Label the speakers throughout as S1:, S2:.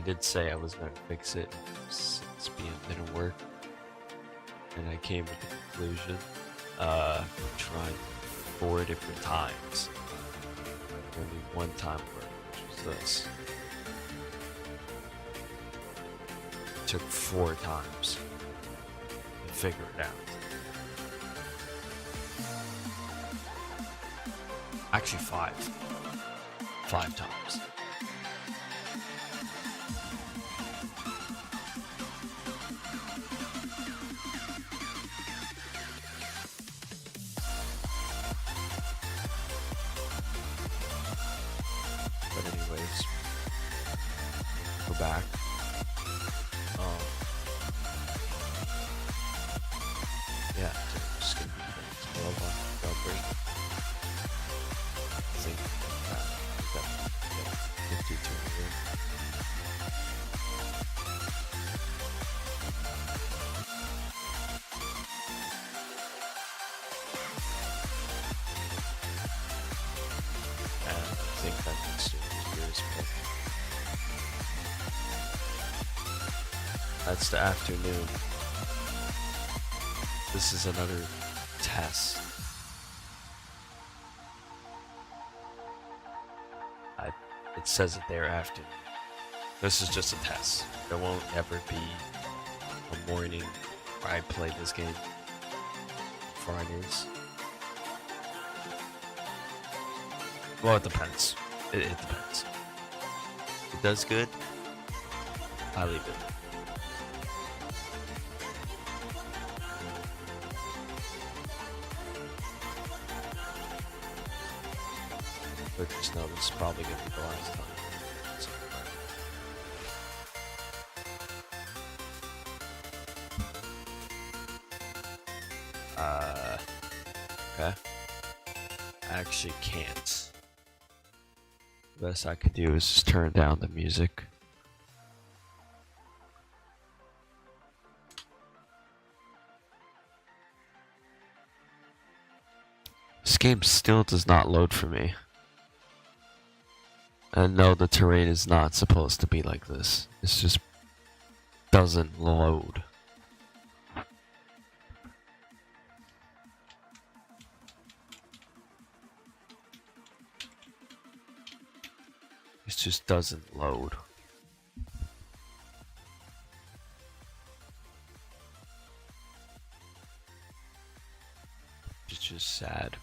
S1: I did say I was going to fix it since being didn't work, and I came to the conclusion, trying 4 different times. Only one time worked, which was this. It took 4 times to figure it out. Actually 5. 5 times. But anyways, we're back. Yeah, so we're just gonna be 12 on Jailbreak. I think we got 50 to a year. And I think that next year's pick. That's the afternoon. This is another test. It says it there afternoon. This is just a test. There won't ever be a morning where I play this game Fridays. Well, it depends. It depends. If it does good, I leave it. But just know this is probably going to be the last time. Okay. I actually can't. The best I could do is just turn down the music. This game still does not load for me. And no, the terrain is not supposed to be like this. It just doesn't load. It just doesn't load. It's just sad.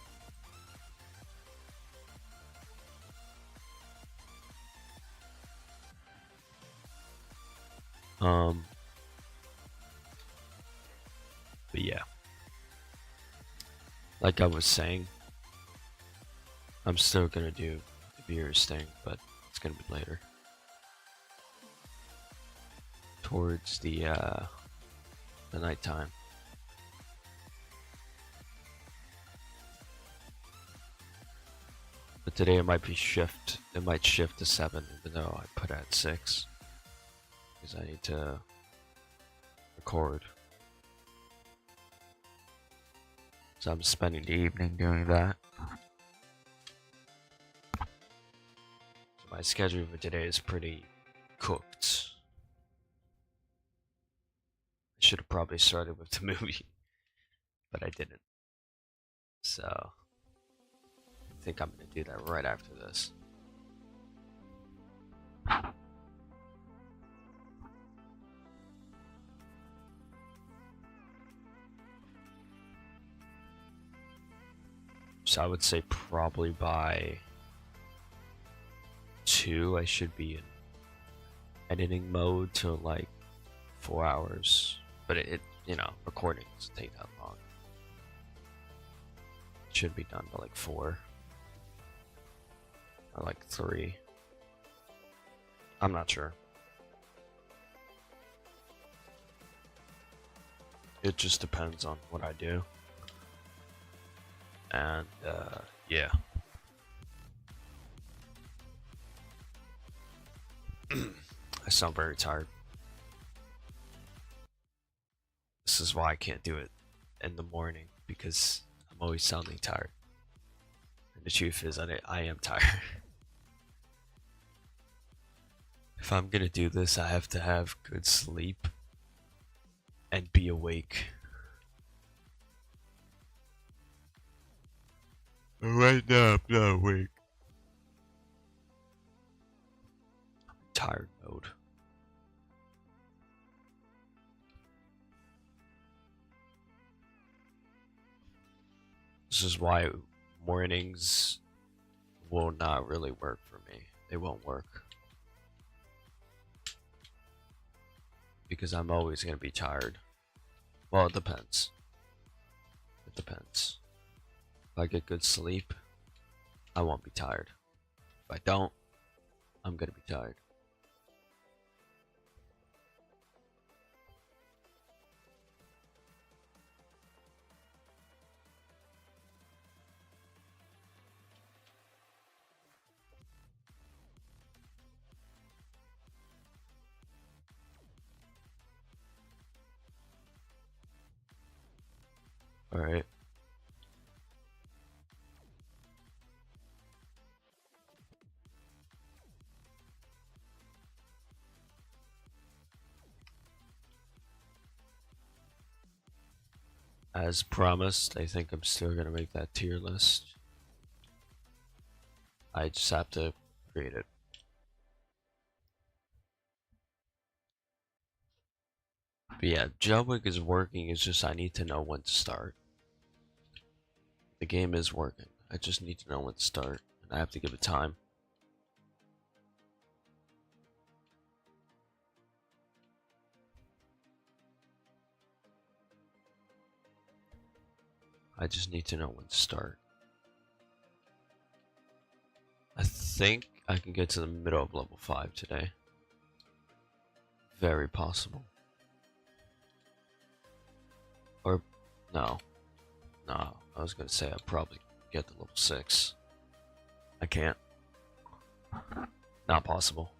S1: But yeah, like I was saying, I'm still gonna do the viewers thing, but it's gonna be later. Towards the nighttime. But today it might shift to 7, even though I put it at 6. Because I need to record. So I'm spending the evening doing that. So my schedule for today is pretty cooked. I should have probably started with the movie, but I didn't. So I think I'm gonna do that right after this. So I would say probably by 2 I should be in editing mode till like 4 hours. But it you know, recording doesn't take that long. It should be done by like 4. Or like 3. I'm not sure. It just depends on what I do. And yeah. I sound very tired. This is why I can't do it in the morning, because I'm always sounding tired. And the truth is, I am tired. If I'm gonna do this, I have to have good sleep and be awake. Right now, I'm not awake. Tired mode. This is why mornings will not really work for me. They won't work. Because I'm always going to be tired. Well, it depends. It depends. If I get good sleep, I won't be tired. If I don't, I'm going to be tired. Alright. As promised, I think I'm still going to make that tier list. I just have to create it. But yeah, Jailbreak is working, it's just I need to know when to start. The game is working, I just need to know when to start, and I have to give it time. I just need to know when to start. I think I can get to the middle of level 5 today. Very possible. Or, no. No, I was gonna say I'd probably get to level 6. I can't. Not possible.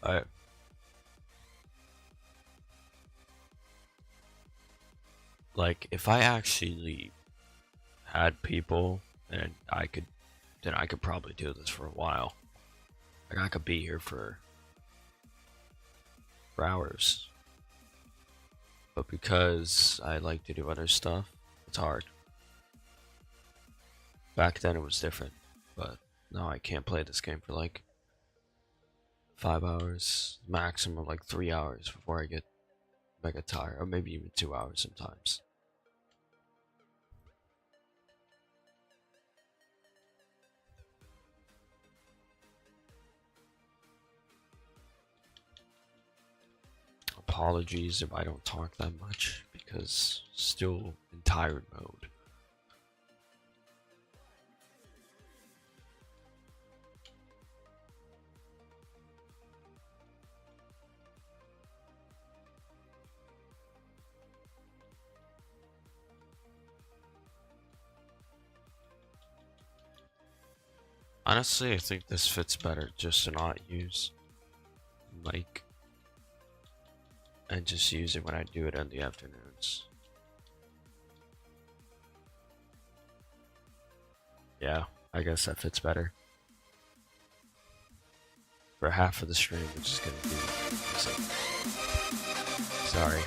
S1: Alright. Like, if I actually had people, then I could probably do this for a while. Like, I could be here for hours. But because I like to do other stuff, it's hard. Back then it was different, but now I can't play this game for like 5 hours, maximum like 3 hours before I get mega tired, or maybe even 2 hours sometimes. Apologies if I don't talk that much, because still in tired mode. Honestly, I think this fits better just to not use mic and just use it when I do it in the afternoons. Yeah, I guess that fits better. For half of the stream, which is gonna be music. Sorry.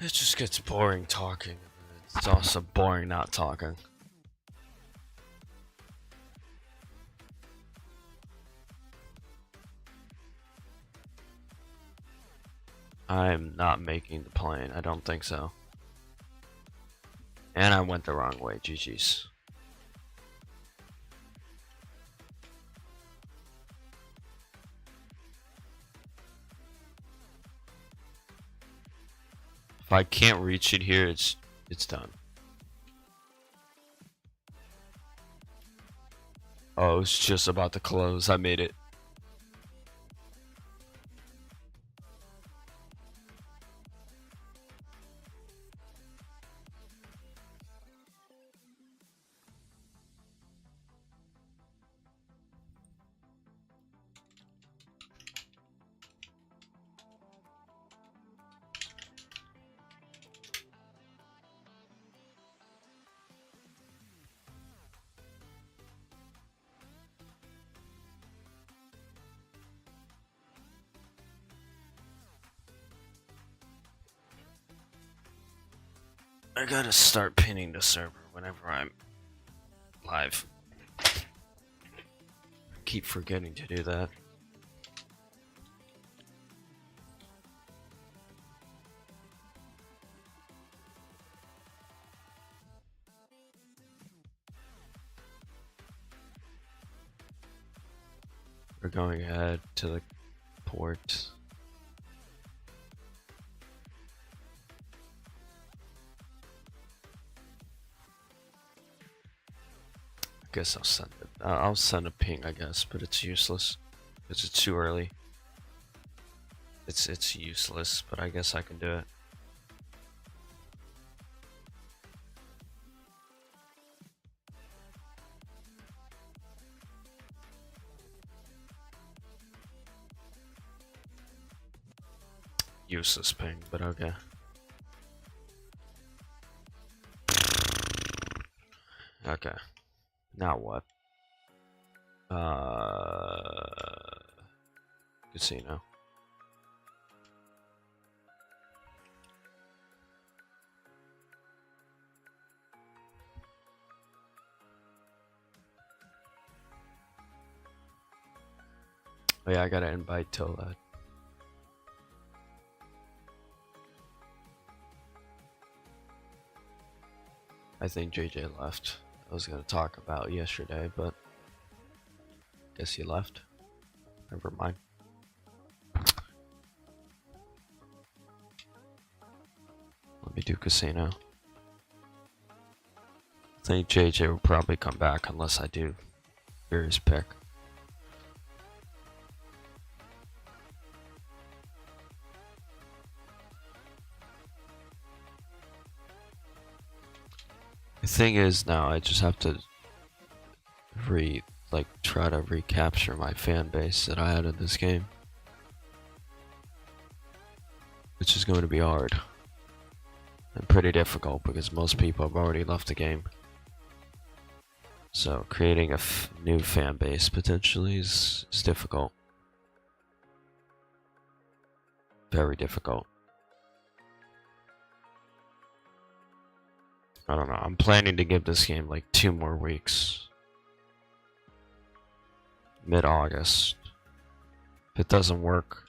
S1: It just gets boring talking. It's also boring not talking. I'm not making the plane. I don't think so. And I went the wrong way. GG's. If I can't reach it here, it's done. Oh, it's just about to close. I made it. I gotta start pinning the server whenever I'm live. I keep forgetting to do that. We're going ahead to the port. I guess I'll send it. I'll send a ping, I guess, but it's useless because it's too early. It's useless, but I guess I can do it. Useless ping, but okay. Okay. Now what? Casino. Oh yeah, I gotta invite till that. I think JJ left. I was gonna talk about yesterday, but guess he left. Never mind. Let me do casino. I think JJ will probably come back unless I do Beer's pick. The thing is now I just have to try to recapture my fan base that I had in this game, which is going to be hard and pretty difficult because most people have already left the game. So creating a new fan base potentially is difficult. Very difficult. I don't know. I'm planning to give this game like 2 more weeks. Mid-August. If it doesn't work,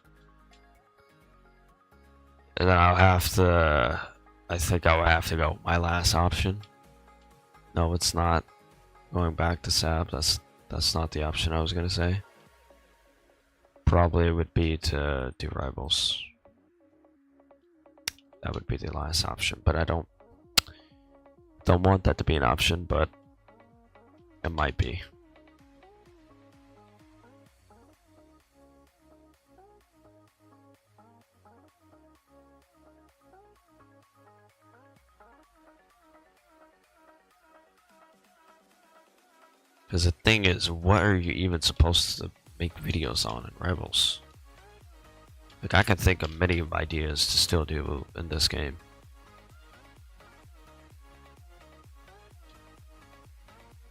S1: and then I'll have to. I think I'll have to go. My last option. No, it's not. Going back to SAB. That's not the option I was gonna say. Probably it would be to do Rivals. That would be the last option, but I don't want that to be an option, but it might be. Because the thing is, what are you even supposed to make videos on in Rivals? Like, I can think of many ideas to still do in this game.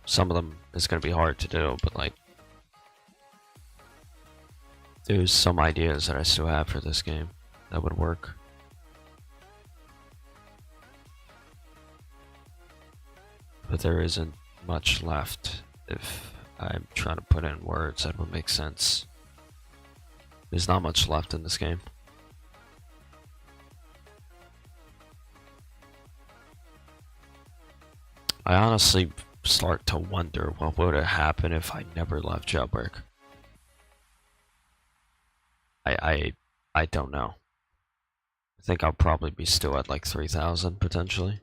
S1: Some of them is going to be hard to do, but like, there's some ideas that I still have for this game that would work. but there isn't much left. If I'm trying to put in words that would make sense, there's not much left in this game. I honestly start to wonder what would have happened if I never left Jailbreak. I don't know. I think I'll probably be still at like 3,000 potentially.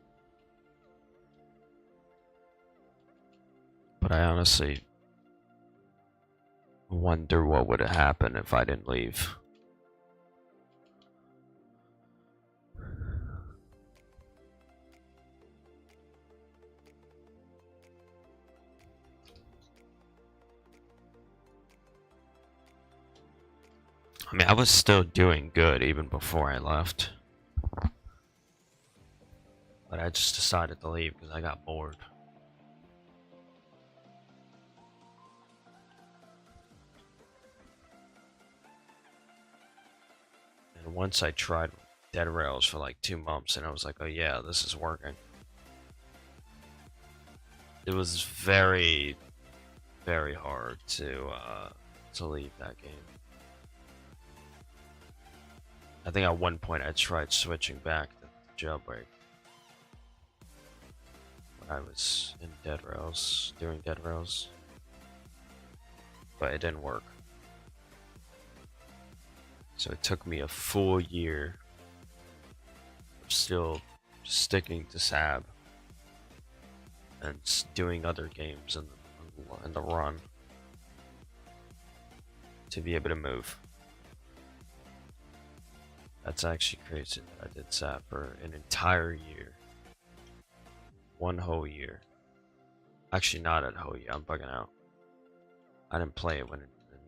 S1: But I honestly wonder what would have happened if I didn't leave. I mean, I was still doing good even before I left. But I just decided to leave because I got bored. And once I tried Dead Rails for like 2 months and I was like, oh yeah, this is working. It was very, very hard to leave that game. I think at one point I tried switching back to Jailbreak when I was in Dead Rails, doing Dead Rails, but it didn't work. So it took me a full year of still sticking to SAB and doing other games in the run to be able to move. That's actually crazy that I did SAP for an entire year. 1 whole year. Actually, not a whole year. I'm bugging out. I didn't play it when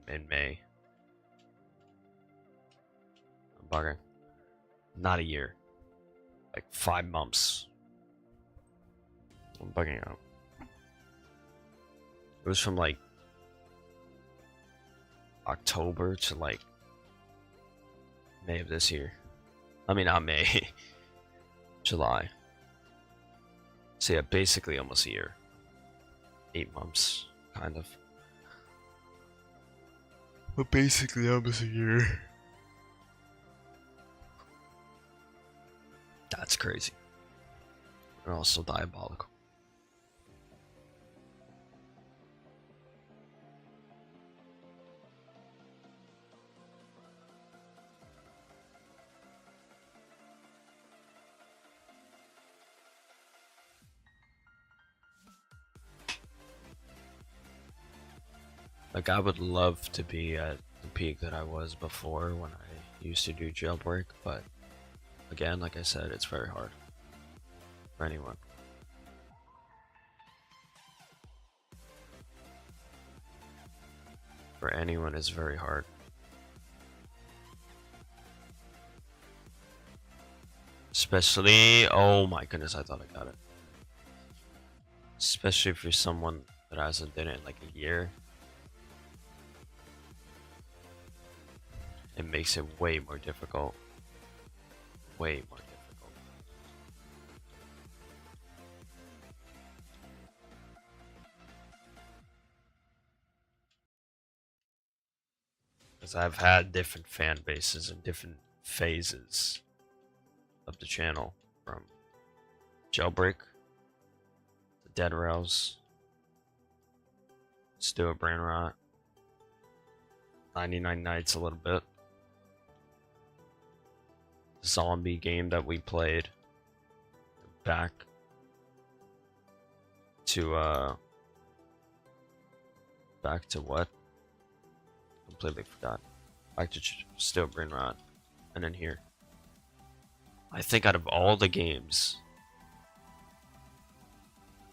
S1: in May. I'm bugging. Not a year. Like 5 months. I'm bugging out. It was from like October to like May of this year. I mean, not May. July. So yeah, basically almost a year. 8 months, kind of. But basically almost a year. That's crazy. And also diabolical. Like, I would love to be at the peak that I was before when I used to do Jailbreak, but again, like I said, it's very hard for anyone. For anyone, it's very hard. Especially, oh my goodness, I thought I got it. Especially if you're someone that hasn't done it in like a year. It makes it way more difficult. Way more difficult. Because I've had different fan bases and different phases of the channel. From Jailbreak to Dead Rails, still a Brain Rot, 99 Nights a little bit. Zombie game that we played, back to what? Completely forgot. Back to still Brain Rot, and then here. I think out of all the games,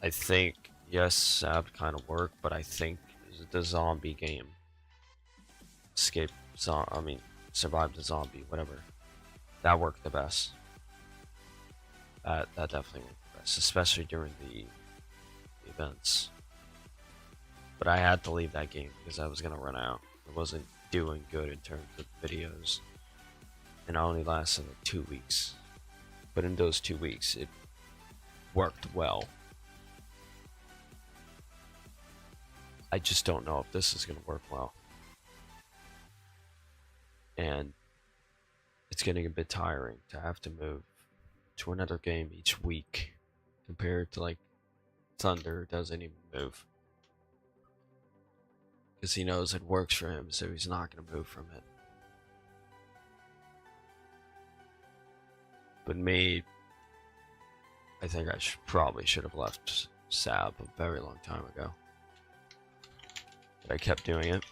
S1: I think yes, SAB kind of worked, but I think the zombie game, Survive the Zombie, whatever. That worked the best. That definitely worked the best, especially during the events. But I had to leave that game because I was gonna run out. It wasn't doing good in terms of videos, and it only lasted like 2 weeks. But in those 2 weeks, it worked well. I just don't know if this is going to work well. And it's getting a bit tiring to have to move to another game each week compared to like Thunder doesn't even move. Because he knows it works for him, so he's not going to move from it. But me, I think I probably should have left SAB a very long time ago. But I kept doing it.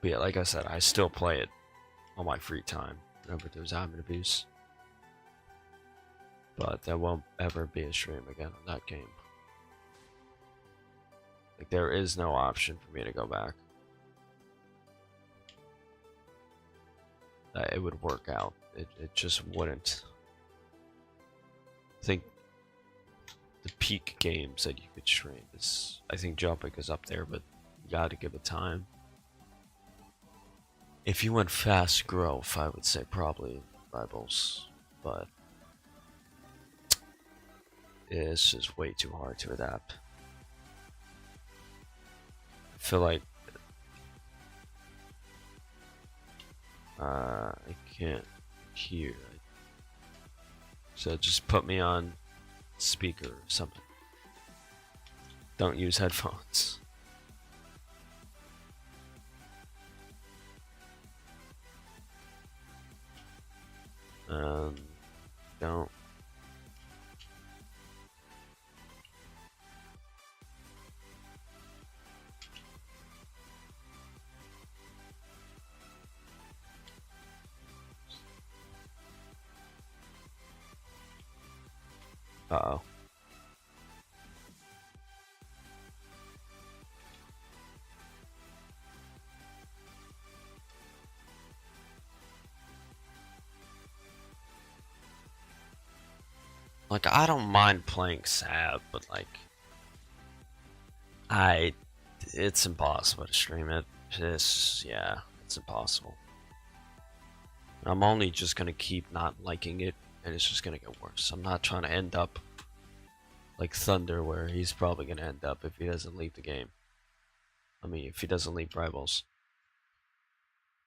S1: But yeah, like I said, I still play it on my free time whenever there's admin abuse. But there won't ever be a stream again on that game. Like, there is no option for me to go back. It would work out. It just wouldn't. I think the peak games that you could stream is, I think Jailbreak is up there, but you gotta give it time. If you went fast growth, I would say probably Rivals, but it's just way too hard to adapt. I feel like I can't hear, so just put me on speaker or something. Don't use headphones. Don't. Uh-oh. Like, I don't mind playing SAB, but like, it's impossible to stream it. Yeah, it's impossible. I'm only just gonna keep not liking it, and it's just gonna get worse. I'm not trying to end up like Thunder, where he's probably gonna end up if he doesn't leave the game. I mean, if he doesn't leave Rivals.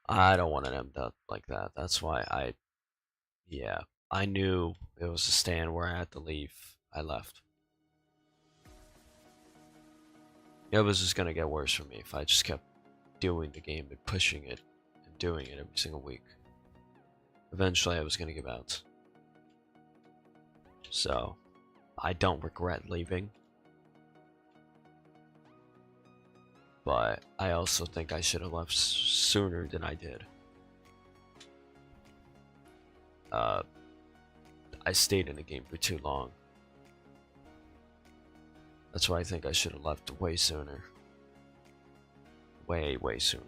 S1: I don't want to end up like that. That's why yeah, I knew it was a stand where I had to leave. I left. It was just gonna get worse for me if I just kept doing the game and pushing it and doing it every single week. Eventually, I was gonna give out. So, I don't regret leaving. But I also think I should have left sooner than I did. I stayed in the game for too long. That's why I think I should have left way sooner. Way sooner.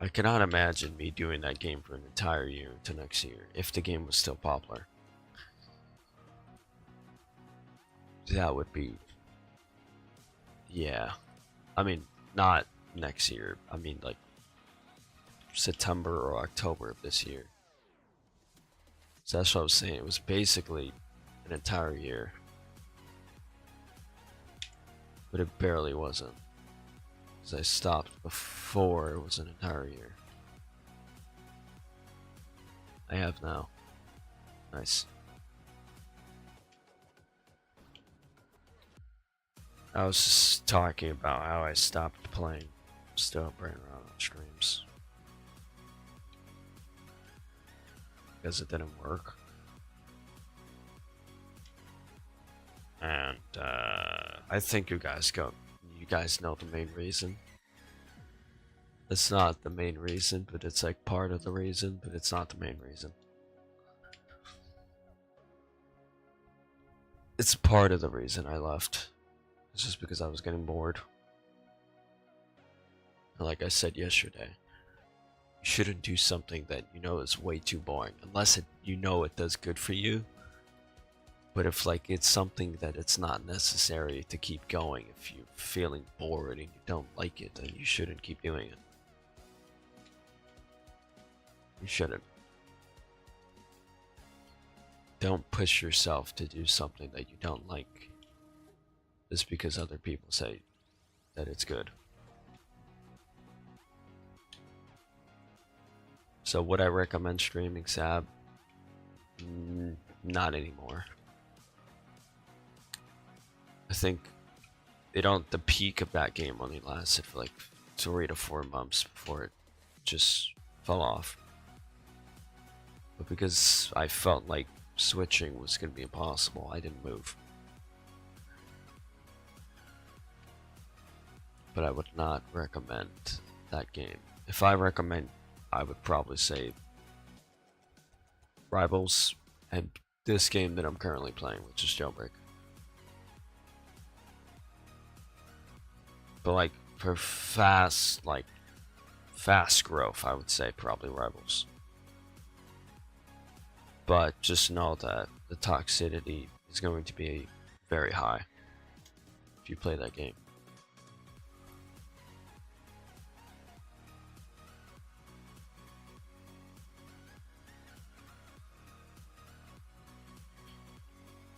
S1: I cannot imagine me doing that game for an entire year to next year, if the game was still popular. That would be... yeah. I mean, not next year. I mean, like, September or October of this year. So that's what I was saying. It was basically an entire year. But it barely wasn't. Because I stopped before it was an entire year. I have now. Nice. I was just talking about how I stopped playing. Still playing around on streams. Because it didn't work. And I think you guys know the main reason. It's not the main reason, but it's like part of the reason, but it's not the main reason. It's part of the reason I left. It's just because I was getting bored. And like I said yesterday, you shouldn't do something that you know is way too boring, unless you know it does good for you. But if like it's something that it's not necessary to keep going, if you're feeling bored and you don't like it, then you shouldn't keep doing it. You shouldn't. don't push yourself to do something that you don't like just because other people say that it's good. So would I recommend streaming Sab? Not anymore. I think the peak of that game only lasted for like 3 to 4 months before it just fell off. But because I felt like switching was going to be impossible, I didn't move. But I would not recommend that game. If I recommend, I would probably say Rivals and this game that I'm currently playing, which is Jailbreak. But like for fast growth, I would say probably Rivals. But just know that the toxicity is going to be very high if you play that game.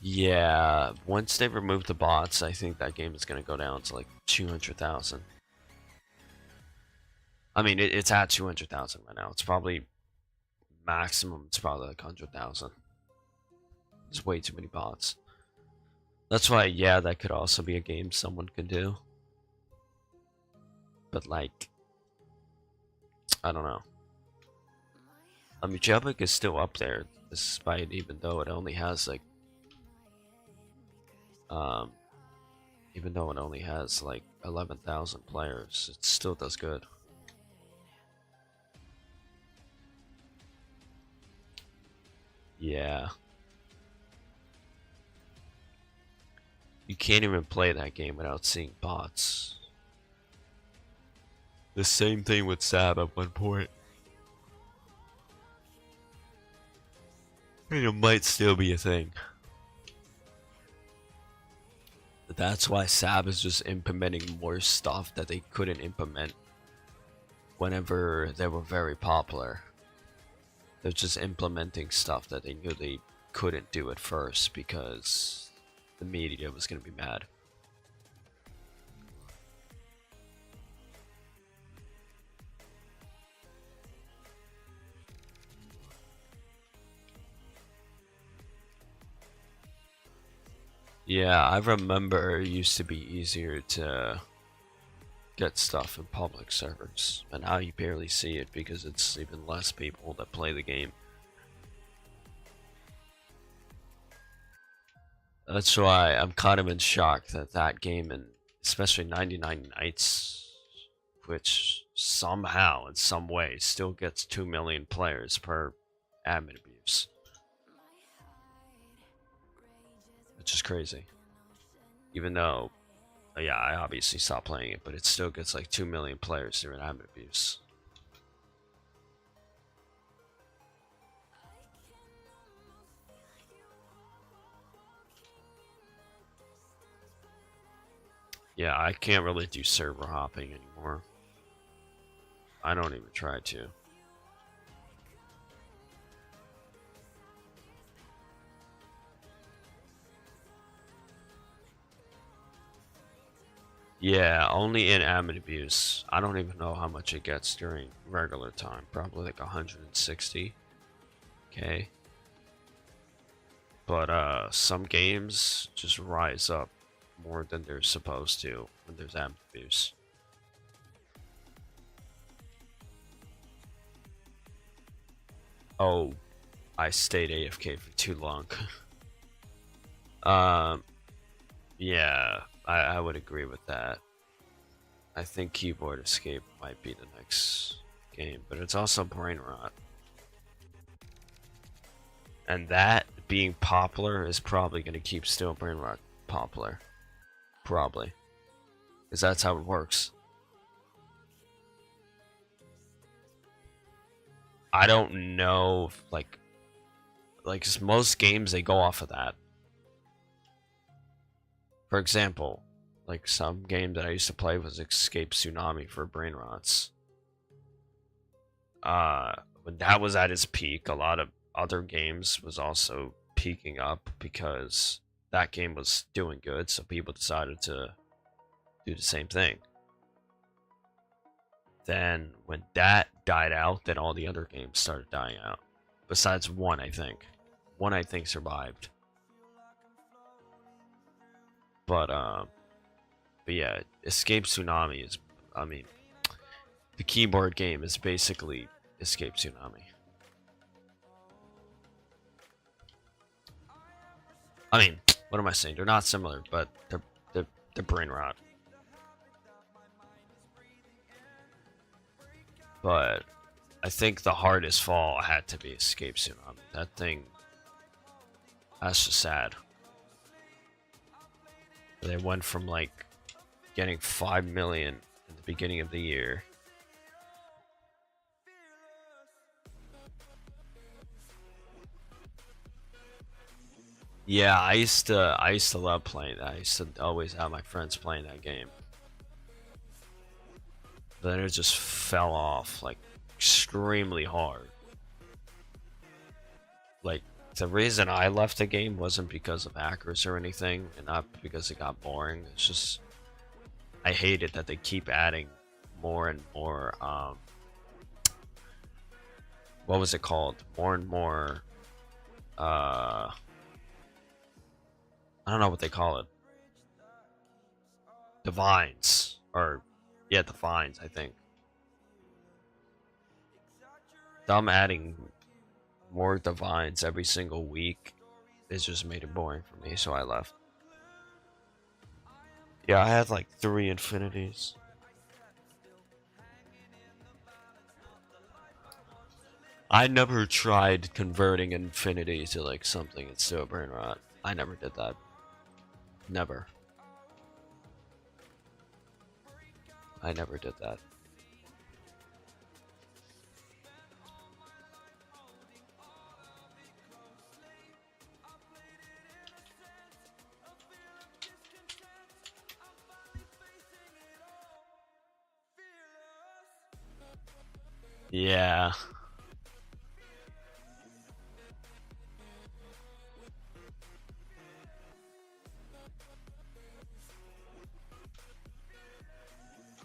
S1: Yeah, once they remove the bots, I think that game is going to go down to like 200,000. I mean, it's at 200,000 right now. It's probably maximum, it's probably like 100,000. There's way too many bots. That's why, yeah, that could also be a game someone could do. But like, I don't know. I mean, Jailbreak is still up there, despite even though it only has like, even though it only has like 11,000 players, it still does good. Yeah. You can't even play that game without seeing bots. The same thing with Sab at one point. And it might still be a thing. But that's why Sab is just implementing more stuff that they couldn't implement whenever they were very popular. They're just implementing stuff that they knew they couldn't do at first because the media was going to be mad. Yeah, I remember it used to be easier to get stuff in public servers, and now you barely see it because it's even less people that play the game. That's why I'm kind of in shock that that game, and especially 99 Nights, which somehow, in some way, still gets 2 million players per admin abuse. Which is crazy. Even though, yeah, I obviously stopped playing it, but it still gets like 2 million players during admin abuse. Yeah, I can't really do server hopping anymore. I don't even try to. Yeah, only in admin abuse. I don't even know how much it gets during regular time. Probably like 160. Okay. But some games just rise up more than they're supposed to when there's admin abuse. Oh, I stayed AFK for too long. Yeah, I would agree with that. I think Keyboard Escape might be the next game, but it's also brain rot. And that being popular is probably going to keep still brain rot popular. Probably. Because that's how it works. I don't know if, like most games, they go off of that. For example, like some game that I used to play was Escape Tsunami for brain rots. When that was at its peak, a lot of other games was also peaking up because that game was doing good, so people decided to do the same thing. Then when that died out, then all the other games started dying out. Besides one, I think. One, I think, survived. But yeah, Escape Tsunami is, I mean, the keyboard game is basically Escape Tsunami. I mean, what am I saying? They're not similar, but they're brain rot. But I think the hardest fall had to be Escape Tsunami. That thing, that's just sad. They went from like getting 5 million in the beginning of the year. Yeah, I used to love playing that. I used to always have my friends playing that game. But then it just fell off like extremely hard. Like the reason I left the game wasn't because of hackers or anything, and not because it got boring. It's just I hate it that they keep adding more and more what was it called? More and more I don't know what they call it. Divines. Or yeah, divines, I think. Them adding more divines every single week is just made it boring for me, so I left. Yeah, I had like 3 infinities. I never tried converting infinity to like something and still brain rot. I never did that. Never. I never did that. Yeah.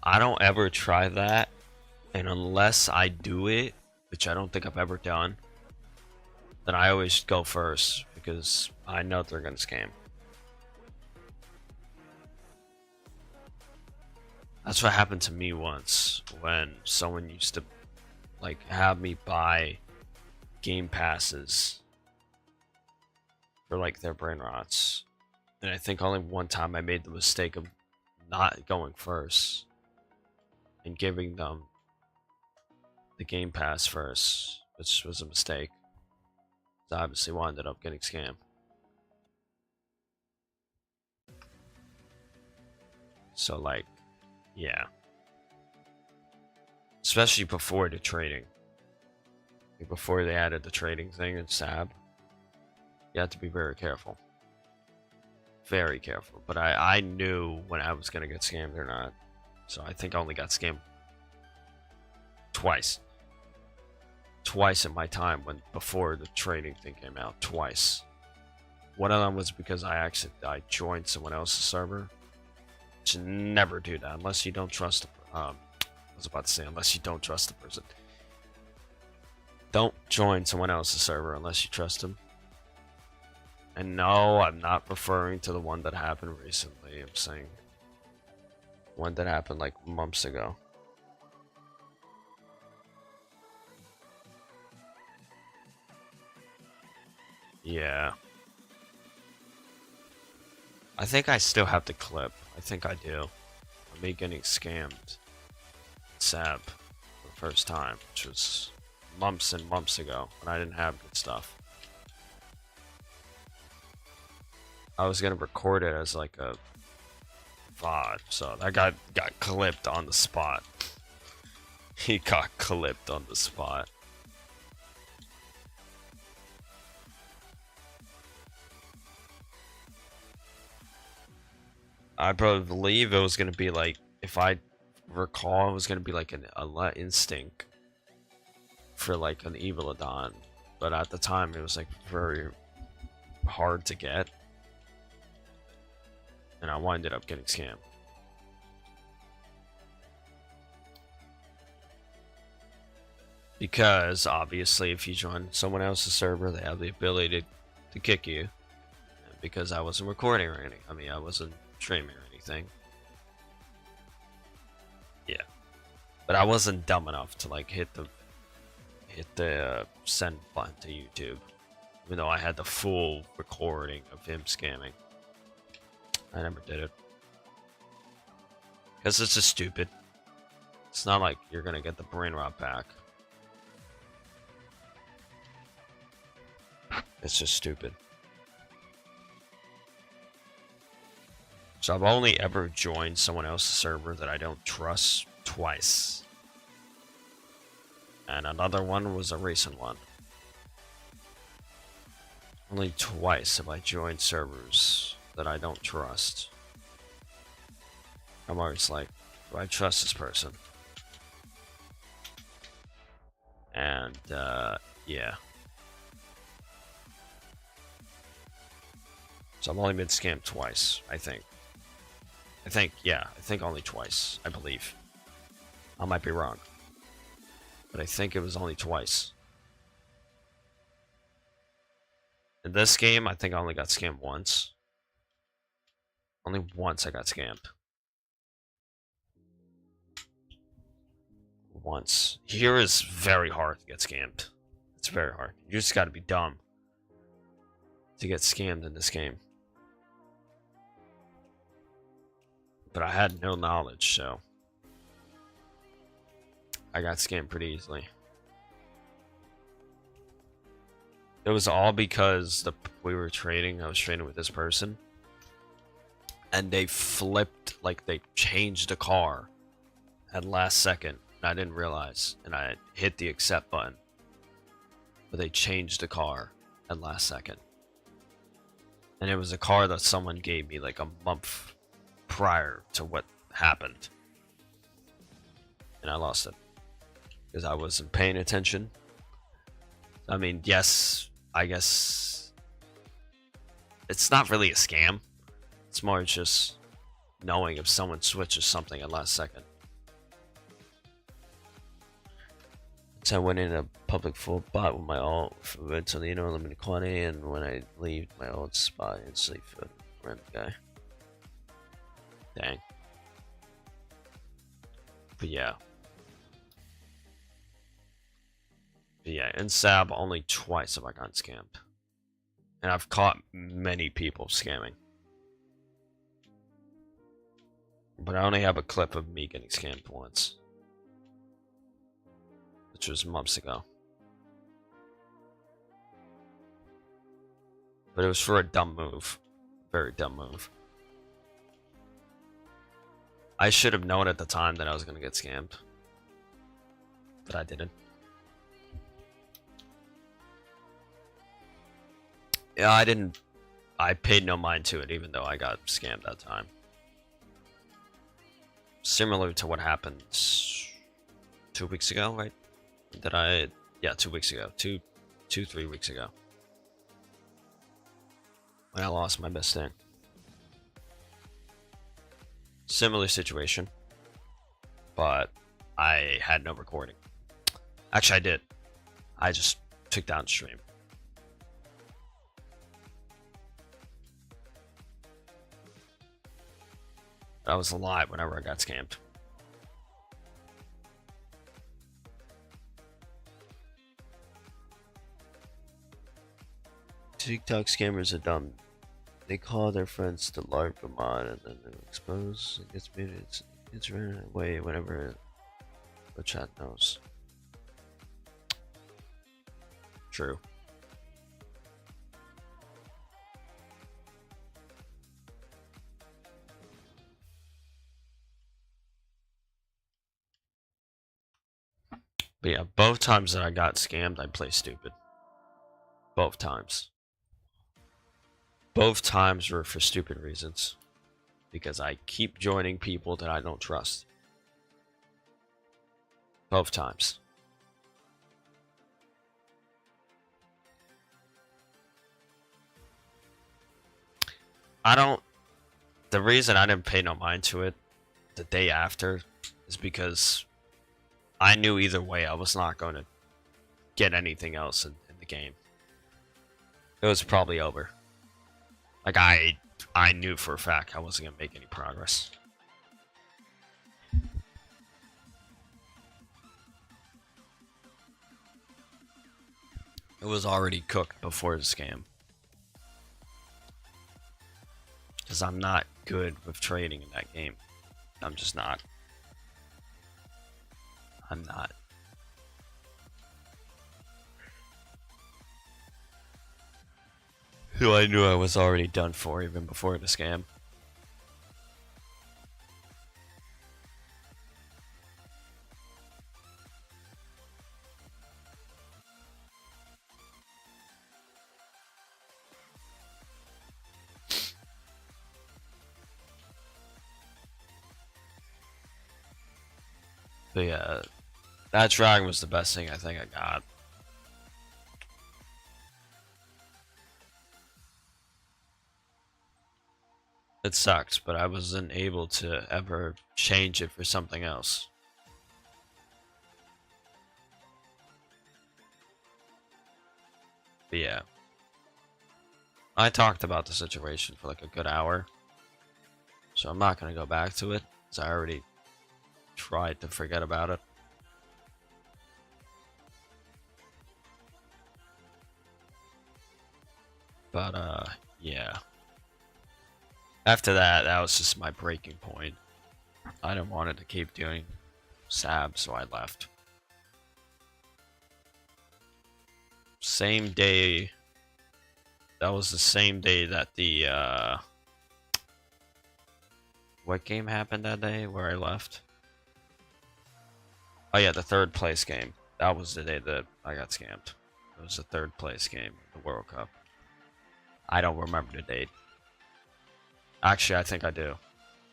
S1: I don't ever try that, and unless I do it, which I don't think I've ever done, then I always go first because I know they're gonna scam. That's what happened to me once when someone used to like have me buy game passes for like their brain rots. And I think only one time I made the mistake of not going first and giving them the game pass first, which was a mistake. So obviously one ended up getting scammed. So like, yeah. Especially before the trading. Like before they added the trading thing in SAB. You have to be very careful. Very careful. But I knew when I was gonna get scammed or not. So I think I only got scammed twice. Twice in my time when before the trading thing came out. Twice. One of them was because I joined someone else's server. You should never do that unless you don't trust I was about to say unless you don't trust the person. Don't join someone else's server unless you trust them. And no, I'm not referring to the one that happened recently. I'm saying one that happened like months ago. Yeah. I think I still have the clip. I think I do. Of me getting scammed. SAB for the first time, which was months and months ago when I didn't have good stuff. I was gonna record it as like a VOD, so that guy got clipped on the spot. He got clipped on the spot. I believe it was gonna be like, if I recall, it was gonna be like a instinct for like an Evilodon, but at the time it was like very, hard to get, and I winded up getting scammed. Because obviously, if you join someone else's server, they have the ability to kick you. And because I wasn't recording or anything, I mean, I wasn't streaming or anything. Yeah, but I wasn't dumb enough to like hit the send button to YouTube, even though I had the full recording of him scamming. I never did it because it's just stupid. It's not like you're gonna get the brain rot back. It's just stupid. So I've only ever joined someone else's server that I don't trust twice. And another one was a recent one. Only twice have I joined servers that I don't trust. I'm always like, do I trust this person? And, yeah. So I've only been scammed twice, I think. Yeah, I think only twice, I believe. I might be wrong. But I think it was only twice. In this game, I think I only got scammed once. Only once I got scammed. Once. Here is very hard to get scammed. It's very hard. You just gotta be dumb to get scammed in this game. But I had no knowledge, so I got scammed pretty easily. It was all because we were trading. I was trading with this person, and they flipped, like they changed the car at last second. And I didn't realize, and I hit the accept button, but they changed the car at last second. And it was a car that someone gave me like a month prior to what happened, and I lost it because I wasn't paying attention. I mean, yes, I guess it's not really a scam. It's more just knowing if someone switches something at last second. So I went in a public full bot with my alt for Ventolino limited quantity, and when I leave my old spot, instantly for random guy. Dang. But yeah. In Sab, only twice have I gotten scammed. And I've caught many people scamming. But I only have a clip of me getting scammed once. Which was months ago. But it was for a dumb move. Very dumb move. I should have known at the time that I was going to get scammed. But I didn't. Yeah, I didn't. I paid no mind to it, even though I got scammed that time. Similar to what happened 2 weeks ago, right? Yeah, 2 weeks ago. 3 weeks ago. When I lost my best thing. Similar situation. But I had no recording. Actually, I did. I just took down stream. I was alive whenever I got scammed. TikTok scammers are dumb. They call their friends to LARP them on, and then they expose. It gets muted. It's ran away whenever the chat knows. True. But yeah, both times that I got scammed, I play stupid. Both times. Both times were for stupid reasons. Because I keep joining people that I don't trust. Both times. I don't. The reason I didn't pay no mind to it the day after is because I knew either way I was not going to get anything else in the game. It was probably over. Like I knew for a fact I wasn't gonna make any progress. It was already cooked before the scam. Because I'm not good with trading in that game. I'm just not. I'm not. So I knew I was already done for even before the scam. But yeah, that dragon was the best thing I think I got. It sucks, but I wasn't able to ever change it for something else. But yeah. I talked about the situation for like a good hour. So I'm not going to go back to it, because I already tried to forget about it. But yeah. After that, that was just my breaking point. I didn't want it to keep doing SAB, so I left. Same day. That was the same day that the what game happened that day where I left? Oh yeah, the third place game. That was the day that I got scammed. It was the third place game, the World Cup. I don't remember the date. Actually, I think I do.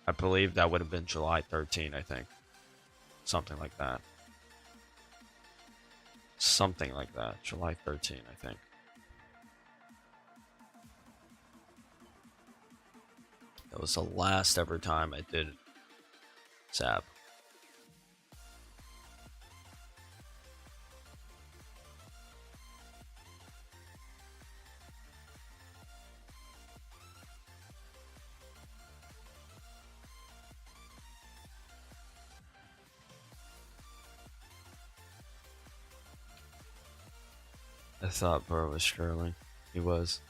S1: I believe that would have been July 13, I think. Something like that. Something like that. July 13, I think. That was the last ever time I did SAB. I thought Burrow was Sterling. He was.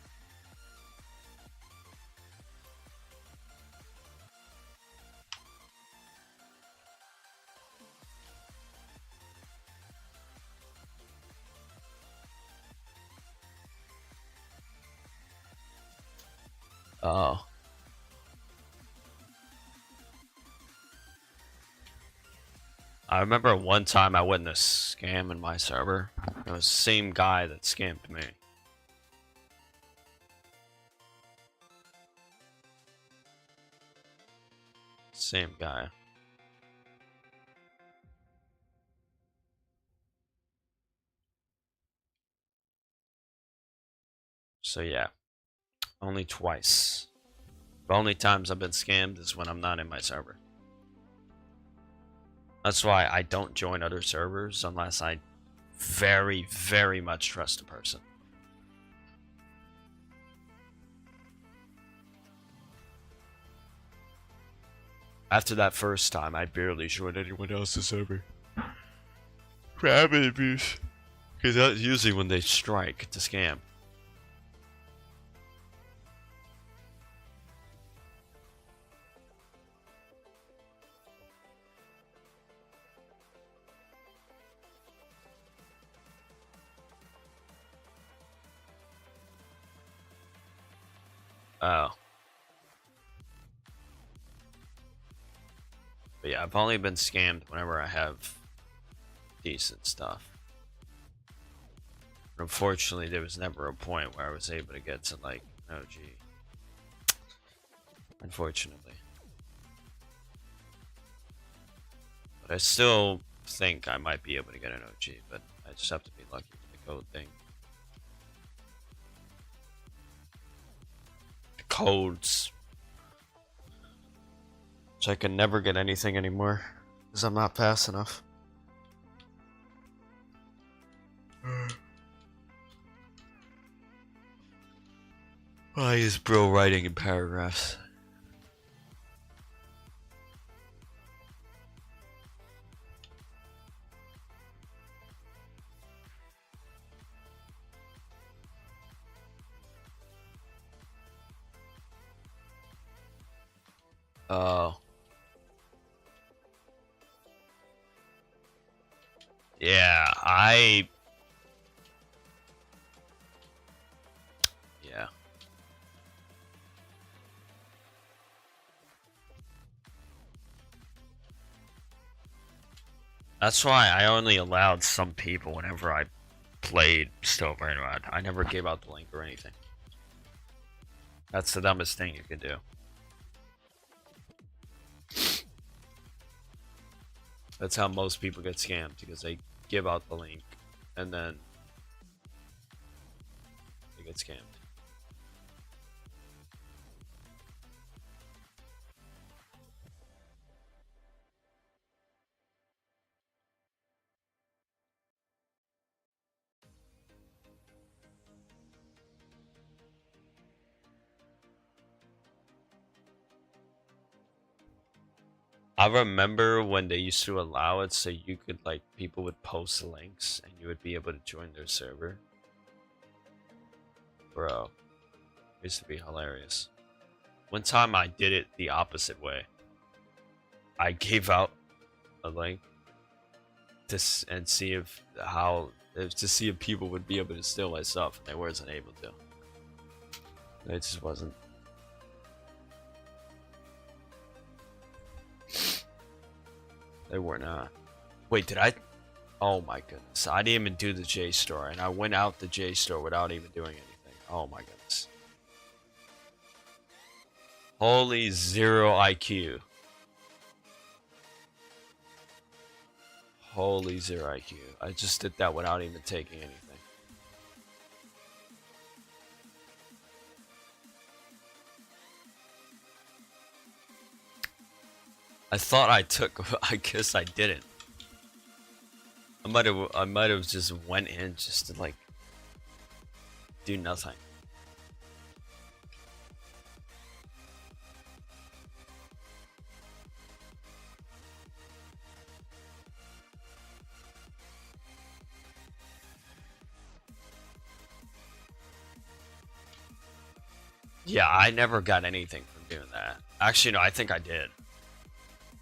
S1: Oh. I remember one time I witnessed a scam in my server. It was the same guy that scammed me. Same guy. So yeah, only twice. The only times I've been scammed is when I'm not in my server. That's why I don't join other servers unless I very, very much trust a person. After that first time, I barely joined anyone else's server. Crab abuse. Because that's usually when they strike to scam. Oh. But yeah, I've only been scammed whenever I have decent stuff. But unfortunately, there was never a point where I was able to get to like OG. Unfortunately. But I still think I might be able to get an OG, but I just have to be lucky with the code thing. The codes. So I can never get anything anymore. Because I'm not fast enough. Why is bro writing in paragraphs? Oh. Yeah, yeah. That's why I only allowed some people whenever I played Still Very Rad. I never gave out the link or anything. That's the dumbest thing you could do. That's how most people get scammed, because they give out the link and then they get scammed. I remember when they used to allow it so you could, like, people would post links and you would be able to join their server. Bro, it used to be hilarious. One time I did it the opposite way. I gave out a link to see if people would be able to steal my stuff, and they wasn't able to. It just wasn't. They were not. Wait, did I? Oh my goodness. I didn't even do the J store, and I went out the J store without even doing anything. Oh my goodness. Holy 0 IQ. Holy 0 IQ. I just did that without even taking anything. I thought I took, I guess I didn't. I might have just went in just to, like, do nothing. Yeah, I never got anything from doing that. Actually, no, I think I did.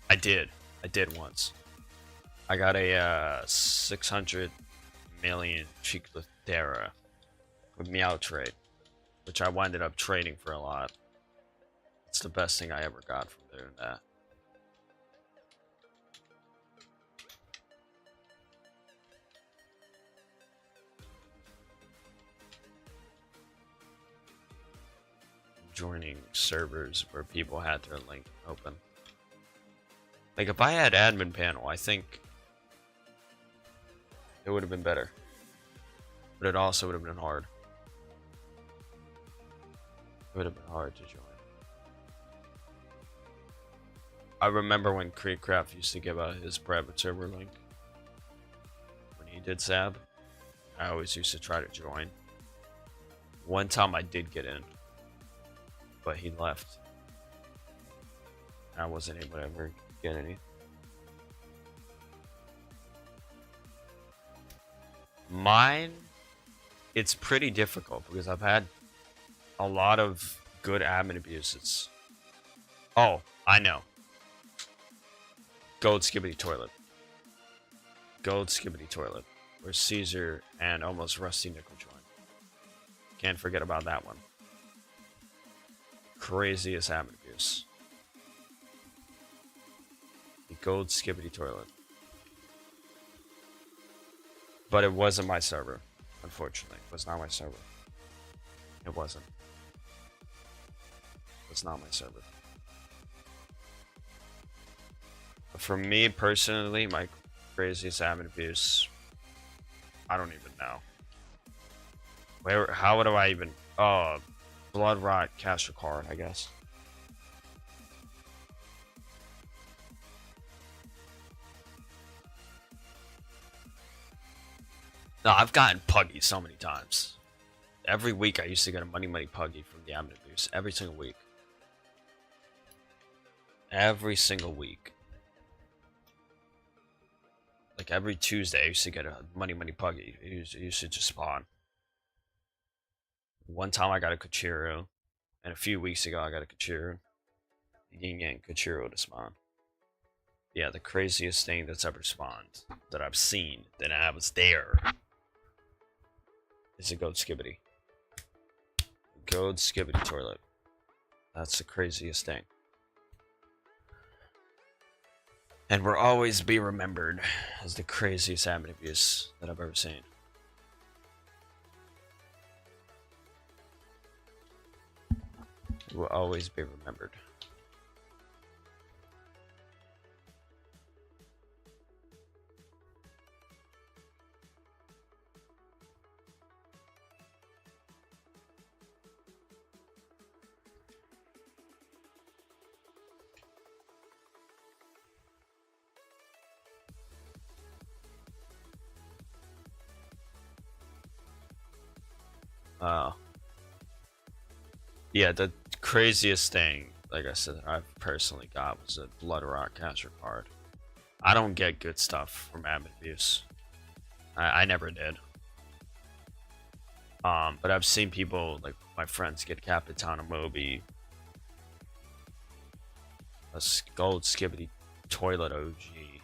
S1: I did once. I got a 600 million Chiclotera with Meow trade, which I winded up trading for a lot. It's the best thing I ever got from doing that. Joining servers where people had their link open. Like, if I had admin panel, I think it would have been better. But it also would have been hard. It would have been hard to join. I remember when Creekcraft used to give out his private server link. When he did Sab, I always used to try to join. One time I did get in, but he left. I wasn't able to ever get any. Mine, it's pretty difficult because I've had a lot of good admin abuses. Oh, I know. Gold Skibbity Toilet. Gold Skibbity Toilet. Where Caesar and almost Rusty Nickel joined. Can't forget about that one. Craziest admin abuse. The Gold Skibbity Toilet. But it wasn't my server, unfortunately. It was not my server. It wasn't. It was not my server. But for me personally, my craziest admin abuse, I don't even know. How would I even... Oh, Blood Rot cash card, I guess. No, I've gotten Puggy so many times. Every week I used to get a Money Money Puggy from the Amulet Boost. Every single week. Every single week. Like every Tuesday I used to get a Money Money Puggy. It used to just spawn. One time I got a Kachiru. And a few weeks ago I got a Kachiru. Yin Yang Kachiru to spawn. Yeah, the craziest thing that's ever spawned that I've seen, that I was there, is a Goat Skibbity. Goat Skibbity toilet. That's the craziest thing. And will always be remembered as the craziest admin abuse that I've ever seen. It will always be remembered. Yeah, the craziest thing, like I said, I've personally got was a Blood Rock Catcher card. I don't get good stuff from admin abuse. I never did. But I've seen people, like my friends, get Capitana Moby, a Gold Skibbity Toilet OG.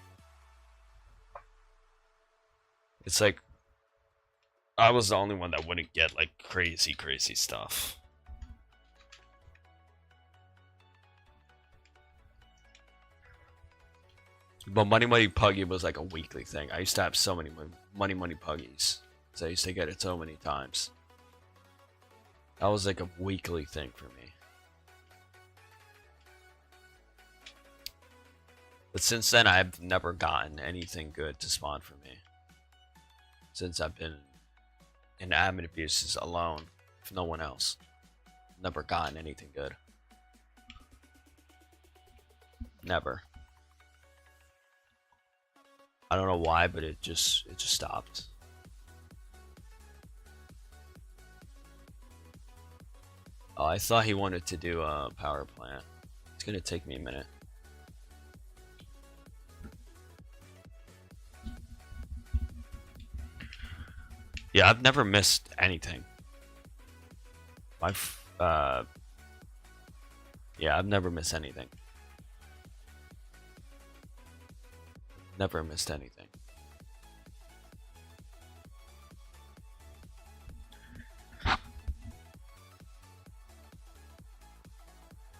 S1: It's like I was the only one that wouldn't get like crazy stuff. But Money Money Puggy was like a weekly thing. I used to have so many Money Money Puggies. So I used to get it so many times. That was like a weekly thing for me. But since then, I've never gotten anything good to spawn for me. Since I've been in admin abuses alone, with no one else. Never gotten anything good. Never. I don't know why, but it just stopped. Oh, I thought he wanted to do a power plant. It's gonna take me a minute. Yeah, I've never missed anything. Yeah, I've never missed anything. Never missed anything.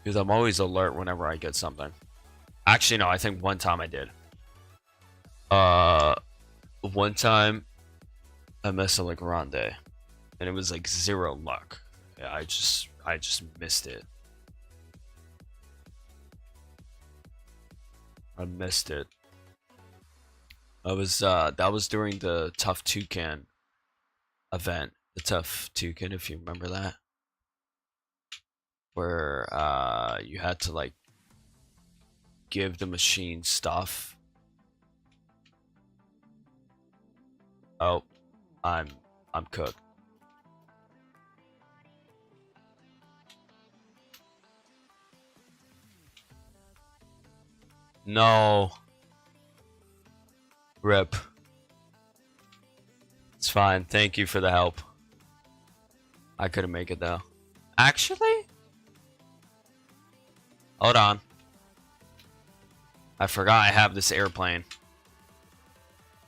S1: Because I'm always alert whenever I get something. Actually, no, I think one time I did. One time I missed a Grande, and it was like 0 luck. Yeah, I just missed it. I missed it. I was that was during the Tough Toucan event. The Tough Toucan, if you remember that. Where you had to like give the machine stuff. Oh, I'm cooked. No. Rip. It's fine. Thank you for the help. I couldn't make it though. Actually? Hold on. I forgot I have this airplane.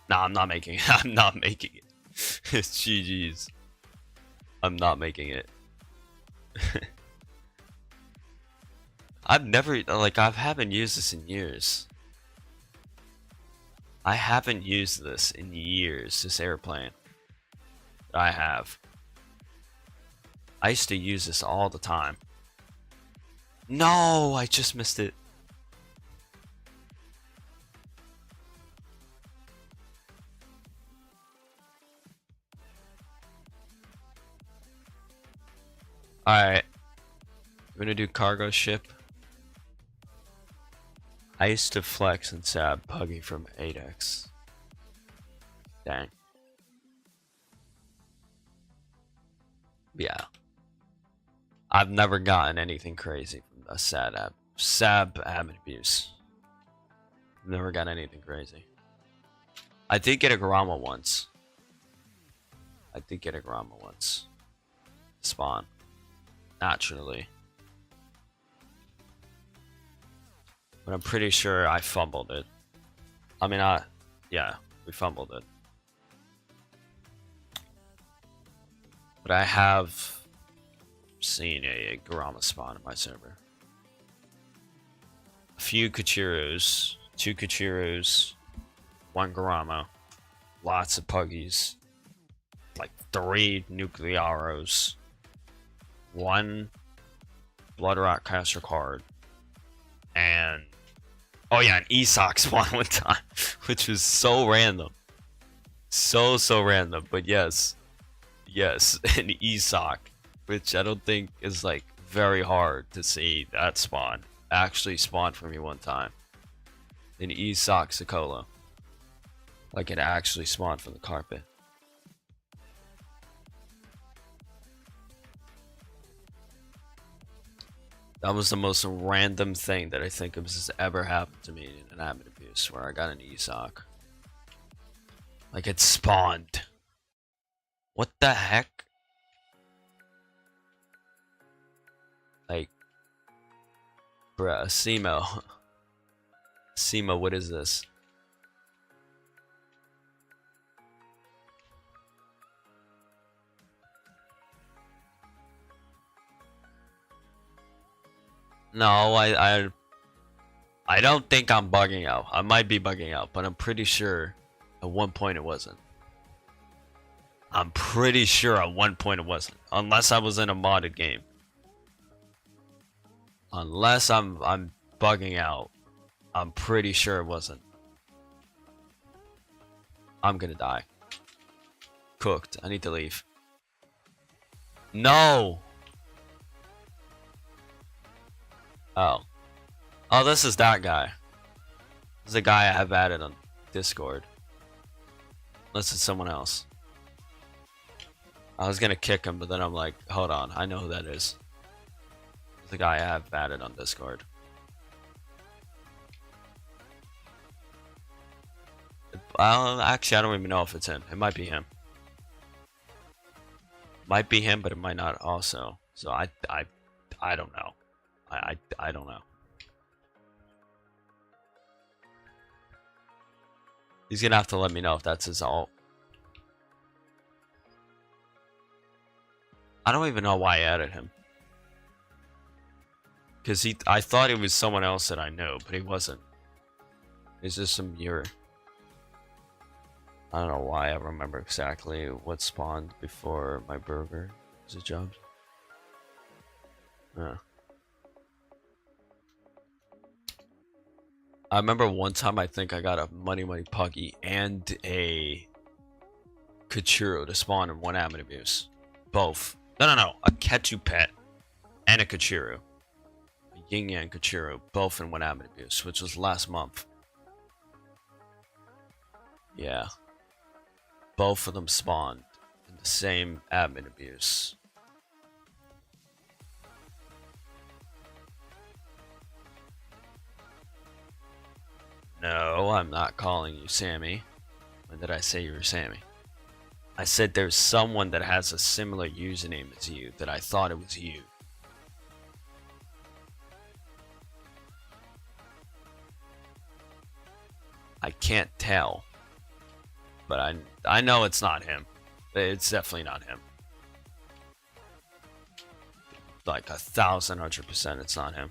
S1: Nah, I'm not making it. I'm not making it. It's GG's. I'm not making it. I've never, like, I haven't used this in years. I haven't used this in years, this airplane. I have. I used to use this all the time. No, I just missed it. Alright. You wanna do cargo ship? I used to flex and sab Puggy from 8x. Dang. Yeah. I've never gotten anything crazy from a sab admin abuse. Never got anything crazy. I did get a Garama once. Spawn. Naturally. But I'm pretty sure I fumbled it. I mean, yeah, we fumbled it. But I have seen a Garama spawn in my server. A few Kachirus, 2 Kachirus, 1 Garama, lots of Puggies, like 3 Nuclearos, 1 Bloodrock caster card, and oh yeah, an Esoc spawn one time, which was so random. So random, but yes, an Esoc, which I don't think is like very hard to see that spawn. Actually spawned for me one time. An Esoc Sokola. Like it actually spawned from the carpet. That was the most random thing that I think has ever happened to me in an admin abuse, where I got an Esoc. Like it spawned. What the heck? Like, bruh, Simo. Simo, what is this? No, I don't think I'm bugging out. I might be bugging out, but I'm pretty sure at one point it wasn't. I'm pretty sure at one point it wasn't. Unless I was in a modded game. Unless I'm bugging out. I'm pretty sure it wasn't. I'm gonna die. Cooked. I need to leave. No! Oh. Oh, this is that guy. This is a guy I have added on Discord. Unless it's someone else. I was gonna kick him, but then I'm like, hold on, I know who that is. It's the guy I have added on Discord. Actually, I don't even know if it's him. It might be him. Might be him, but it might not also. So I don't know. I don't know. He's gonna have to let me know if that's his alt. I don't even know why I added him. Cause I thought it was someone else that I know, but he wasn't. It's just some mirror. I don't know why I remember exactly what spawned before my burger. Is it jobs? Yeah. I remember one time I think I got a Money Puggy and a Kachiro to spawn in one admin abuse. Both. No. A Ketchu pet and a Kachiro. A Yin Yang Kachiro, both in one admin abuse, which was last month. Yeah. Both of them spawned in the same admin abuse. No, I'm not calling you Sammy. When did I say you were Sammy? I said there's someone that has a similar username as you that I thought it was you. I can't tell. But I know it's not him. It's definitely not him. Like 1,100% it's not him.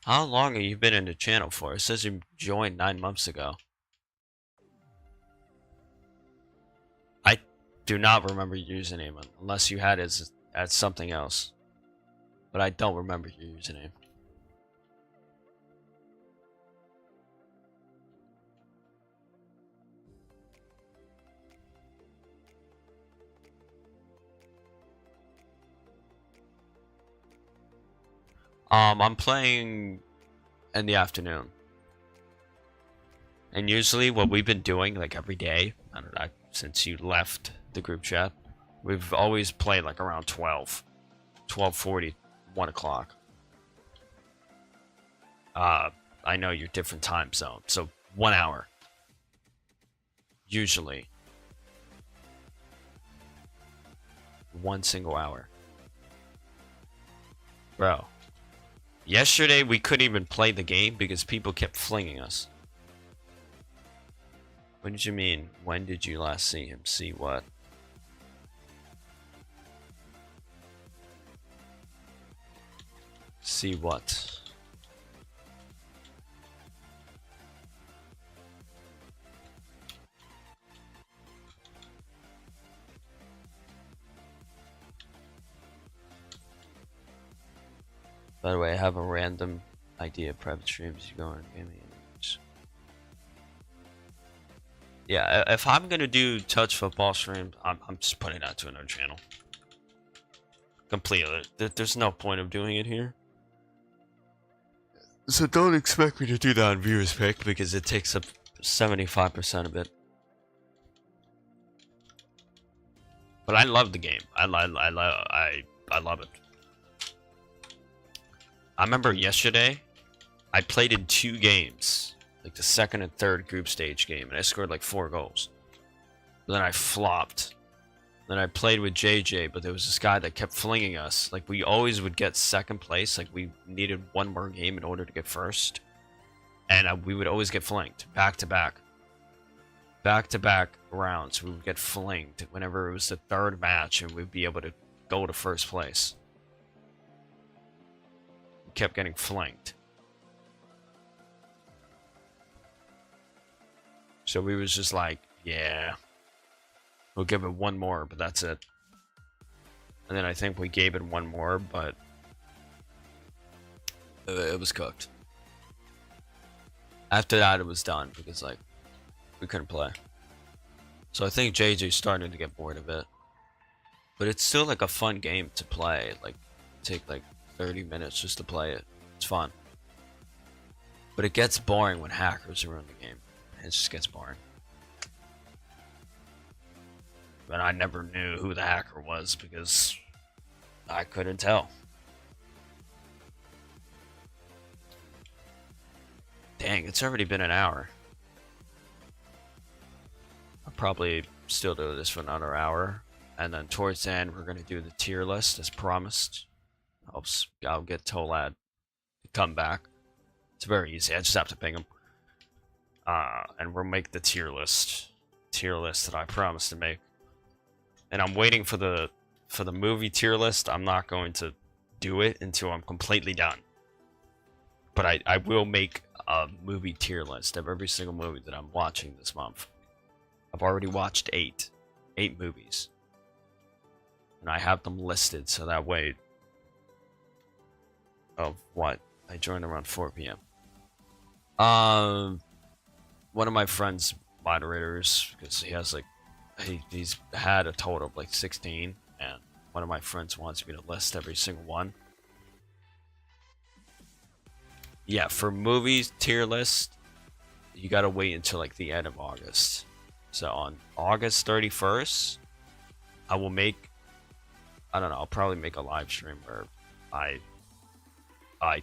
S1: How long have you been in the channel for? It says you joined 9 months ago. I do not remember your username unless you had it as something else. But I don't remember your username. I'm playing in the afternoon. And usually what we've been doing, like every day, I don't know, since you left the group chat, we've always played like around 12, 12:40, 1 o'clock. I know you're different time zone, so 1 hour. Usually. 1 single hour. Bro. Yesterday we couldn't even play the game because people kept flinging us. What did you mean? When did you last see him? See what? See what? By the way, I have a random idea. Private streams, you go on gaming. Yeah, if I'm gonna do touch football stream, I'm just putting that to another channel. Completely. There's no point of doing it here. So don't expect me to do that on viewers pick because it takes up 75% of it. But I love the game. I love it. I remember yesterday, I played in 2 games. Like the second and third group stage game, and I scored like 4 goals. But then I flopped. Then I played with JJ, but there was this guy that kept flinging us. Like we always would get second place. Like we needed 1 more game in order to get first, and we would always get flanked back to back rounds. We would get flanked whenever it was the 3rd match, and we'd be able to go to first place. We kept getting flanked. So we was just like, yeah, we'll give it 1 more, but that's it. And then I think we gave it 1 more, but it was cooked. After that, it was done because like we couldn't play. So I think JJ's starting to get bored of it, but it's still like a fun game to play. Like take like 30 minutes just to play it. It's fun, but it gets boring when hackers ruin the game. It just gets boring. But I never knew who the hacker was because I couldn't tell. Dang, it's already been an hour. I'll probably still do this for another hour. And then towards the end, we're going to do the tier list as promised. I'll get Tolad to come back. It's very easy. I just have to ping him. And we'll make the tier list that I promised to make. And I'm waiting for the movie tier list. I'm not going to do it until I'm completely done. But I will make a movie tier list of every single movie that I'm watching this month. I've already watched 8 movies, and I have them listed so that way. Of what? I joined around 4 p.m. One of my friend's moderators, because he has like, he's had a total of like 16, and one of my friends wants me to list every single one. Yeah, for movies tier list, you gotta wait until like the end of August. So on August 31st, I will make, I don't know, I'll probably make a live stream where I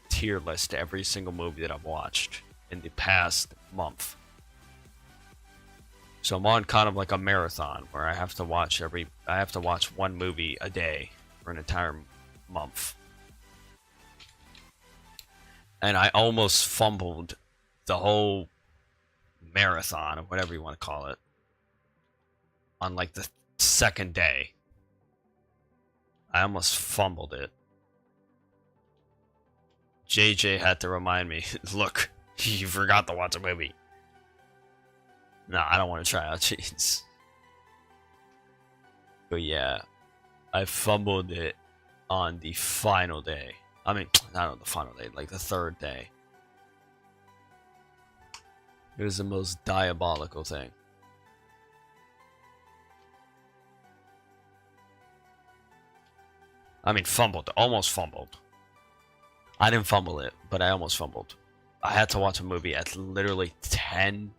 S1: tier list every single movie that I've watched in the past month. So I'm on kind of like a marathon where I have to watch 1 movie a day for an entire month. And I almost fumbled the whole marathon, or whatever you want to call it, on like the 2nd day. I almost fumbled it. JJ had to remind me, look, you forgot to watch a movie. No, I don't want to try out cheats. But yeah, I fumbled it on the final day. I mean, not on the final day, like the 3rd day. It was the most diabolical thing. I mean, fumbled, almost fumbled. I didn't fumble it, but I almost fumbled. I had to watch a movie at literally 10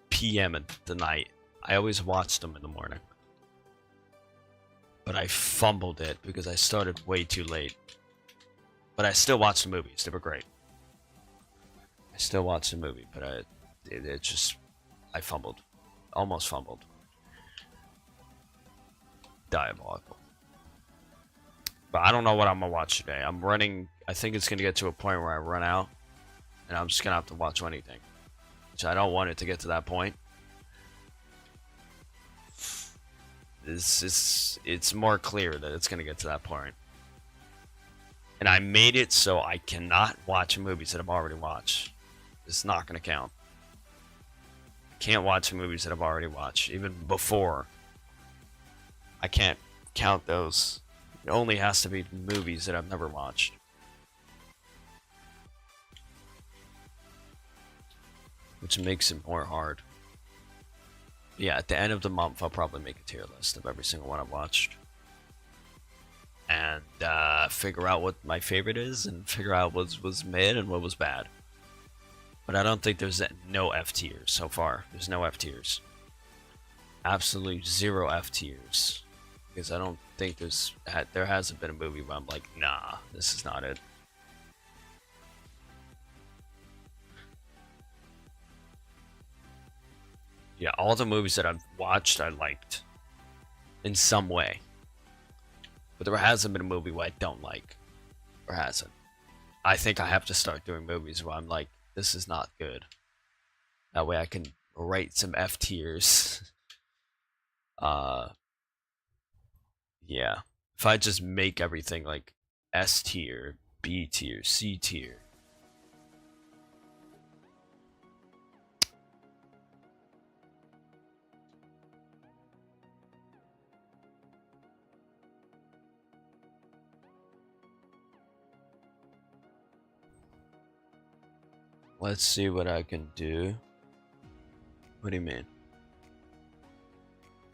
S1: p.m. at the night. I always watch them in the morning. But I fumbled it because I started way too late. But I still watched the movies. They were great. I still watched the movie, but I fumbled. Almost fumbled. Diabolical. But I don't know what I'm gonna watch today. I'm running. I think it's gonna get to a point where I run out, and I'm just gonna have to watch anything, which I don't want it to get to that point. It's more clear that it's gonna get to that point, and I made it so I cannot watch movies that I've already watched. It's not gonna count. I can't watch movies that I've already watched, even before. I can't count those. It only has to be movies that I've never watched. Which makes it more hard. Yeah, at the end of the month, I'll probably make a tier list of every single one I've watched. And figure out what my favorite is, and figure out what was mid and what was bad. But I don't think there's no F tiers so far. There's no F tiers. Absolutely zero F tiers. Because I don't think there hasn't been a movie where I'm like, nah, this is not it. Yeah, all the movies that I've watched, I liked. In some way. But there hasn't been a movie where I don't like. Or hasn't. I think I have to start doing movies where I'm like, this is not good. That way I can rate some F tiers. Yeah. If I just make everything like S tier, B tier, C tier. Let's see what I can do. What do you mean?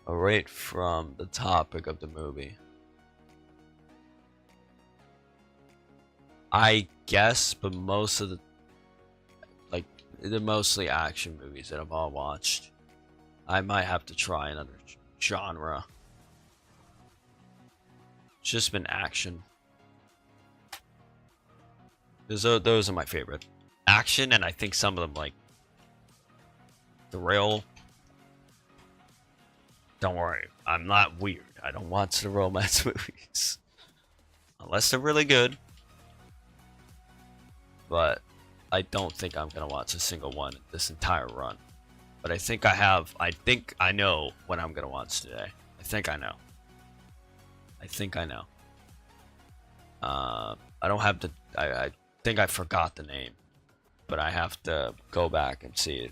S1: A rate from the topic of the movie. I guess, but most of they're mostly action movies that I've all watched. I might have to try another genre. It's just been action. Those are my favorite. Action, and I think some of them like thrill. Don't worry, I'm not weird. I don't watch the romance movies. Unless they're really good. But I don't think I'm going to watch a single one this entire run. But I think I know what I'm going to watch today. I think I know. I don't have to, I think I forgot the name. But I have to go back and see it.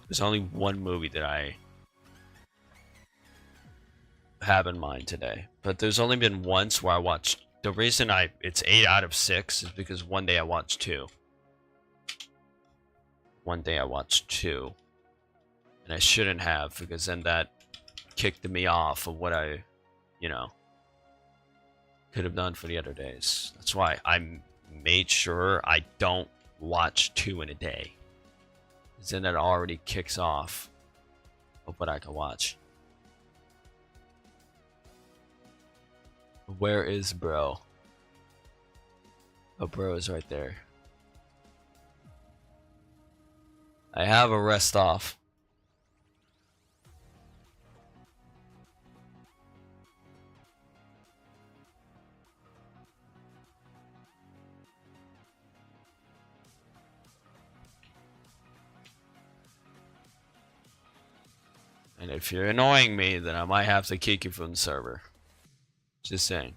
S1: There's only one movie that I have in mind today. But there's only been once where I watched. The reason it's 8 out of 6 is because one day I watched 2. One day I watched 2. And I shouldn't have, because then that kicked me off of what I, could have done for the other days. That's why I made sure I don't watch 2 in a day. Because then that already kicks off of what I can watch. Where is bro? Oh, bro is right there. I have a rest off. And if you're annoying me, then I might have to kick you from the server. Just saying.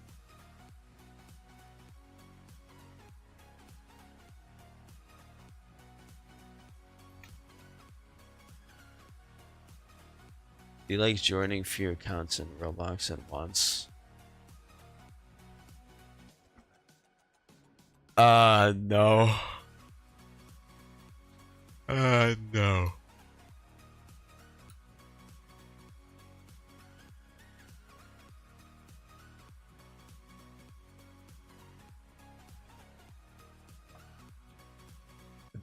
S1: Do you like joining few accounts in Roblox at once? No. No.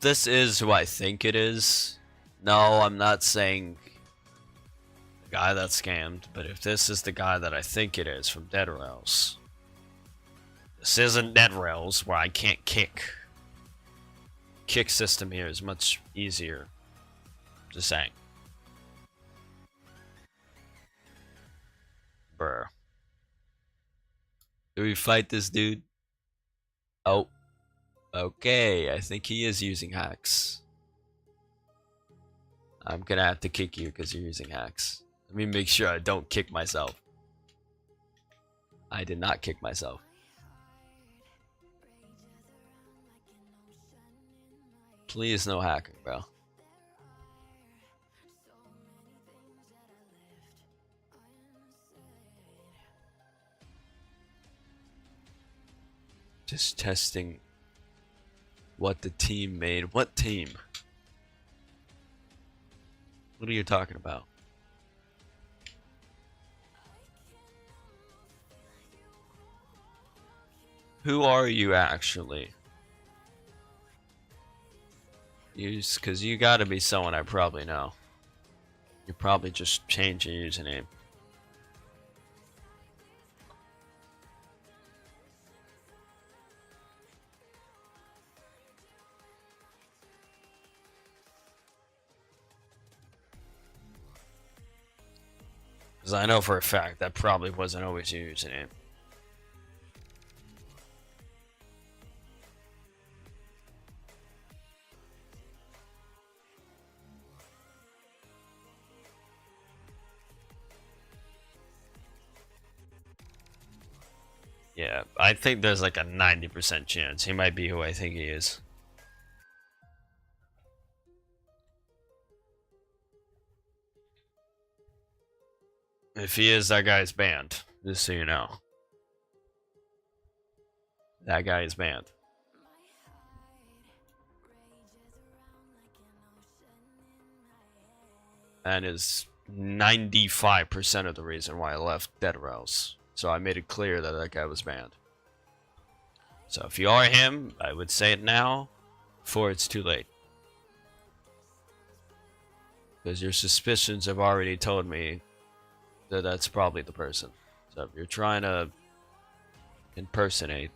S1: This is who I think it is. No, I'm not saying the guy that scammed, but if this is the guy that I think it is from Dead Rails, this isn't Dead Rails where I can't kick. Kick system here is much easier. Just saying. Bruh. Do we fight this dude? Oh. Okay, I think he is using hacks. I'm gonna have to kick you because you're using hacks. Let me make sure I don't kick myself. I did not kick myself. Please no hacking, bro. Just testing what the team made. What team? What are you talking about? Who are you actually? Because you gotta be someone I probably know. You probably just changed your username. Because I know for a fact that probably wasn't always your username. Yeah, I think there's like a 90% chance he might be who I think he is. If he is, that guy's banned. Just so you know. That guy is banned. That is 95% of the reason why I left Dead Rails. So I made it clear that that guy was banned. So if you are him, I would say it now, before it's too late. Because your suspicions have already told me that that's probably the person. So if you're trying to impersonate,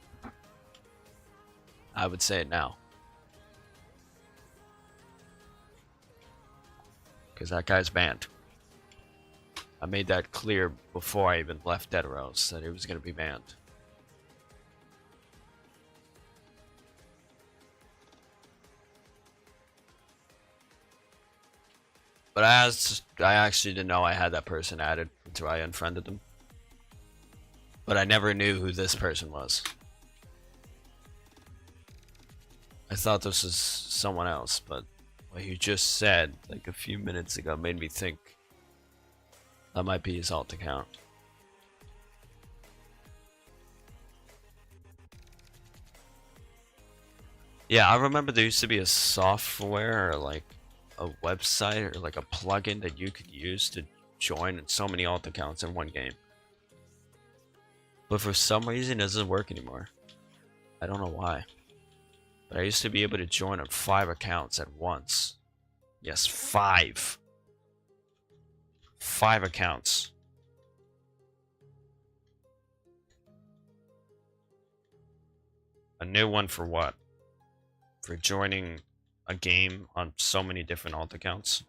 S1: I would say it now. Because that guy's banned. I made that clear before I even left Dead Rails that he was going to be banned. But I actually didn't know I had that person added until I unfriended them. But I never knew who this person was. I thought this was someone else, but what you just said like a few minutes ago made me think that might be his alt account. Yeah, I remember there used to be a software or like a website or like a plugin that you could use to join so many alt accounts in one game. But for some reason it doesn't work anymore. I don't know why. But I used to be able to join on 5 accounts at once. Yes, 5. 5 accounts. A new one for what? For joining a game on so many different alt accounts.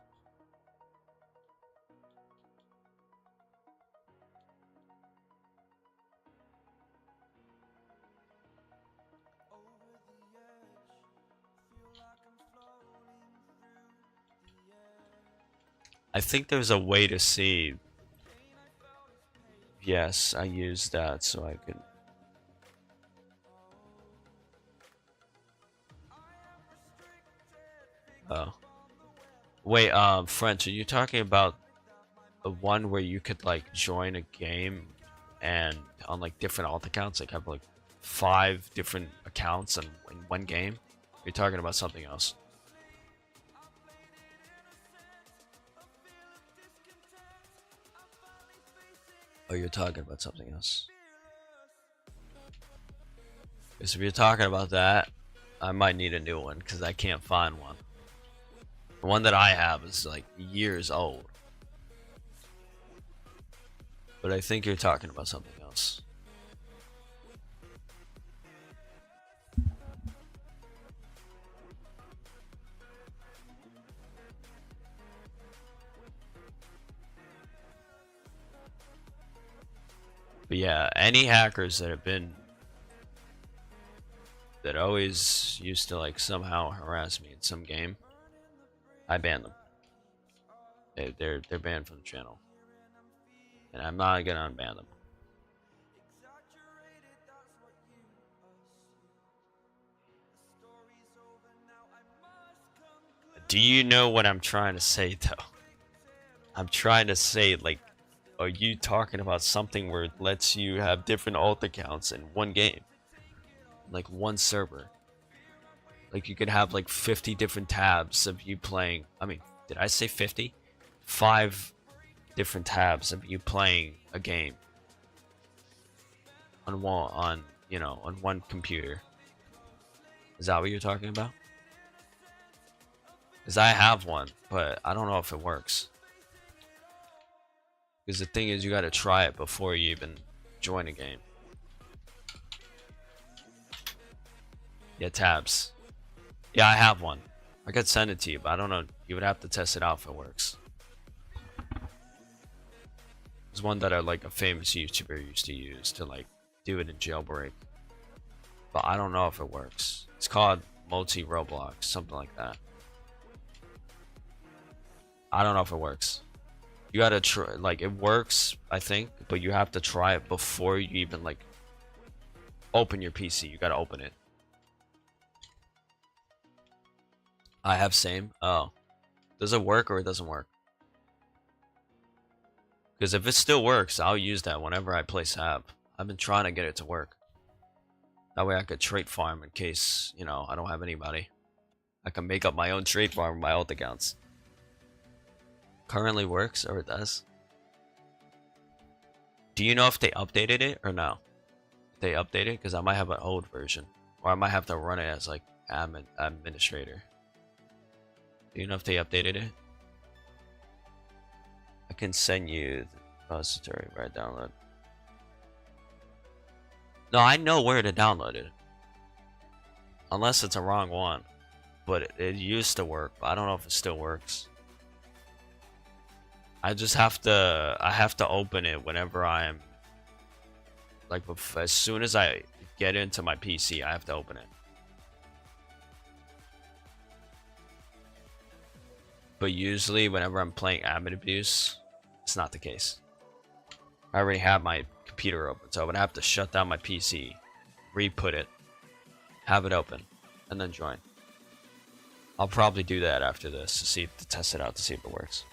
S1: I think there's a way to see. Yes, I used that so I could. Oh. Wait, French, are you talking about the one where you could like join a game and on like different alt accounts, like have like 5 different accounts in one game? You're talking about something else. Or you're talking about something else? Because if you're talking about that, I might need a new one because I can't find one. The one that I have is like years old. But I think you're talking about something else. But yeah, any hackers that have been that always used to like somehow harass me in some game, I ban them. They're banned from the channel, and I'm not gonna unban them. Do you know what I'm trying to say though? I'm trying to say, like, are you talking about something where it lets you have different alt accounts in one game? Like one server. Like you could have like 50 different tabs of you playing. I mean, did I say 50? 5 different tabs of you playing a game on one computer. Is that what you're talking about? Because I have one, but I don't know if it works. Because the thing is, you gotta try it before you even join a game. Yeah, tabs. Yeah, I have one. I could send it to you, but I don't know. You would have to test it out if it works. There's one that like a famous YouTuber used to use to like do it in Jailbreak. But I don't know if it works. It's called Roblox, something like that. I don't know if it works. You gotta try, like, it works, I think, but you have to try it before you even like open your PC. You gotta open it. I have same. Oh, does it work or it doesn't work? Because if it still works, I'll use that whenever I play Sab. I've been trying to get it to work. That way I could trait farm in case, you know, I don't have anybody. I can make up my own trait farm with my alt accounts. Currently works, or it does. Do you know if they updated it or no? They updated, because I might have an old version, or I might have to run it as like administrator. Do you know if they updated it? I can send you the repository where I download. No, I know where to download it. Unless it's a wrong one. But it used to work, but I don't know if it still works. I just have to open it whenever I'm like, as soon as I get into my PC, I have to open it. But usually whenever I'm playing admin abuse, it's not the case. I already have my computer open, so I would have to shut down my PC, re-put it, have it open, and then join. I'll probably do that after this to test it out to see if it works.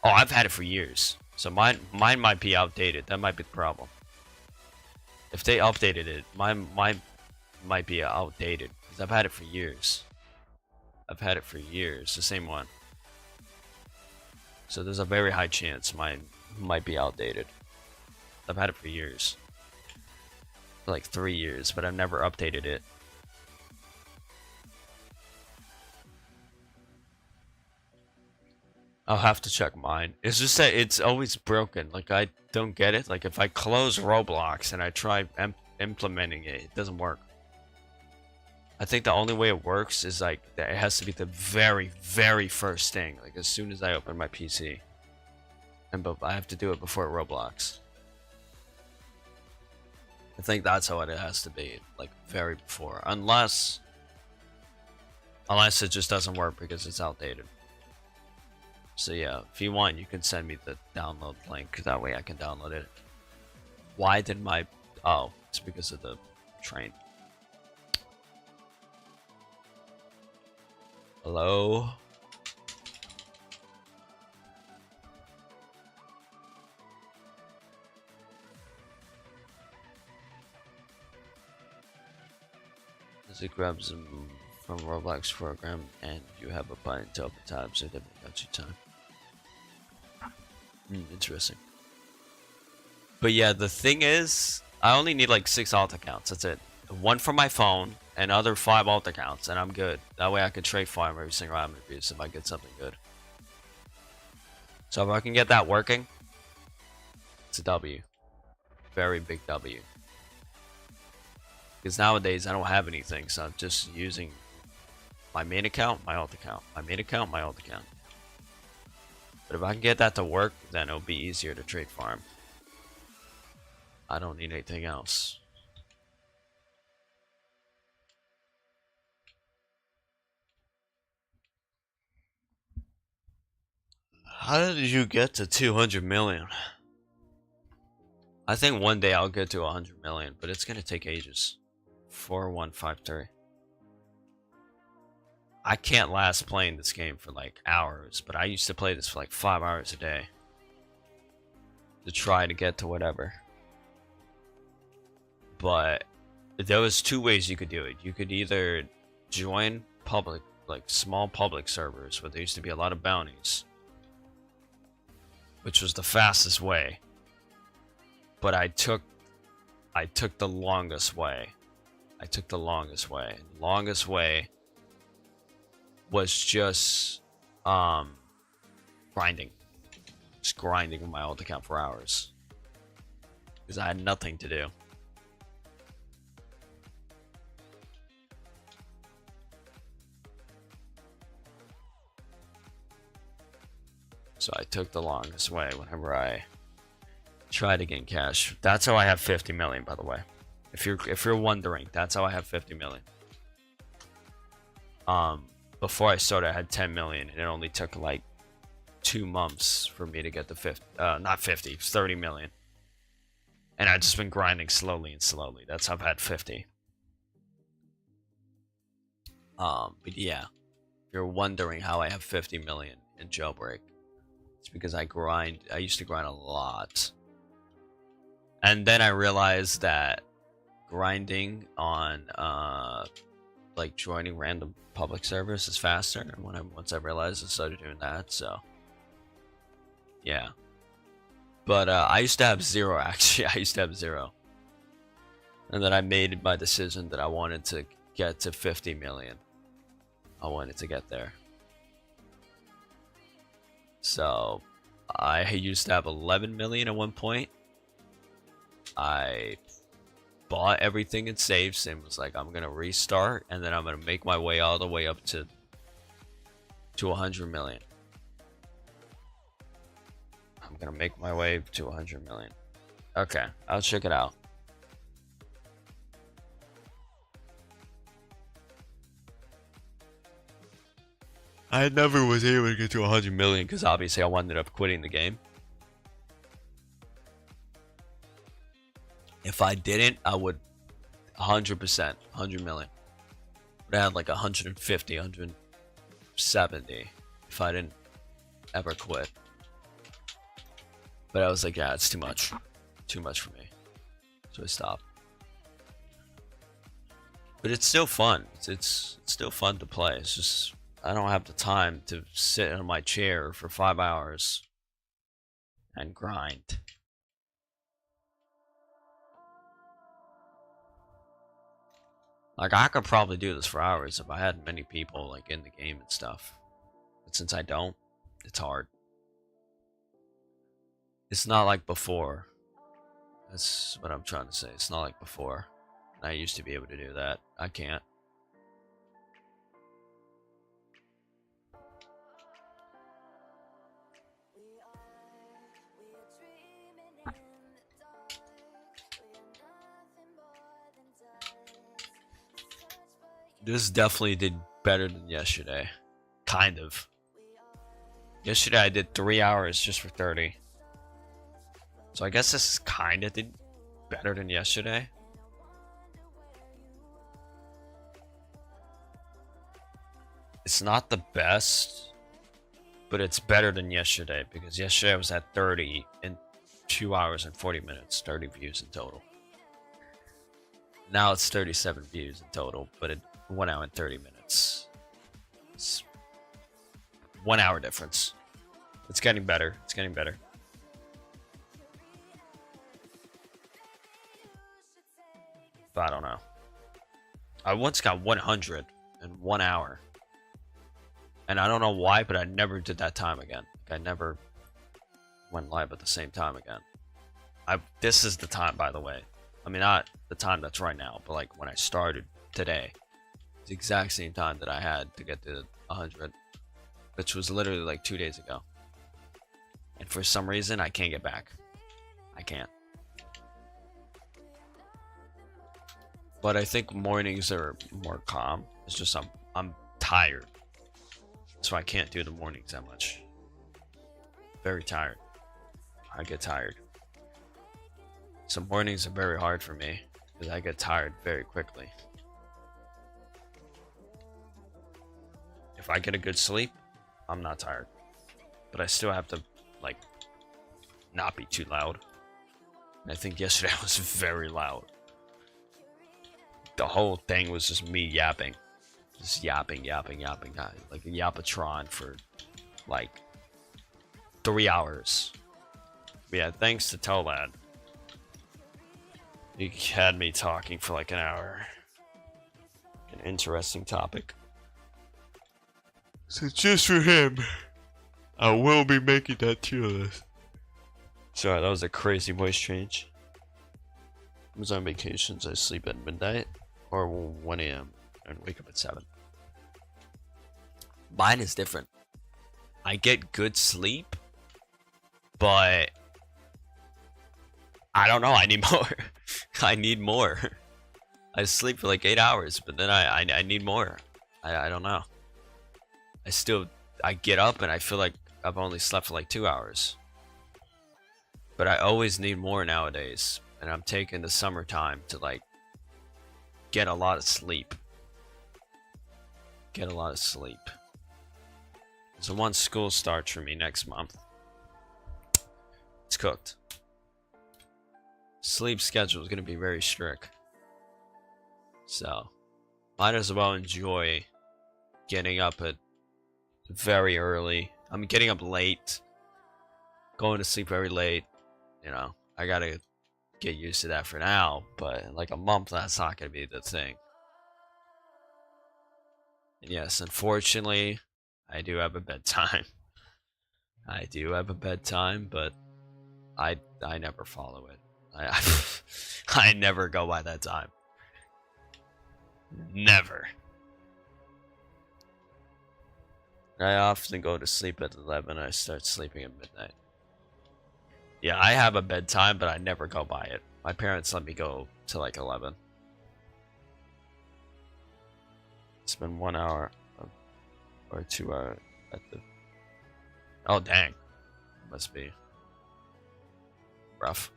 S1: Oh, I've had it for years, so mine might be outdated. That might be the problem. If they updated it, mine might be outdated because I've had it for years. I've had it for years, the same one. So there's a very high chance mine might be outdated. I've had it for years. For like 3 years, but I've never updated it. I'll have to check mine. It's just that it's always broken. Like, I don't get it. Like, if I close Roblox and I try implementing it, it doesn't work. I think the only way it works is like that it has to be the very, very first thing. Like as soon as I open my PC, but I have to do it before Roblox. I think that's how it has to be, like very before, unless it just doesn't work because it's outdated. So yeah, if you want, you can send me the download link. That way I can download it. Why did my... Oh, it's because of the train. Hello? As it grabs them from Roblox program and you have a button to open tabs, so it definitely got you time. Interesting. But yeah, the thing is, I only need like 6 alt accounts. That's it. One for my phone and other 5 alt accounts, and I'm good. That way I can trade farm every single item abuse if I get something good. So if I can get that working, it's a W. Very big W. Because nowadays I don't have anything, so I'm just using my main account, my alt account, my main account, my alt account. But if I can get that to work, then it'll be easier to trade farm. I don't need anything else. How did you get to 200 million? I think one day I'll get to 100 million, but it's gonna take ages. 4153. I can't last playing this game for like hours, but I used to play this for like 5 hours a day to try to get to whatever. But there was 2 ways you could do it. You could either join public, like small public servers where there used to be a lot of bounties, which was the fastest way. But I took the longest way. I took the longest way. The longest way was just grinding. Just grinding with my alt account for hours. Because I had nothing to do. So I took the longest way whenever I tried to gain cash. That's how I have 50 million, by the way. If you're wondering, that's how I have 50 million. Before I started, I had 10 million, and it only took like 2 months for me to get to 50. Not 50, 30 million. And I've just been grinding slowly and slowly. That's how I've had 50. But yeah, if you're wondering how I have 50 million in Jailbreak, it's because I used to grind a lot. And then I realized that grinding on like joining random public servers is faster, and once I realized, I started doing that. So yeah, but I used to have 0 actually. I used to have 0, and then I made my decision that I wanted to get to 50 million. I wanted to get there. So I used to have 11 million at one point. I bought everything in saves and was like, I'm gonna restart, and then I'm gonna make my way all the way up to 100 million. I'm gonna make my way to 100 million. Okay, I'll check it out. I never was able to get to 100 million because obviously I wound up quitting the game. If I didn't, I would 100%, 100 million. Would have had like 150, 170 if I didn't ever quit. But I was like, yeah, it's too much for me. So I stopped. But it's still fun. It's still fun to play. It's just I don't have the time to sit in my chair for 5 hours and grind. Like, I could probably do this for hours if I had many people like in the game and stuff. But since I don't, it's hard. It's not like before. That's what I'm trying to say. It's not like before. I used to be able to do that. I can't. This definitely did better than yesterday. Kind of. Yesterday I did 3 hours just for 30. So I guess this kind of did better than yesterday. It's not the best, but it's better than yesterday, because yesterday I was at 30 in 2 hours and 40 minutes, 30 views in total. Now it's 37 views in total, but it 1 hour and 30 minutes. It's 1 hour difference. It's getting better. It's getting better. I don't know. I once got 100 in 1 hour. And I don't know why, but I never did that time again. I never went live at the same time again. This is the time, by the way. I mean, not the time that's right now, but like when I started today. It's the exact same time that I had to get to 100. Which was literally like 2 days ago. And for some reason, I can't get back. I can't. But I think mornings are more calm. It's just I'm tired. So I can't do the mornings that much. Very tired. I get tired. So mornings are very hard for me because I get tired very quickly. If I get a good sleep, I'm not tired. But I still have to, like, not be too loud. And I think yesterday I was very loud. The whole thing was just me yapping. Just yapping. Like a yapatron for, like, 3 hours. But yeah, thanks to Tolad. He had me talking for like an hour. An interesting topic. So just for him, I will be making that tier list. Sorry, that was a crazy voice change. I was on vacations, I sleep at midnight or 1 a.m. and wake up at 7. Mine is different. I get good sleep, but I don't know, I need more. I need more. I sleep for like 8 hours, but then I need more. I don't know. I get up and I feel like I've only slept for like 2 hours. But I always need more nowadays. And I'm taking the summertime to like get a lot of sleep. So once school starts for me next month, it's cooked. Sleep schedule is going to be very strict. So might as well enjoy getting up at very early. I'm getting up late, going to sleep very late. You know, I gotta get used to that for now, but in like a month, that's not gonna be the thing. And yes, unfortunately, I do have a bedtime. But I never follow it. I never go by that time. Never. I often go to sleep at 11. I start sleeping at midnight. Yeah, I have a bedtime, but I never go by it. My parents let me go to like 11. Spend 1 hour or 2 hours at the... Oh, dang. Must be rough.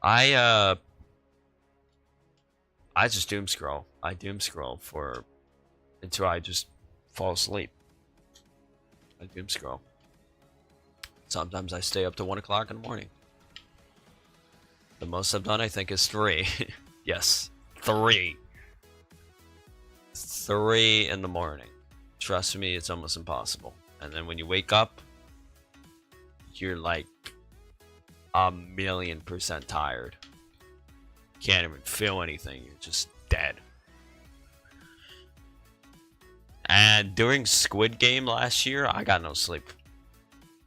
S1: I just doom scroll. I doom scroll until I just fall asleep. I doom scroll. Sometimes I stay up to 1 o'clock in the morning. The most I've done, I think, is 3. Yes, 3. 3 in the morning. Trust me, it's almost impossible. And then when you wake up, you're like 1,000,000% tired. Can't even feel anything. You're just dead. And during Squid Game last year, I got no sleep.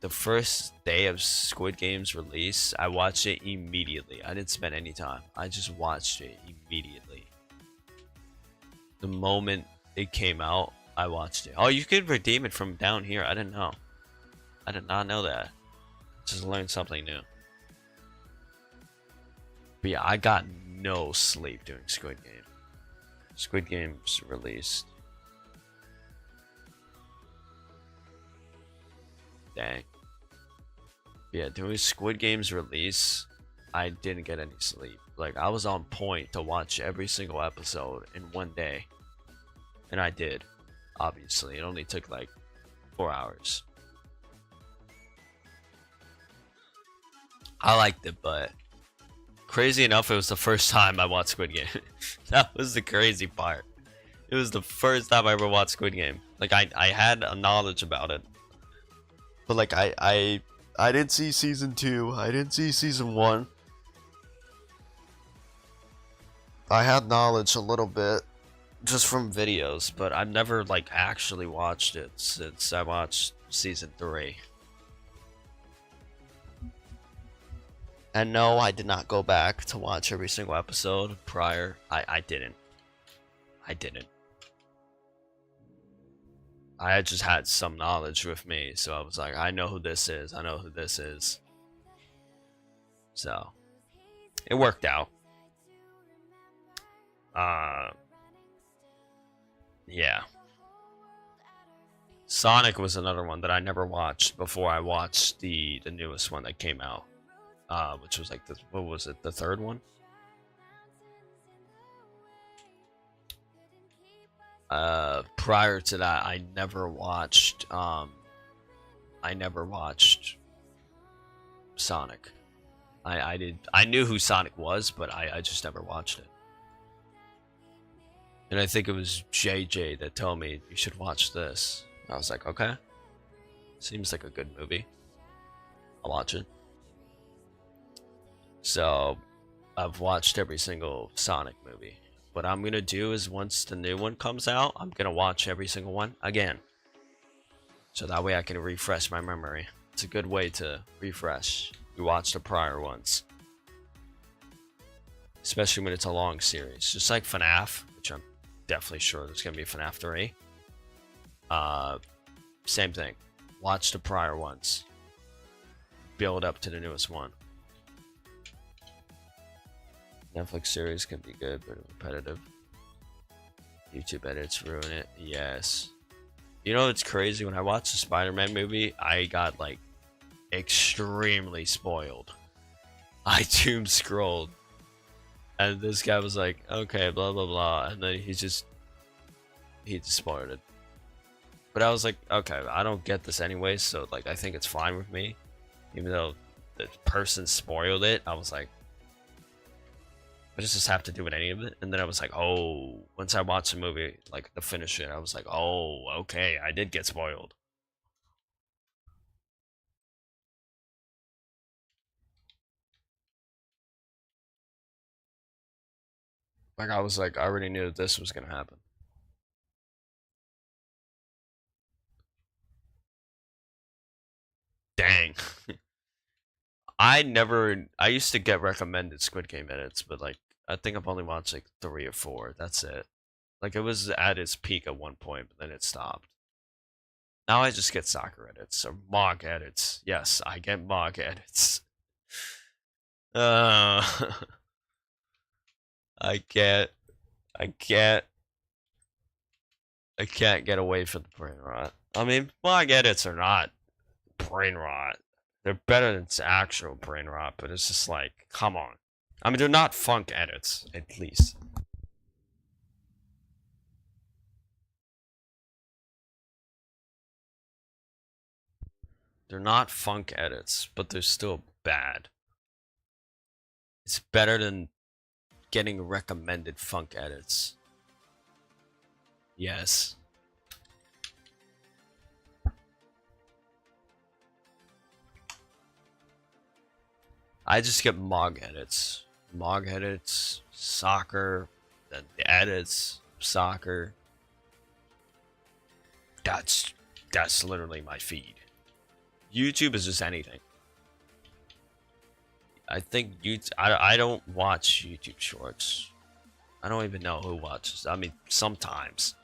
S1: The first day of Squid Game's release, I watched it immediately. I didn't spend any time. I just watched it immediately. The moment it came out, I watched it. Oh, you could redeem it from down here. I didn't know. I did not know that. Just learned something new. But yeah, I got no sleep during Squid Game. Squid Game's released. Dang. Yeah, during Squid Game's release, I didn't get any sleep. Like, I was on point to watch every single episode in 1 day. And I did. Obviously, it only took like 4 hours. I liked it, but crazy enough, it was the first time I watched Squid Game. That was the crazy part. It was the first time I ever watched Squid Game. Like, I had a knowledge about it. But like, I didn't see season 2. I didn't see season 1. I had knowledge a little bit just from videos, but I've never like actually watched it since I watched season 3. And no, I did not go back to watch every single episode prior. I didn't. I didn't. I just had some knowledge with me, so I was like, I know who this is. I know who this is. So it worked out. Yeah. Sonic was another one that I never watched before I watched the newest one that came out. Which was like what was it, the third one? Prior to that, I never watched Sonic. I knew who Sonic was, but I just never watched it. And I think it was JJ that told me you should watch this. I was like, okay. Seems like a good movie. I'll watch it. So I've watched every single Sonic movie. What I'm gonna do is once the new one comes out, I'm gonna watch every single one again. So that way I can refresh my memory. It's a good way to refresh. We watch the prior ones. Especially when it's a long series. Just like FNAF, which I'm definitely sure there's gonna be FNAF 3. Same thing. Watch the prior ones. Build up to the newest one. Netflix series can be good, but repetitive. YouTube edits ruin it. Yes. You know, it's crazy. When I watched the Spider-Man movie, I got like extremely spoiled. I doom scrolled, and this guy was like, "Okay, blah blah blah," and then he just spoiled it. But I was like, "Okay, I don't get this anyway, so like I think it's fine with me." Even though the person spoiled it, I was like, I just have to do with any of it. And then I was like, oh, once I watched the movie, like the finish it, I was like, oh, okay, I did get spoiled. Like I was like, I already knew that this was gonna happen. Dang. I used to get recommended Squid Game edits, but like, I think I've only watched like 3 or 4. That's it. Like it was at its peak at one point, but then it stopped. Now I just get soccer edits or mog edits. Yes, I get mog edits. Uh, I can't, I can't, I can't get away from the brain rot. I mean, mog edits are not brain rot. They're better than actual brain rot, but it's just like, come on. I mean, they're not funk edits, at least. They're not funk edits, but they're still bad. It's better than getting recommended funk edits. Yes. I just get mog edits. Mog edits, soccer, then the edits, soccer. That's literally my feed. YouTube is just anything. I think YouTube. I don't watch YouTube Shorts. I don't even know who watches. I mean, sometimes,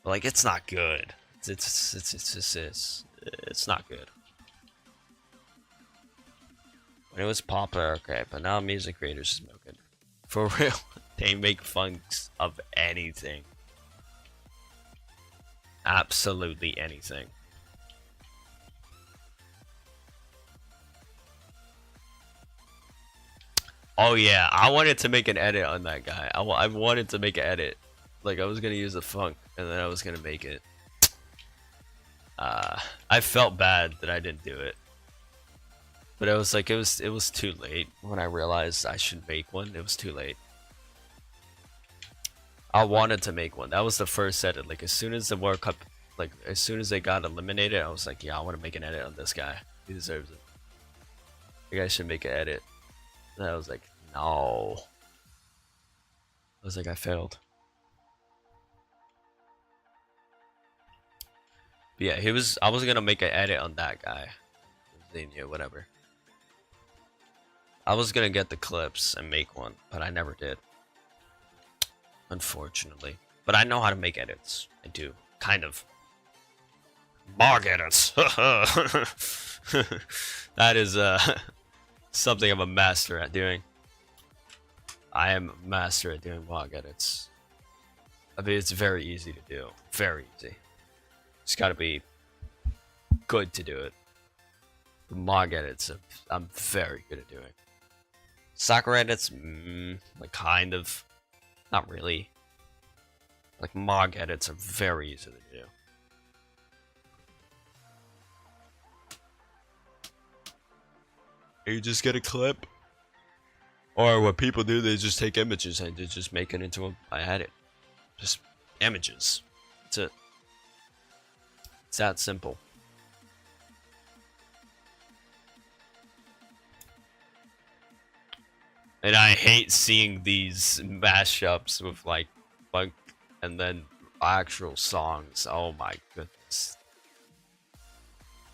S1: but like it's not good. It's not good. When it was popular, okay, but now music creators is no good. For real, they make fun of anything. Absolutely anything. Oh yeah, I wanted to make an edit on that guy. I wanted to make an edit. Like I was gonna use the funk, and then I was gonna make it. I felt bad that I didn't do it. But I was like, it was too late when I realized I should make one. It was too late. I wanted to make one. That was the first edit. Like as soon as the World Cup, like as soon as they got eliminated, I was like, yeah, I want to make an edit on this guy. He deserves it. You guys should make an edit. And I was like, no. was like I failed. But yeah, I was gonna make an edit on that guy. Xenia, whatever. I was gonna get the clips and make one, but I never did. Unfortunately. But I know how to make edits. I do. Kind of. Mog edits. That is something I'm a master at doing. I am a master at doing mog edits. I mean, it's very easy to do. Very easy. Just gotta be good to do it. The mog edits, I'm very good at doing. Soccer edits, like kind of. Not really. Like mog edits are very easy to do. You just get a clip. Or what people do, they just take images and they just make it into I had it. Just images. That's it. It's that simple. And I hate seeing these mashups with like funk and then actual songs. Oh my goodness.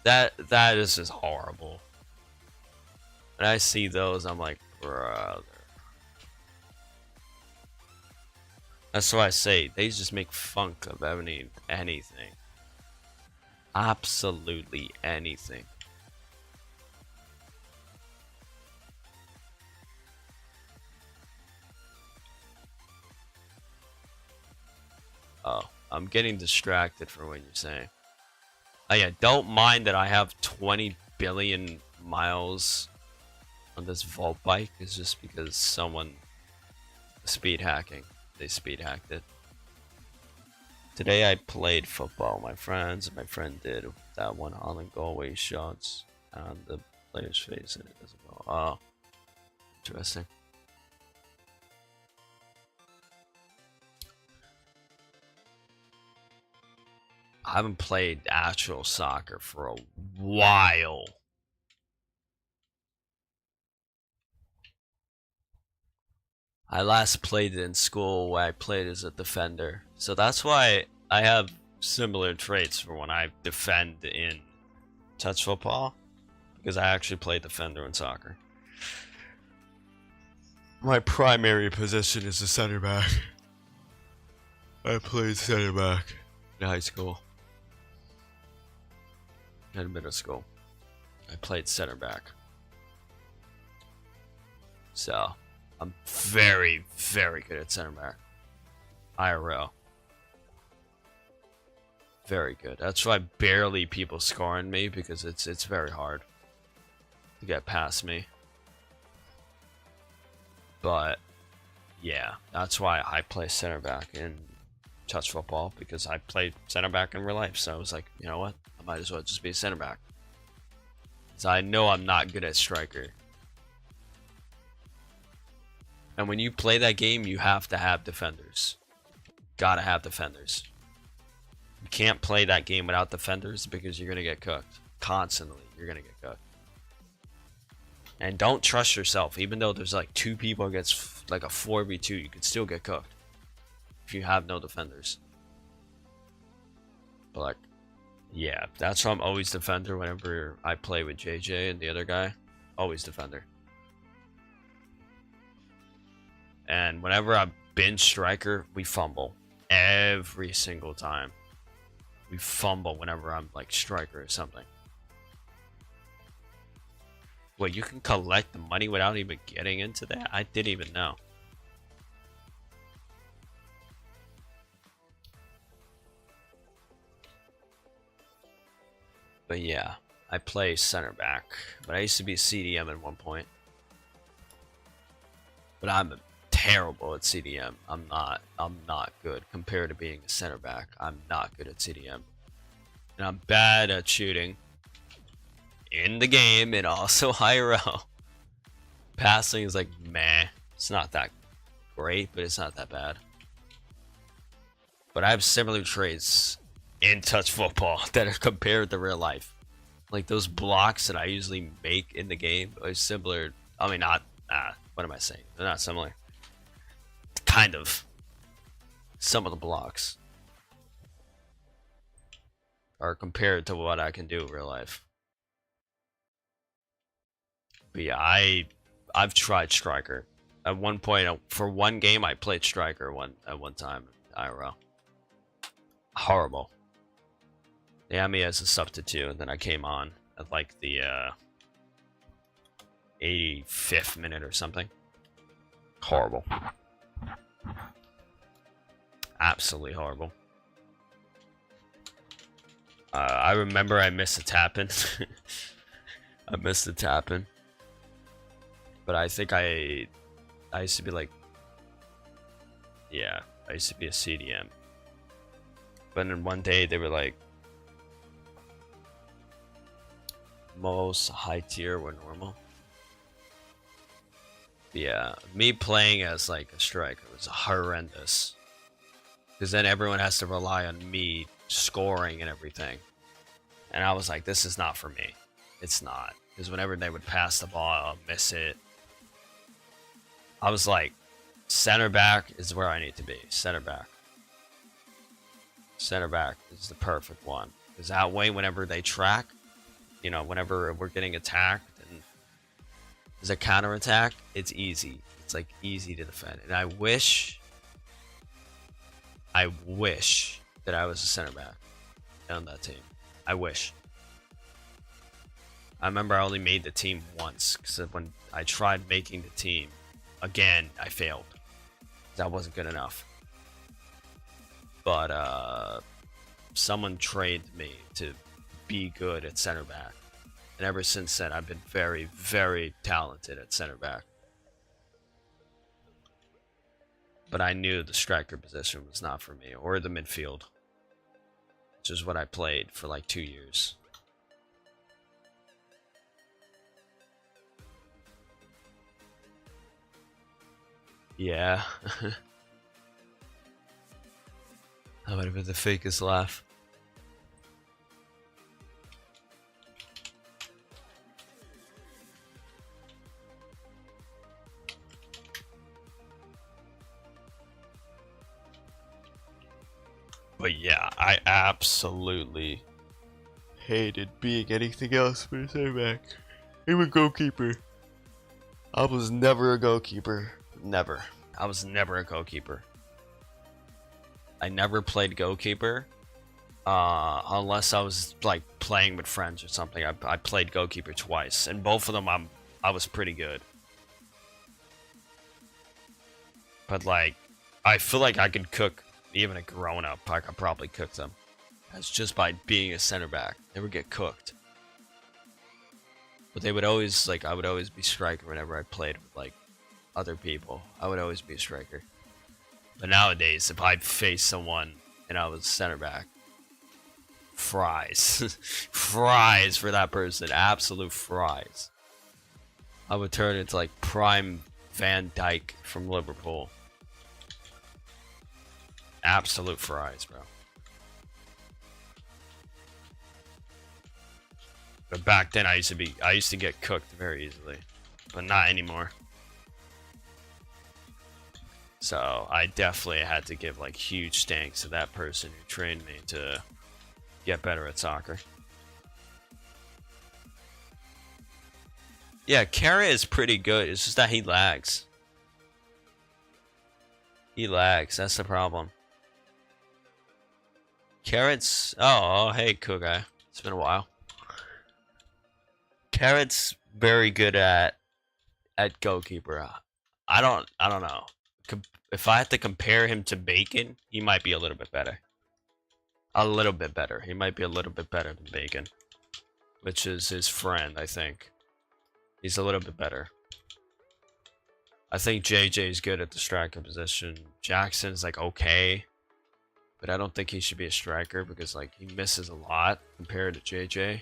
S1: That is just horrible. When I see those, I'm like, brother. That's why I say they just make funk of anything. Absolutely anything. Oh, I'm getting distracted from what you're saying. Oh yeah, don't mind that I have 20 billion miles on this vault bike. It's just because someone speed hacking. They speed hacked it. Today I played football, my friends. My friend did that one Holland goal where he shots on the player's face and it doesn't go. Oh, interesting. I haven't played actual soccer for a while. I last played it in school where I played as a defender. So that's why I have similar traits for when I defend in touch football. Because I actually played defender in soccer. My primary position is a center back. I played center back in high school. In middle school. I played center back. So, I'm very, very good at center back. IRL. Very good. That's why barely people score on me because it's very hard to get past me. But yeah, that's why I play center back in touch football because I played center back in real life. So I was like, you know what? I might as well just be a center back. So I know I'm not good at striker. And when you play that game, you have to have defenders. Gotta have defenders. You can't play that game without defenders because you're gonna get cooked. Constantly, you're gonna get cooked. And don't trust yourself. Even though there's like 2 people against like a 4v2, you could still get cooked. If you have no defenders. But like, yeah, that's why I'm always defender whenever I play with JJ and the other guy. Always defender. And whenever I've been striker, we fumble. Every single time. We fumble whenever I'm like striker or something. Wait, you can collect the money without even getting into that? I didn't even know. But yeah, I play center back. But I used to be a CDM at one point. But I'm terrible at CDM. I'm not good compared to being a center back. I'm not good at CDM. And I'm bad at shooting in the game and also IRL. Passing is like meh. It's not that great, but it's not that bad. But I have similar traits in touch football that are compared to real life. Like those blocks that I usually make in the game are similar. I mean, not. What am I saying? They're not similar. Kind of. some of the blocks are compared to what I can do in real life. But yeah, I've tried Striker. At one point, for one game, I played Striker at one time IRL. Horrible. They had me as a substitute, and then I came on at like the 85th minute or something. Horrible. Absolutely horrible. I remember I missed a tap-in. I missed the tap-in. But I think I used to be like... Yeah, I used to be a CDM. But then one day they were like... Most high tier were normal. But yeah, me playing as like a striker was horrendous. Because then everyone has to rely on me scoring and everything. And I was like, this is not for me. It's not. Because whenever they would pass the ball, I'll miss it. I was like, center back is where I need to be. Center back. Center back is the perfect one. Because that way, whenever they track, you know, whenever we're getting attacked and there's a counterattack, it's easy. It's like easy to defend. And I wish that I was a center back on that team. I wish. I remember I only made the team once because when I tried making the team again, I failed. That wasn't good enough. But someone trained me to be good at center back. And ever since then, I've been very, very talented at center back. But I knew the striker position was not for me, or the midfield, which is what I played for like 2 years. Yeah. That would have been the fakest laugh. But yeah, I absolutely hated being anything else but a center back. Even goalkeeper. I was never a goalkeeper. Never. I was never a goalkeeper. I never played goalkeeper. Unless I was like playing with friends or something. I played goalkeeper twice. And both of them I was pretty good. But like, I feel like I could cook even a grown-up. I could probably cook them. That's just by being a center back. They would get cooked. But they would always, like, I would always be striker whenever I played with, like, other people. I would always be a striker. But nowadays, if I faced someone and I was center back, fries. Fries for that person. Absolute fries. I would turn into, like, prime Van Dijk from Liverpool. Absolute fries, bro. But back then I used to get cooked very easily. But not anymore. So I definitely had to give like huge thanks to that person who trained me to get better at soccer. Yeah, Kara is pretty good. It's just that he lags. He lags, that's the problem. Carrot's... Oh, hey, cool guy. It's been a while. Carrot's very good at goalkeeper. I don't know. If I had to compare him to Bacon, he might be a little bit better. A little bit better. He might be a little bit better than Bacon, which is his friend, I think. He's a little bit better. I think JJ is good at the striker position. Jackson's like okay. But I don't think he should be a striker because like he misses a lot compared to JJ.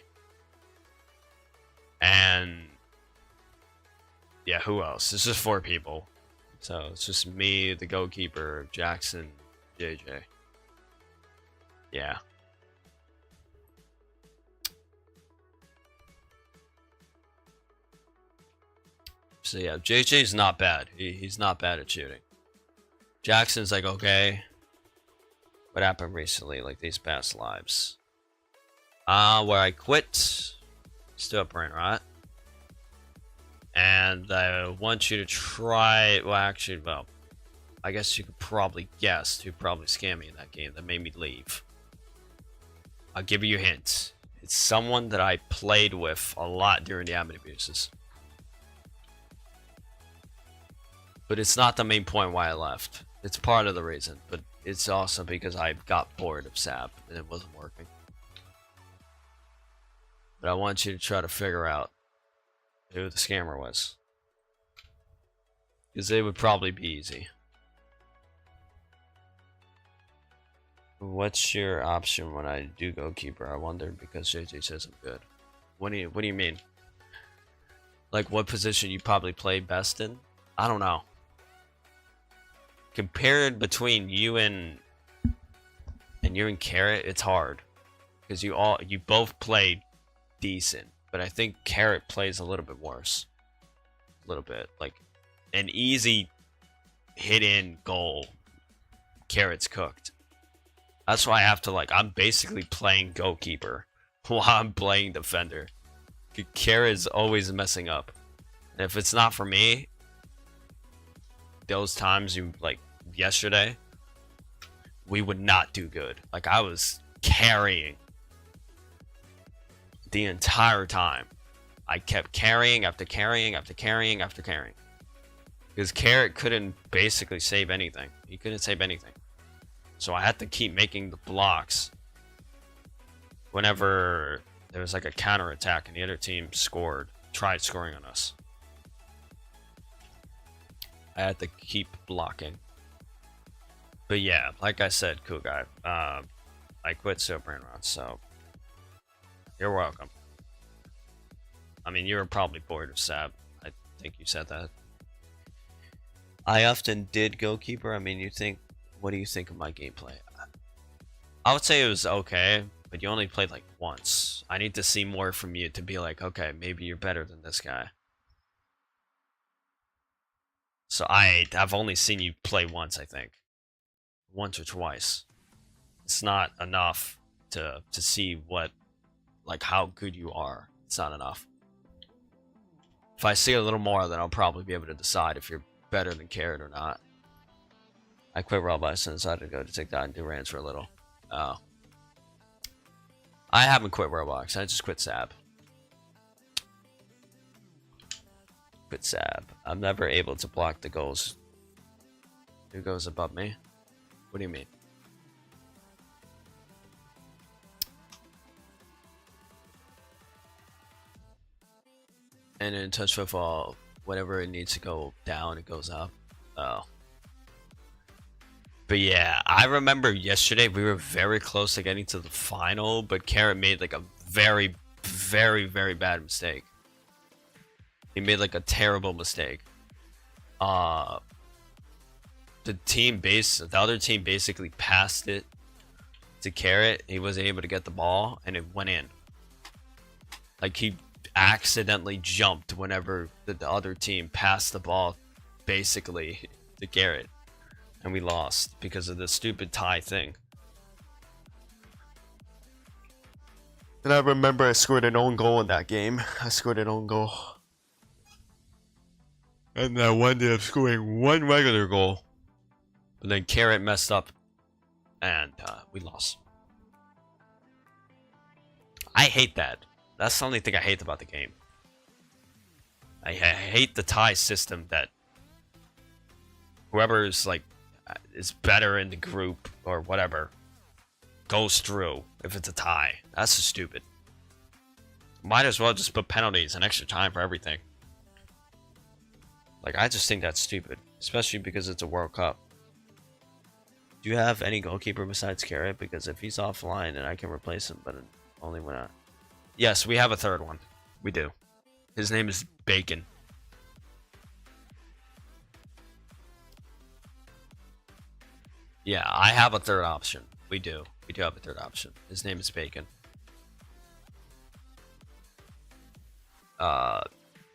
S1: And yeah, who else? It's just 4 people. So it's just me, the goalkeeper, Jackson, JJ. Yeah. So yeah, JJ's not bad. He's not bad at shooting. Jackson's like okay. What happened recently, like these past lives? Where I quit. Still up brain rot. And I want you to try. Well, actually, well, I guess you could probably guess who probably scammed me in that game that made me leave. I'll give you a hint. It's someone that I played with a lot during the admin abuses. But it's not the main point why I left. It's part of the reason, but it's also because I got bored of SAP and it wasn't working. But I want you to try to figure out who the scammer was. Because it would probably be easy. What's your option when I do goalkeeper? I wonder because JJ says I'm good. What do you mean? Like what position you probably play best in? I don't know. Compared between you and Carrot, it's hard because you both play decent, but I think Carrot plays a little bit worse. A little bit like an easy hit-in goal. Carrot's cooked. That's why I have to I'm basically playing goalkeeper while I'm playing defender. Carrot's always messing up, and if it's not for me, those times yesterday, we would not do good. Like I was carrying the entire time. I kept carrying after carrying after carrying after carrying. Because Carrot couldn't basically save anything. He couldn't save anything. So I had to keep making the blocks whenever there was like a counter attack and the other team tried scoring on us. I had to keep blocking. But yeah, like I said, cool guy. I quit Super Round, so you're welcome. I mean, you were probably bored of Sab. I think you said that. I often did goalkeeper. I mean, what do you think of my gameplay? I would say it was okay, but you only played like once. I need to see more from you to be like, okay, maybe you're better than this guy. So I've only seen you play once, I think. Once or twice. It's not enough to see how good you are. It's not enough. If I see a little more, then I'll probably be able to decide if you're better than Carrot or not. I quit Roblox and decided to go to TikTok and do rants for a little. Oh. I haven't quit Roblox. I just quit Sab. Quit Sab. I'm never able to block the goals. Who goes above me? What do you mean? And in touch football, whenever it needs to go down, it goes up. Oh. But yeah, I remember yesterday we were very close to getting to the final, but Carrot made like a very, very, very bad mistake. He made like a terrible mistake. The other team basically passed it to Carrot. He wasn't able to get the ball, and it went in. Like he accidentally jumped whenever the other team passed the ball, basically to Carrot, and we lost because of the stupid tie thing. And I remember I scored an own goal in that game. I scored an own goal. And I ended up scoring one regular goal. But then Carrot messed up. And we lost. I hate that. That's the only thing I hate about the game. I hate the tie system that whoever is is better in the group or whatever goes through if it's a tie. That's just stupid. Might as well just put penalties and extra time for everything. I just think that's stupid, especially because it's a World Cup. Do you have any goalkeeper besides Carrot? Because if he's offline, then I can replace him, but only when I... Yes, we have a third one. We do. His name is Bacon. Yeah, I have a third option. We do. We do have a third option. His name is Bacon.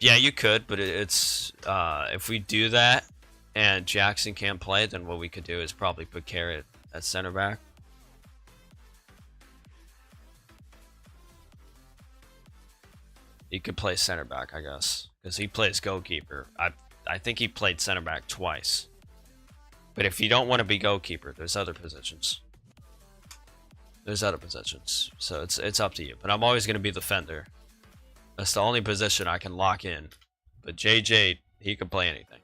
S1: Yeah, you could, but it's if we do that and Jackson can't play, then what we could do is probably put Carrot at center back He could play center back, I guess, because he plays goalkeeper. I think he played center back twice. But if you don't want to be goalkeeper, there's other positions. There's other positions, so it's up to you. But I'm always gonna be defender. That's the only position I can lock in. But JJ, he can play anything.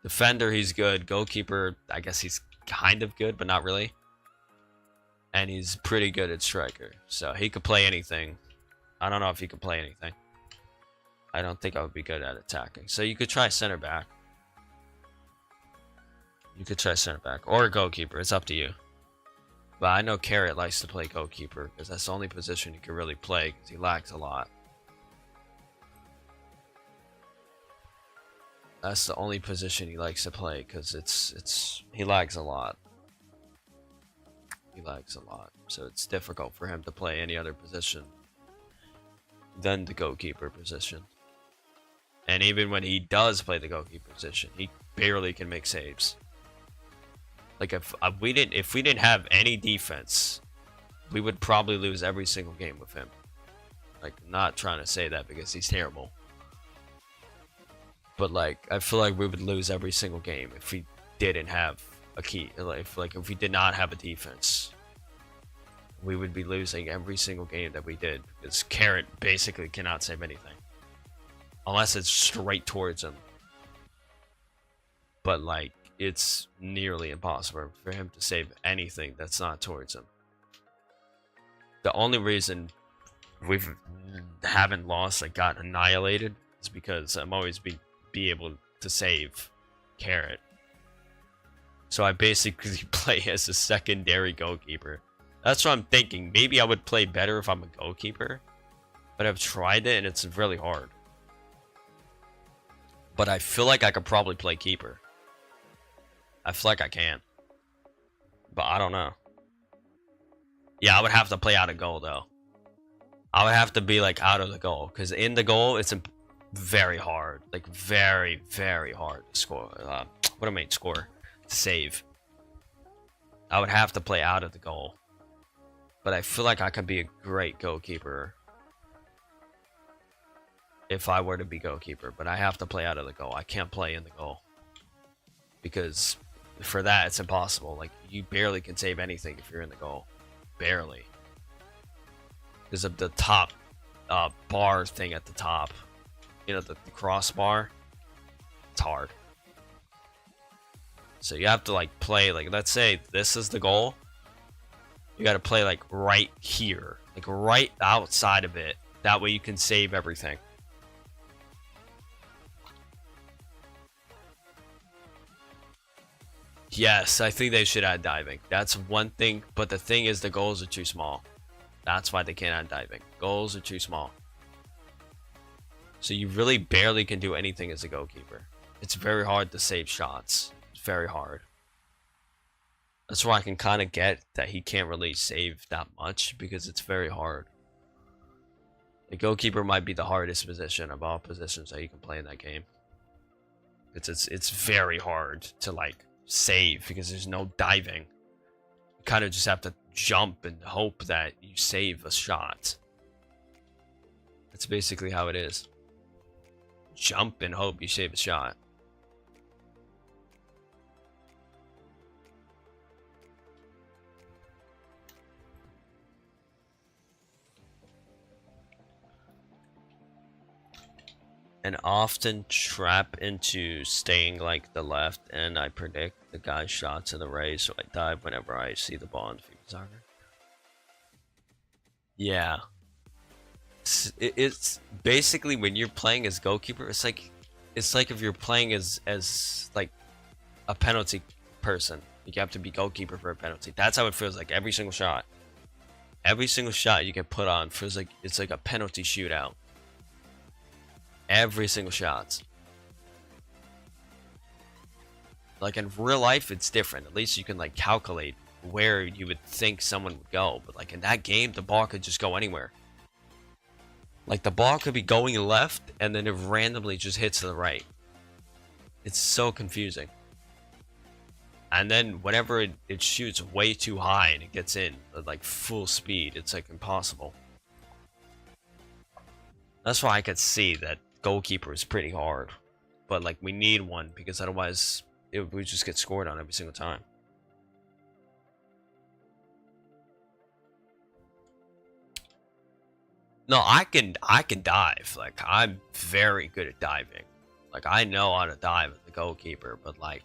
S1: Defender, he's good. Goalkeeper, I guess he's kind of good, but not really. And he's pretty good at striker, so he could play anything. I don't know if he could play anything. I don't think I would be good at attacking. So you could try center back. You could try center back or goalkeeper. It's up to you. But I know Carrot likes to play goalkeeper because that's the only position he can really play because he lags a lot. That's the only position he likes to play because he lags a lot. He lags a lot, so it's difficult for him to play any other position than the goalkeeper position. And even when he does play the goalkeeper position, he barely can make saves. Like if we didn't have any defense, we would probably lose every single game with him. Like, not trying to say that because he's terrible. But like, I feel like we would lose every single game if we didn't have a key. Like if we did not have a defense, we would be losing every single game that we did because Carrot basically cannot save anything unless it's straight towards him. But like, it's nearly impossible for him to save anything that's not towards him. The only reason we haven't lost, like got annihilated, is because I'm always be able to save Carrot. So I basically play as a secondary goalkeeper. That's what I'm thinking. Maybe I would play better if I'm a goalkeeper, but I've tried it and it's really hard. But I feel like I could probably play keeper. I feel like I can, but I don't know. Yeah, I would have to play out of goal though. I would have to be like out of the goal because in the goal it's very hard, like very, very hard to score. What do I mean score? To save. I would have to play out of the goal, but I feel like I could be a great goalkeeper if I were to be goalkeeper. But I have to play out of the goal. I can't play in the goal because for that it's impossible. Like, you barely can save anything if you're in the goal. Barely. Because of the top bar thing at the top. You know, the crossbar. It's hard. So you have to like play, like, let's say this is the goal. You got to play like right here, like right outside of it. That way you can save everything. Yes, I think they should add diving. That's one thing, but the thing is the goals are too small. That's why they can't add diving. Goals are too small. So you really barely can do anything as a goalkeeper. It's very hard to save shots. It's very hard. That's why I can kind of get that he can't really save that much, because it's very hard. The goalkeeper might be the hardest position of all positions that you can play in that game. It's very hard to like save because there's no diving. You kind of just have to jump and hope that you save a shot. That's basically how it is. Jump and hope you save a shot. And often trap into staying like the left, and I predict the guy's shot to the right, so I dive whenever I see the ball in FIFA Soccer. Yeah. It's basically when you're playing as goalkeeper, it's like if you're playing as like a penalty person. You have to be goalkeeper for a penalty. That's how it feels like every single shot. Every single shot you get put on feels like it's like a penalty shootout. Every single shot. Like in real life, it's different. At least you can like calculate where you would think someone would go. But like in that game, the ball could just go anywhere. Like the ball could be going left and then it randomly just hits to the right. It's so confusing. And then whenever it shoots way too high and it gets in at like full speed, it's like impossible. That's why I could see that goalkeeper is pretty hard. But like we need one because otherwise we just get scored on every single time. No, I can dive. Like I'm very good at diving. Like I know how to dive as the goalkeeper, but like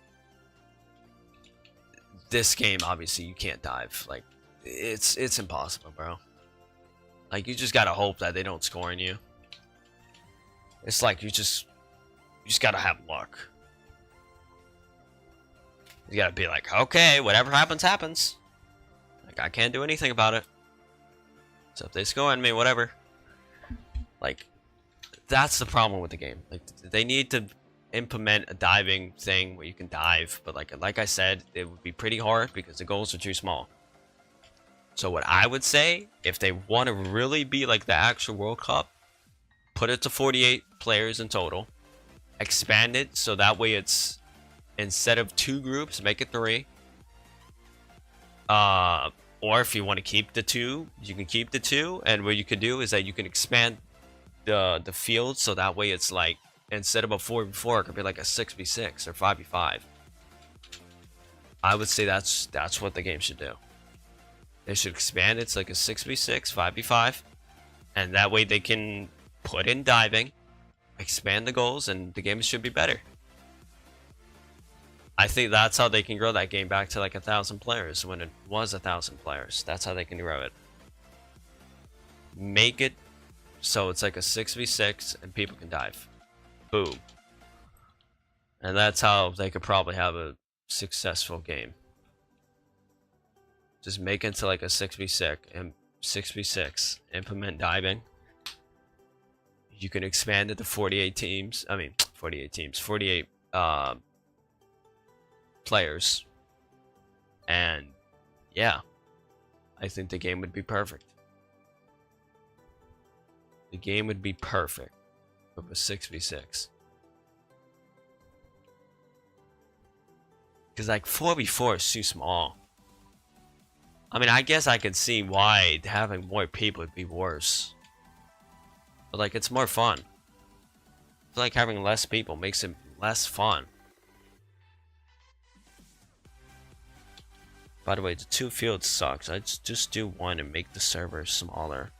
S1: this game obviously you can't dive. Like it's impossible, bro. Like you just gotta hope that they don't score on you. It's like you just gotta have luck. You gotta be like, okay, whatever happens, happens. Like I can't do anything about it. So if they score on me, whatever. Like that's the problem with the game. Like they need to implement a diving thing where you can dive, but like I said, it would be pretty hard because the goals are too small. So what I would say, if they want to really be like the actual World Cup, put it to 48 players in total, expand it so that way it's instead of 2 groups, make it 3. Or if you want to keep the 2, you can keep the 2, and what you can do is that you can expand the field so that way it's like instead of a 4v4 it could be like a 6v6 or 5v5. I would say that's what the game should do. They should expand it to like a 6v6, 5v5, and that way they can put in diving, expand the goals, and the game should be better. I think that's how they can grow that game back to like 1,000 players when it was 1,000 players. That's how they can grow it. Make it so it's like a 6v6 and people can dive. Boom. And that's how they could probably have a successful game. Just make it into like a 6v6 and 6v6. Implement diving. You can expand it to 48 teams. I mean, 48 teams. 48 players. And yeah, I think the game would be perfect. The game would be perfect with a 6v6. Because like 4v4 is too small. I mean, I guess I could see why having more people would be worse. But like, it's more fun. I feel like having less people makes it less fun. By the way, the 2 fields sucks. I just do 1 and make the server smaller.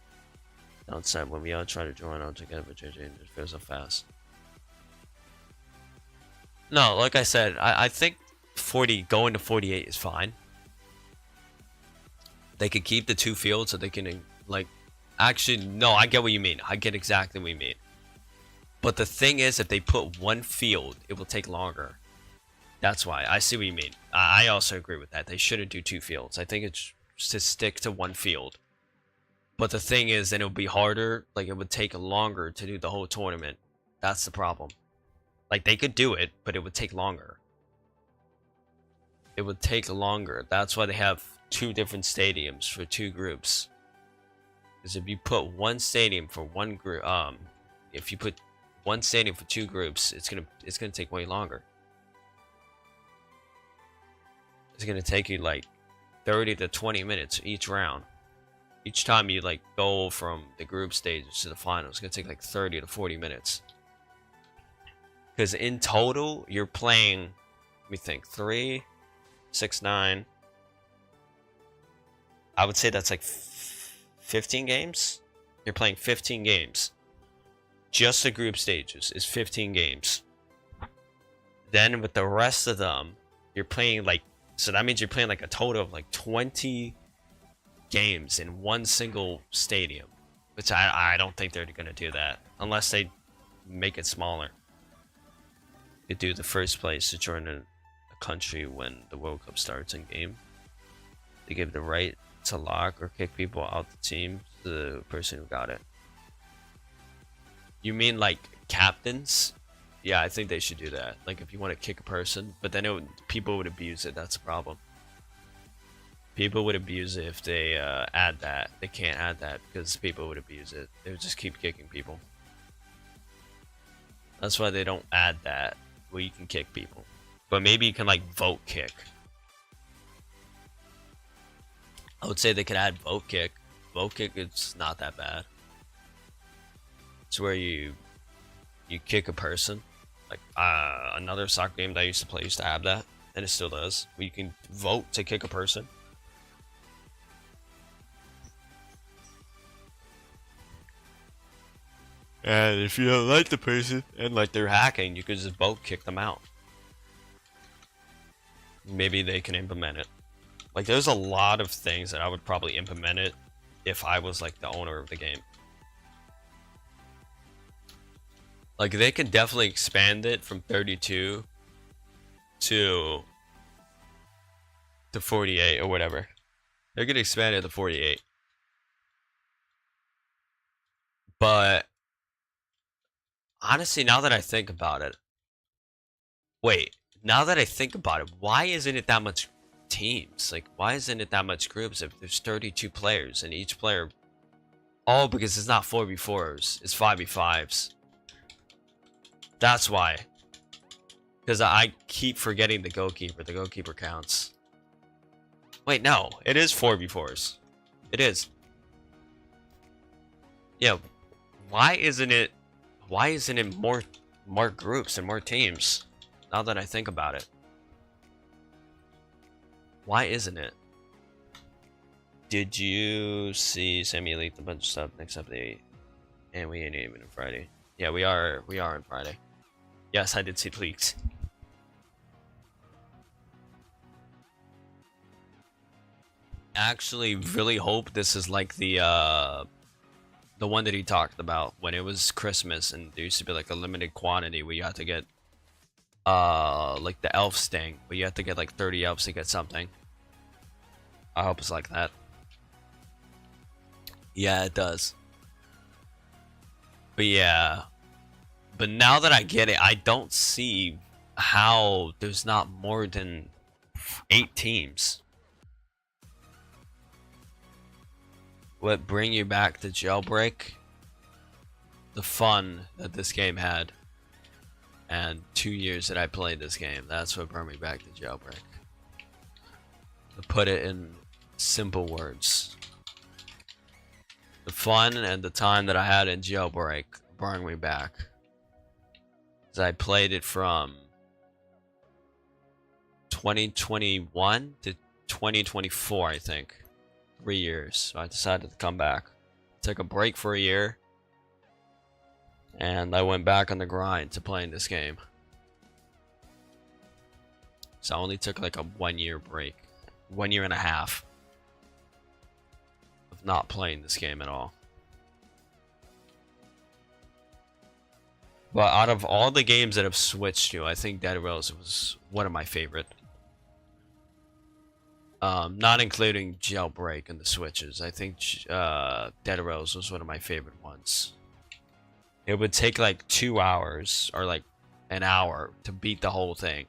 S1: Downside, when we all try to join all together with JJ, it just goes so fast. No, like I said, I think going to 48 is fine. They could keep the 2 fields so they can, like, actually, no, I get what you mean. I get exactly what you mean. But the thing is, if they put 1 field, it will take longer. That's why. I see what you mean. I also agree with that. They shouldn't do 2 fields. I think it's to stick to 1 field. But the thing is, then it would be harder. Like, it would take longer to do the whole tournament. That's the problem. Like, they could do it, but it would take longer. It would take longer. That's why they have 2 different stadiums for 2 groups. Because if you put 1 stadium for 1 group, if you put 1 stadium for 2 groups, it's gonna take way longer. It's gonna take you like 30 to 20 minutes each round. Each time you like go from the group stages to the finals, it's gonna take like 30 to 40 minutes. Because in total, you're playing, let me think, 3, 6, 9. I would say that's like 15 games. You're playing 15 games. Just the group stages is 15 games. Then with the rest of them, you're playing like, so that means you're playing like a total of like 20 games in 1 single stadium. Which I don't think they're going to do that. Unless they make it smaller. You do the first place to join a country when the World Cup starts in game. They give the right to lock or kick people out the team to the person who got it. You mean like captains? Yeah, I think they should do that. Like if you want to kick a person, but then people would abuse it. That's the problem. People would abuse it if they add that. They can't add that because people would abuse it. They would just keep kicking people. That's why they don't add that where you can kick people. But maybe you can like vote kick. I would say they could add vote kick. Vote kick is not that bad. It's where you kick a person. Like another soccer game that I used to play used to have that, and it still does. Where you can vote to kick a person. And if you don't like the person and like they're hacking, you could just vote kick them out. Maybe they can implement it. Like there's a lot of things that I would probably implement it if I was like the owner of the game. Like they could definitely expand it from 32 to 48 or whatever. They're gonna expand it to 48. But honestly, now that I think about it, why isn't it that much teams? Like, why isn't it that much groups if there's 32 players and each player? Oh, because it's not 4v4s, it's 5v5s. That's why. Because I keep forgetting the goalkeeper. The goalkeeper counts. Wait, no, it is 4v4s. It is. Yeah. Why isn't it more groups and more teams? Now that I think about it. Why isn't it? Did you see Sammy leaked a bunch of stuff next update? And we ain't even on Friday. Yeah, we are on Friday. Yes, I did see leaks. Actually really hope this is like the one that he talked about when it was Christmas and there used to be like a limited quantity where you had to get like the elf sting, but you have to get like 30 elves to get something. I hope it's like that. Yeah, it does. But yeah. But now that I get it, I don't see how there's not more than 8 teams. What bring you back to Jailbreak? The fun that this game had. And 2 years that I played this game. That's what brought me back to Jailbreak. To put it in simple words. The fun and the time that I had in Jailbreak brought me back. As I played it from 2021 to 2024, I think. 3 years. So I decided to come back. Took a break for a year. And I went back on the grind to playing this game. So I only took like a 1 year break. 1 year and a half. Of not playing this game at all. But out of all the games that I've switched to, I think Dead Rails was one of my favorite. Not including Jailbreak and the switches. I think Dead Rails was one of my favorite ones. It would take like 2 hours or like an hour to beat the whole thing.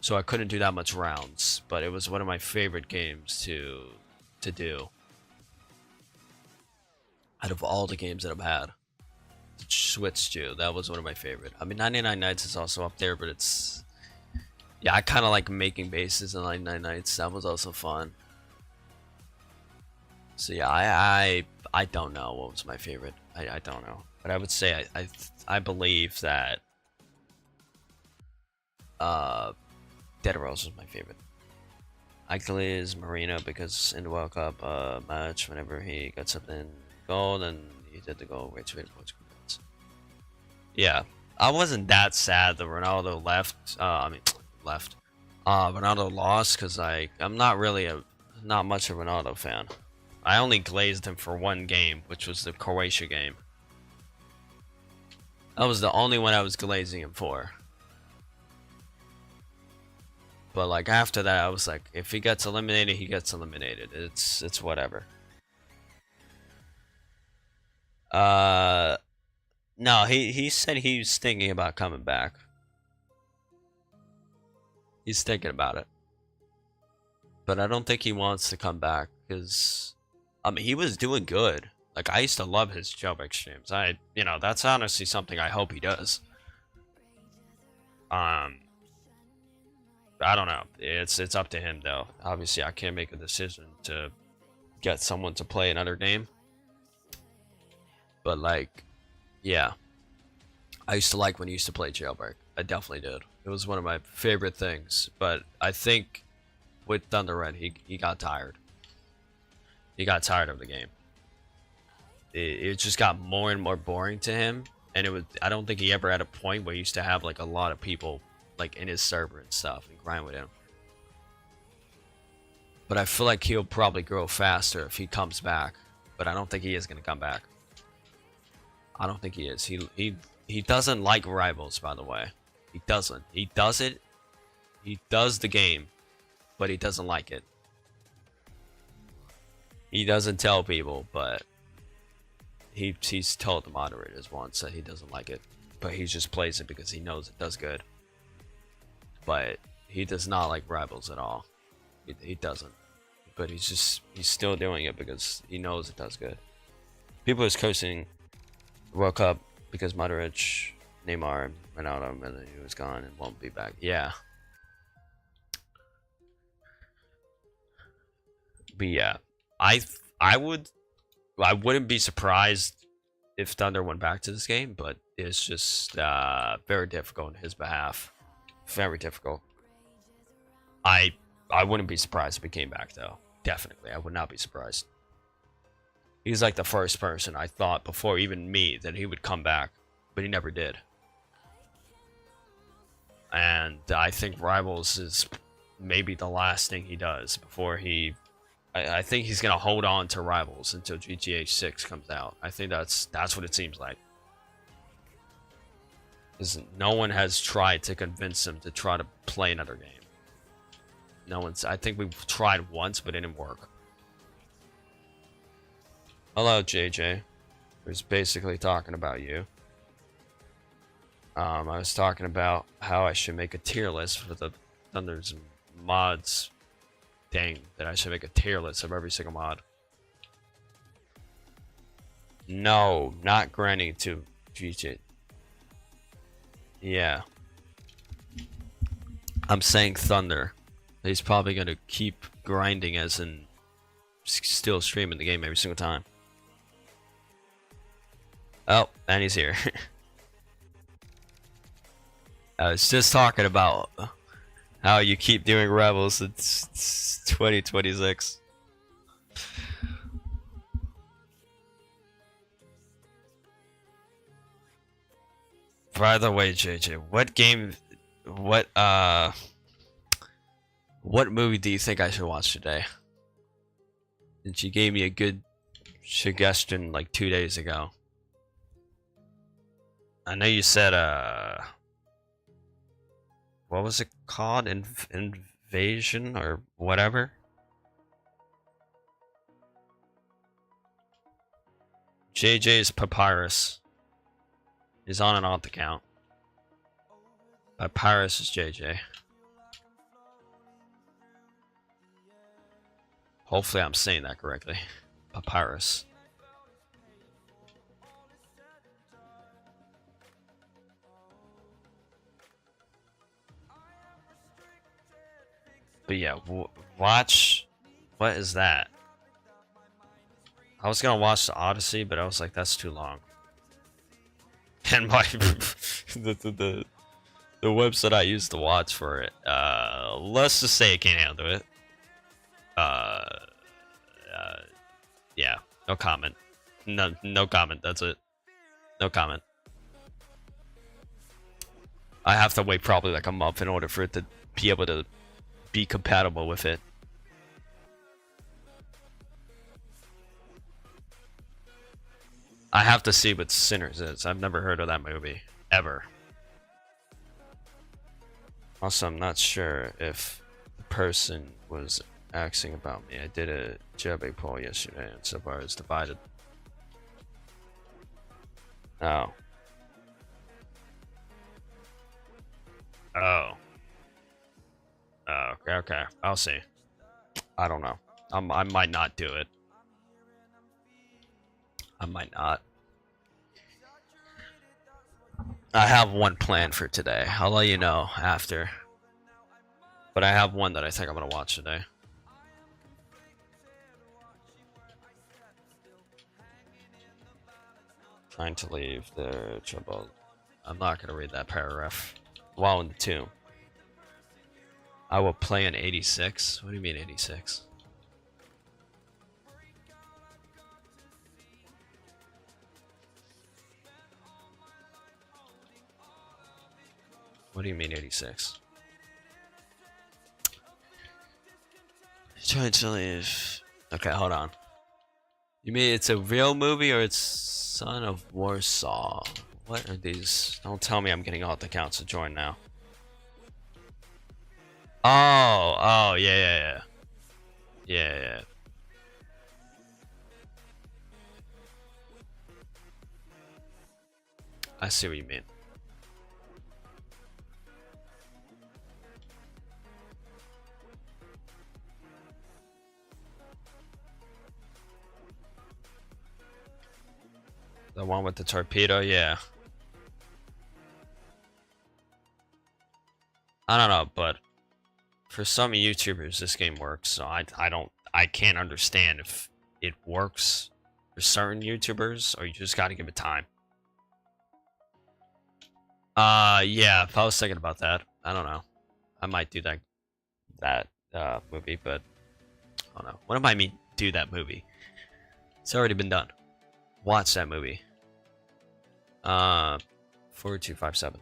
S1: So I couldn't do that much rounds, but it was one of my favorite games to do. Out of all the games that I've had. Switch to, that was one of my favorite. I mean, 99 Nights is also up there, but it's, yeah, I kind of like making bases in 99 Nights. That was also fun. So yeah, I don't know what was my favorite. I don't know, but I would say I believe that Dead Rails was my favorite. Actually, is Marino because in the World Cup match, whenever he got something goal, then he did the goal. Wait. Yeah, I wasn't that sad that Ronaldo left. Ronaldo lost because I'm not much of a Ronaldo fan. I only glazed him for one game, which was the Croatia game. That was the only one I was glazing him for. But like after that, I was like, if he gets eliminated, he gets eliminated. It's whatever. No, he said he was thinking about coming back. He's thinking about it. But I don't think he wants to come back because I mean he was doing good. Like I used to love his Jailbreak streams. That's honestly something I hope he does. I don't know. It's up to him though. Obviously I can't make a decision to get someone to play another game. But like Yeah, I used to like when he used to play Jailbreak. I definitely did. It was one of my favorite things. But I think with Thunder Red, he got tired. He got tired of the game. It just got more and more boring to him, and it was. I don't think he ever had a point where he used to have like a lot of people like in his server and stuff and grind with him. But I feel like he'll probably grow faster if he comes back. But I don't think he is gonna come back. I don't think he is. He doesn't like rivals, by the way. He doesn't. He does it. He does the game, but he doesn't like it. He doesn't tell people, but he's told the moderators once that he doesn't like it, but he just plays it because he knows it does good. But he does not like rivals at all. He doesn't. But he's still doing it because he knows it does good. People is coaching World Cup because Modric, Neymar went out on him and then he was gone and won't be back. Yeah. But yeah, I wouldn't be surprised if Thunder went back to this game, but it's just very difficult on his behalf. Very difficult. I wouldn't be surprised if he came back though. Definitely, I would not be surprised. He's like the first person I thought before even me that he would come back, but he never did. And I think Rivals is maybe the last thing he does before he. I think he's gonna hold on to Rivals until GTA 6 comes out. I think that's what it seems like. Because no one has tried to convince him to try to play another game. No one's. I think we've tried once, but it didn't work. Hello, JJ. Who's basically talking about you. I was talking about how I should make a tier list for the Thunder's mods thing. That I should make a tier list of every single mod. No, not granting to GTA. Yeah. I'm saying Thunder. He's probably gonna keep grinding as in still streaming the game every single time. Oh, and he's here. I was just talking about how you keep doing Rebels since 2026. By the way, JJ, what movie do you think I should watch today? Since you gave me a good suggestion like 2 days ago. I know you said, what was it called? Invasion or whatever? JJ's Papyrus is on and off the count. Papyrus is JJ. Hopefully I'm saying that correctly. Papyrus. But yeah, watch. What is that? I was gonna watch the Odyssey, but I was like, that's too long. And my the website I used to watch for it, let's just say it can't handle it. Yeah, no comment. No comment. That's it. No comment. I have to wait probably like a month in order for it to be able to be compatible with it. I have to see what Sinners is. I've never heard of that movie ever. Also, I'm not sure if the person was asking about me. I did a Jailbreak poll yesterday, and so far it's divided. Oh. Oh. Oh, okay. I'll see. I don't know. I might not do it. I might not. I have one plan for today. I'll let you know after. But I have one that I think I'm gonna watch today. Trying to leave the trouble. I'm not gonna read that paragraph. While in the tomb. I will play an 86. What do you mean 86? What do you mean 86? Trying to leave. Okay, hold on. You mean it's a real movie or it's Son of Warsaw? What are these? Don't tell me I'm getting all the accounts to join now. Oh, yeah. Yeah. I see what you mean. The one with the torpedo, yeah. I don't know, but for some YouTubers this game works, so I can't understand if it works for certain YouTubers or you just gotta give it time. Yeah, if I was thinking about that, I don't know. I might do that movie, but I don't know. What do I mean do that movie? It's already been done. Watch that movie. 4257.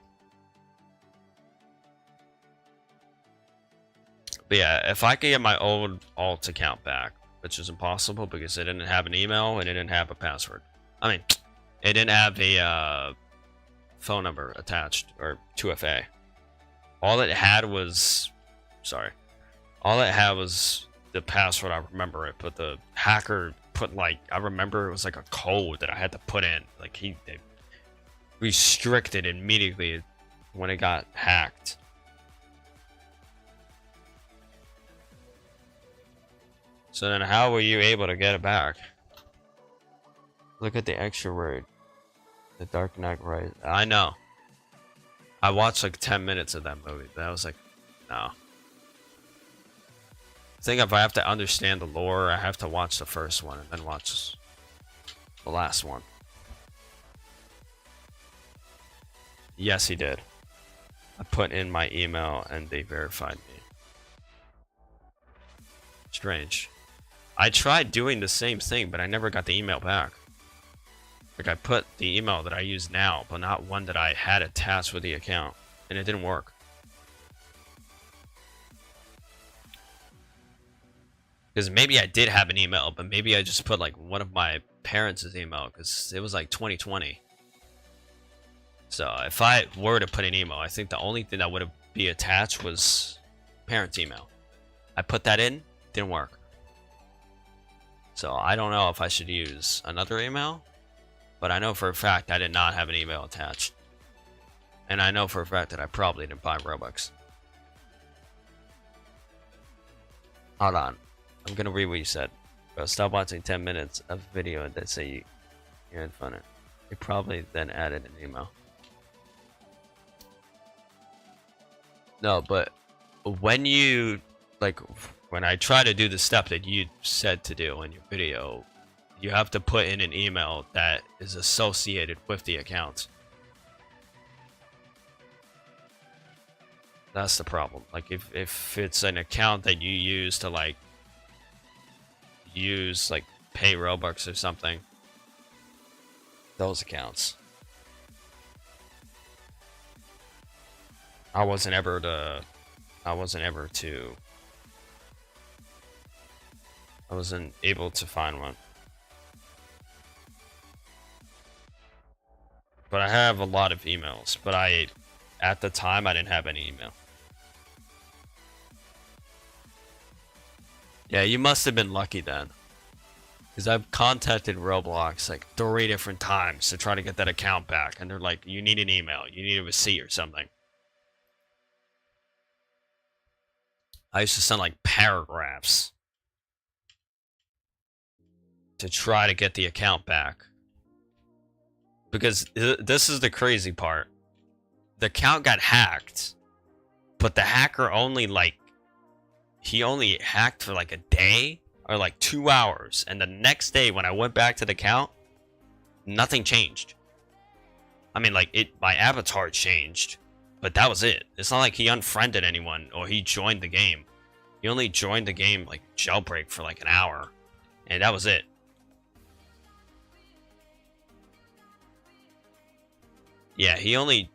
S1: But yeah, if I could get my old alt account back, which is impossible because it didn't have an email and it didn't have a password. I mean, it didn't have a phone number attached or 2FA. All it had was, all it had was the password. I remember it, but the hacker put I remember it was like a code that I had to put in. Like they restricted immediately when it got hacked. So then how were you able to get it back? Look at the extra word. The Dark Knight Rises. I know. I watched like 10 minutes of that movie, but I was like, no. I think if I have to understand the lore, I have to watch the first one and then watch the last one. Yes, he did. I put in my email and they verified me. Strange. I tried doing the same thing, but I never got the email back. Like I put the email that I use now, but not one that I had attached with the account, and it didn't work. Because maybe I did have an email, but maybe I just put like one of my parents' email because it was like 2020. So if I were to put an email, I think the only thing that would be attached was parents' email. I put that in, didn't work. So I don't know if I should use another email, but I know for a fact I did not have an email attached. And I know for a fact that I probably didn't buy Robux. Hold on. I'm gonna read what you said. Bro, stop watching 10 minutes of video and then say you're in fun. You probably then added an email. No, but when you when I try to do the step that you said to do in your video, you have to put in an email that is associated with the account. That's the problem. Like if it's an account that you use to pay Robux or something, those accounts. I wasn't able to find one. But I have a lot of emails, but at the time I didn't have any email. Yeah, you must have been lucky then. Because I've contacted Roblox like 3 different times to try to get that account back. And they're like, you need an email. You need a receipt or something. I used to send like paragraphs to try to get the account back. Because this is the crazy part. The account got hacked. But the hacker only he only hacked for like a day or like 2 hours. And the next day when I went back to the account, nothing changed. I mean, like, my avatar changed, but that was it. It's not like he unfriended anyone or he joined the game. He only joined the game, like, Jailbreak for like an hour, and that was it. Yeah, he only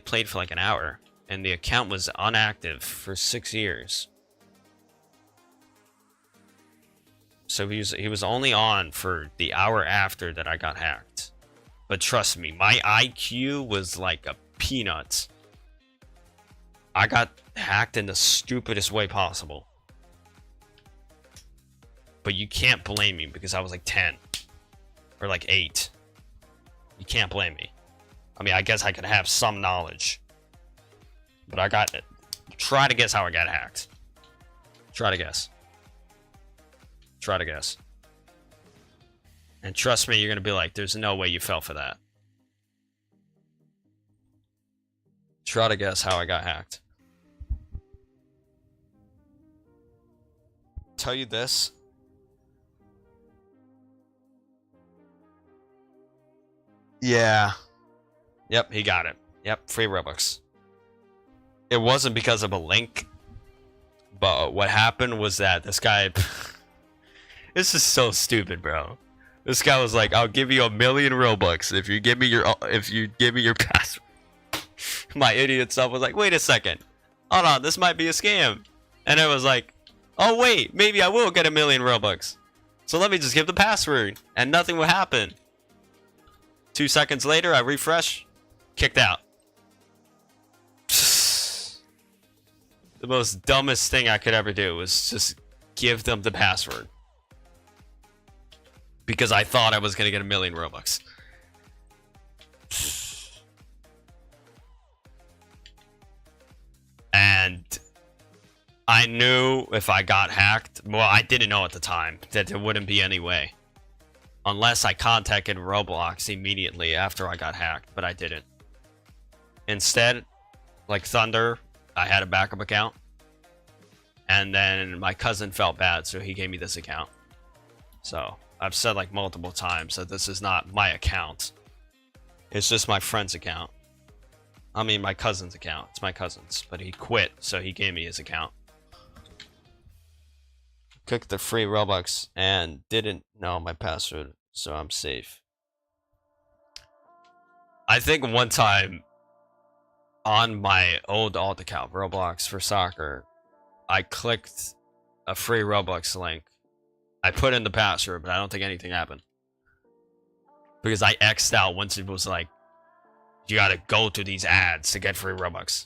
S1: played for like an hour, and the account was inactive for 6 years. So he was only on for the hour after that I got hacked. But trust me, my IQ was like a peanut. I got hacked in the stupidest way possible. But you can't blame me because I was like 10 or like 8. You can't blame me. I mean, I guess I could have some knowledge. But I got it. Try to guess how I got hacked. Try to guess. Try to guess. And trust me, you're going to be like, there's no way you fell for that. Try to guess how I got hacked. Tell you this. Yeah. Yep, he got it. Yep, free Robux. It wasn't because of a link. But what happened was that this guy... This is so stupid, bro. This guy was like, "I'll give you 1,000,000 Robux if you give me your password." My idiot self was like, "Wait a second, hold on, this might be a scam." And it was like, "Oh wait, maybe I will get 1,000,000 Robux. So let me just give the password, and nothing will happen." 2 seconds later, I refresh, kicked out. The most dumbest thing I could ever do was just give them the password. Because I thought I was going to get 1,000,000 Robux. And I knew if I got hacked, well, I didn't know at the time that there wouldn't be any way. Unless I contacted Roblox immediately after I got hacked, but I didn't. Instead, like Thunder, I had a backup account. And then my cousin felt bad, so he gave me this account. So... I've said like multiple times that this is not my account. It's just my friend's account. I mean, my cousin's account. It's my cousin's, but he quit, so he gave me his account. Clicked the free Robux and didn't know my password, so I'm safe. I think one time on my old alt account, Roblox for soccer, I clicked a free Robux link. I put in the password, but I don't think anything happened. Because I X'd out once it was like, you gotta go to these ads to get free Robux.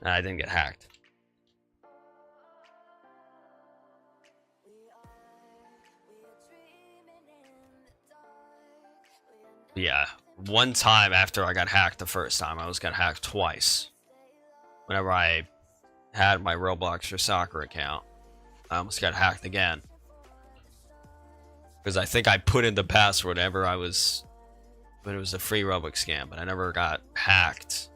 S1: And I didn't get hacked. Yeah, one time after I got hacked the first time, I was got hacked twice. Whenever I had my Roblox for soccer account. I almost got hacked again. Because I think I put in the password whenever I was... But it was a free Robux scam, but I never got hacked.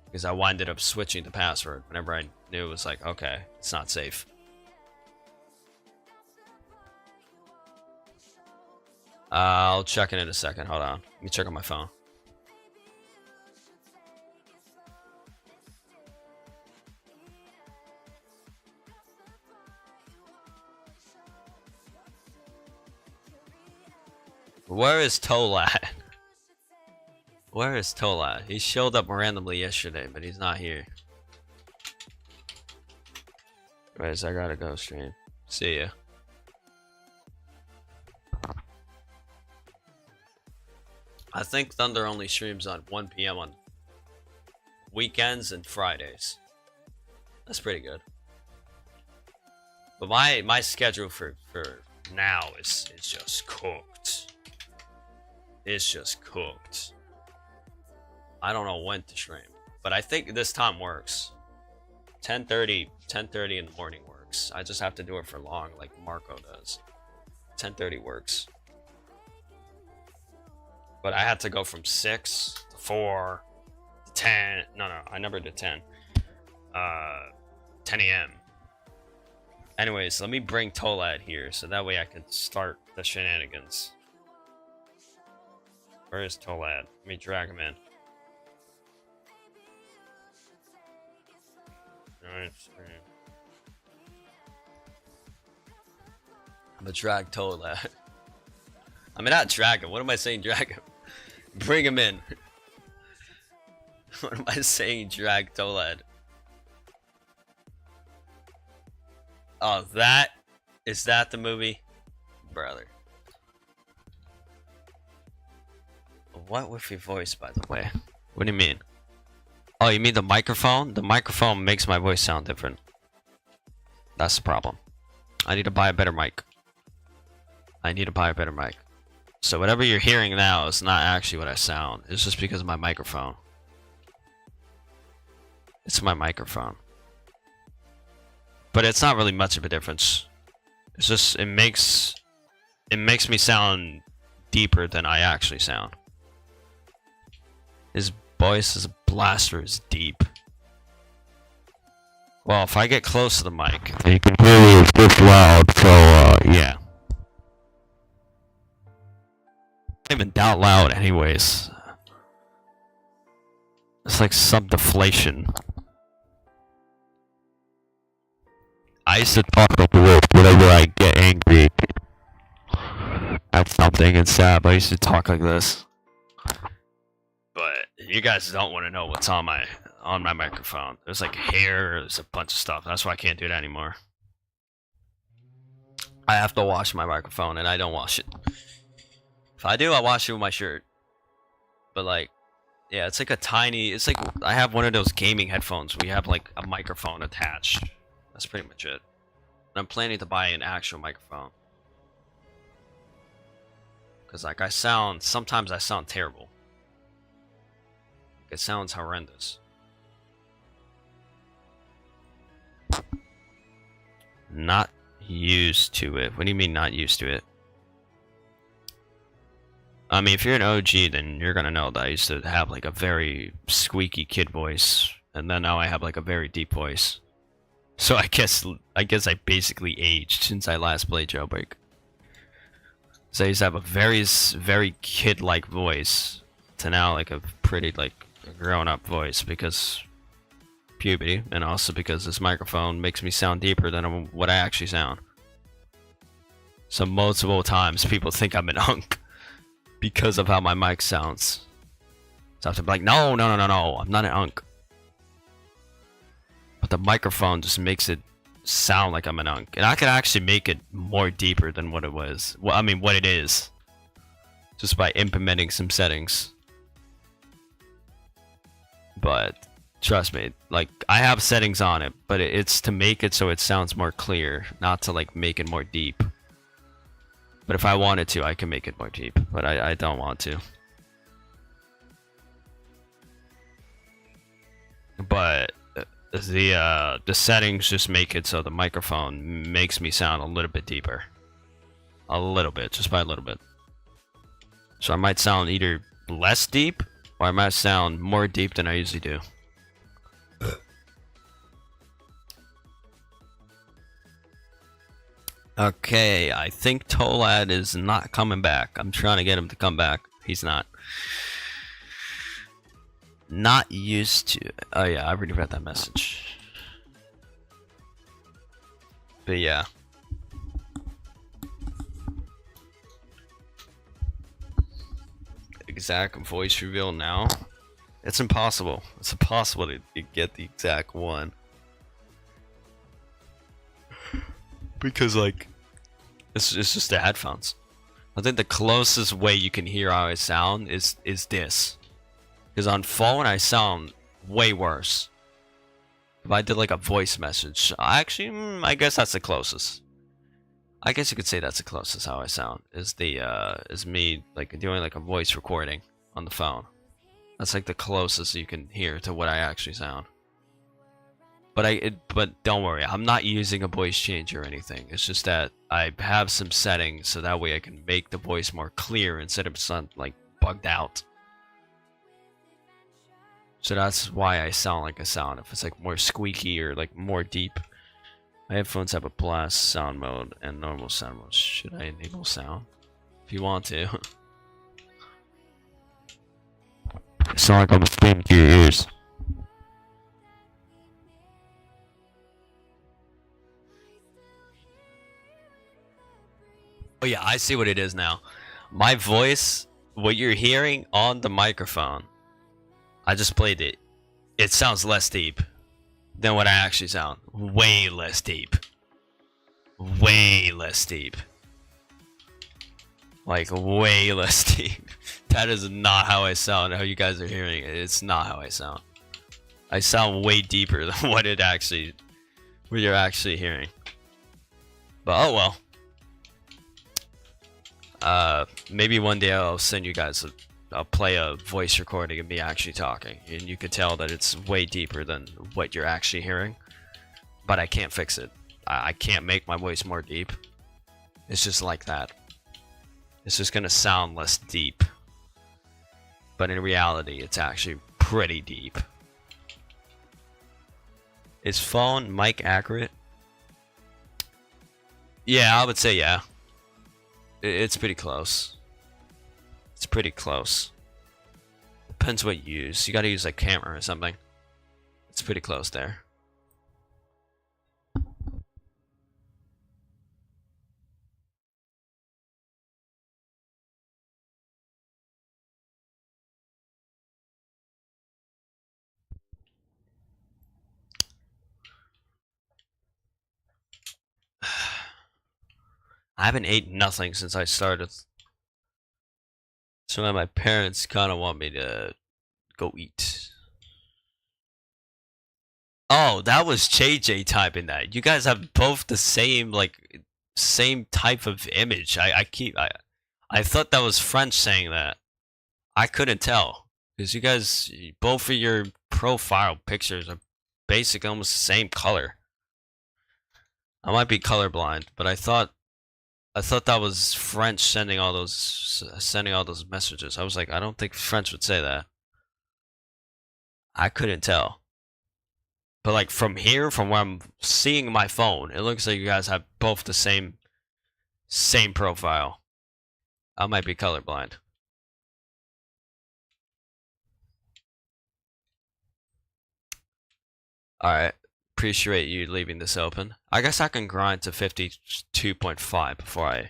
S1: Because I winded up switching the password whenever I knew it was like, okay, it's not safe. I'll check it in a second, hold on. Let me check on my phone. Where is Tolat? Where is Tolat? He showed up randomly yesterday, but he's not here. Guys, I gotta go stream. See ya. I think Thunder only streams on 1 PM on weekends and Fridays. That's pretty good. But my schedule for now is just cooked. It's just cooked. I don't know when to stream, but I think this time works. 10:30 in the morning works. I just have to do it for long, like Marco does. 10:30 works. But I had to go from 6 to 4 to 10. No, I never did 10. 10 a.m. Anyways, let me bring Tolat here so that way I can start the shenanigans. Where is Tolad? Let me drag him in. I'm gonna drag Tolad. I mean, not drag him. What am I saying? Drag him. Bring him in. What am I saying? Drag Tolad. Oh, is that the movie? Brother. What with your voice, by the way? What do you mean? Oh, you mean the microphone? The microphone makes my voice sound different. That's the problem. I need to buy a better mic. So whatever you're hearing now is not actually what I sound. It's just because of my microphone. It's my microphone. But it's not really much of a difference. It's just it makes me sound deeper than I actually sound. His voice is a blaster, is deep. Well, if I get close to the mic, you can hear me, it's just loud, so yeah. Not even that loud anyways. It's like some deflation. I used to talk like this whenever I get angry at something and sad, but I used to talk like this. But you guys don't want to know what's on my microphone. There's like hair, there's a bunch of stuff. That's why I can't do that anymore. I have to wash my microphone and I don't wash it. If I do, I wash it with my shirt. But like, yeah, it's like it's like I have one of those gaming headphones where you have like a microphone attached. That's pretty much it. And I'm planning to buy an actual microphone. Cause like sometimes I sound terrible. It sounds horrendous. Not used to it. What do you mean not used to it? I mean, if you're an OG, then you're gonna know that I used to have like a very squeaky kid voice, and then now I have like a very deep voice. So I guess I basically aged since I last played Jailbreak. So I used to have a very kid-like voice to now like a pretty like grown-up voice because puberty, and also because this microphone makes me sound deeper than what I actually sound. So multiple times people think I'm an unk because of how my mic sounds. So I have to be like, no, I'm not an unk. But the microphone just makes it sound like I'm an unk. And I could actually make it more deeper than what it was. Well, I mean, what it is. Just by implementing some settings. But trust me, like, I have settings on it, but it's to make it so it sounds more clear, not to like make it more deep. But if I wanted to, I can make it more deep, but I don't want to. But the settings just make it so the microphone makes me sound a little bit deeper. A little bit, just by a little bit. So I might sound either less deep, or I might sound more deep than I usually do. Okay, I think Tolad is not coming back. I'm trying to get him to come back. He's not. Not used to. Oh yeah, I already read that message. But yeah. Exact voice reveal now? It's impossible. It's impossible to get the exact one. Because like, it's just the headphones. I think the closest way you can hear how I sound is this. Because on phone I sound way worse. If I did like a voice message, I guess that's the closest. I guess you could say that's the closest how I sound. Is me like doing like a voice recording on the phone. That's like the closest you can hear to what I actually sound. But don't worry, I'm not using a voice changer or anything. It's just that I have some settings so that way I can make the voice more clear instead of sound like bugged out. So that's why I sound like I sound. If it's like more squeaky or like more deep. My headphones have a blast sound mode and normal sound mode. Should I enable sound? If you want to. Sound like I'm screaming to your ears. Oh yeah, I see what it is now. My voice, what you're hearing on the microphone, I just played it. It sounds less deep than what I actually sound. Way less deep. Way less deep. Like, way less deep. That is not how I sound, how you guys are hearing it. It's not how I sound. I sound way deeper than what you're actually hearing. But oh well. Maybe one day I'll send you guys I'll play a voice recording of me actually talking, and you could tell that it's way deeper than what you're actually hearing. But I can't fix it. I can't make my voice more deep. It's just like that. It's just gonna sound less deep. But in reality, it's actually pretty deep. Is phone mic accurate? Yeah, I would say yeah. It's pretty close. It's pretty close. Depends what you use. You gotta use like camera or something. It's pretty close there. I haven't eaten nothing since I started. So now my parents kind of want me to go eat. Oh, that was JJ typing that. You guys have both the same same type of image. I thought that was French saying that. I couldn't tell because you guys both of your profile pictures are basically almost the same color. I might be colorblind, but I thought that was French sending all those messages. I was like, I don't think French would say that. I couldn't tell. But like from here, from where I'm seeing my phone, it looks like you guys have both the same profile. I might be colorblind. Alright. Appreciate you leaving this open. I guess I can grind to 52.5 before I...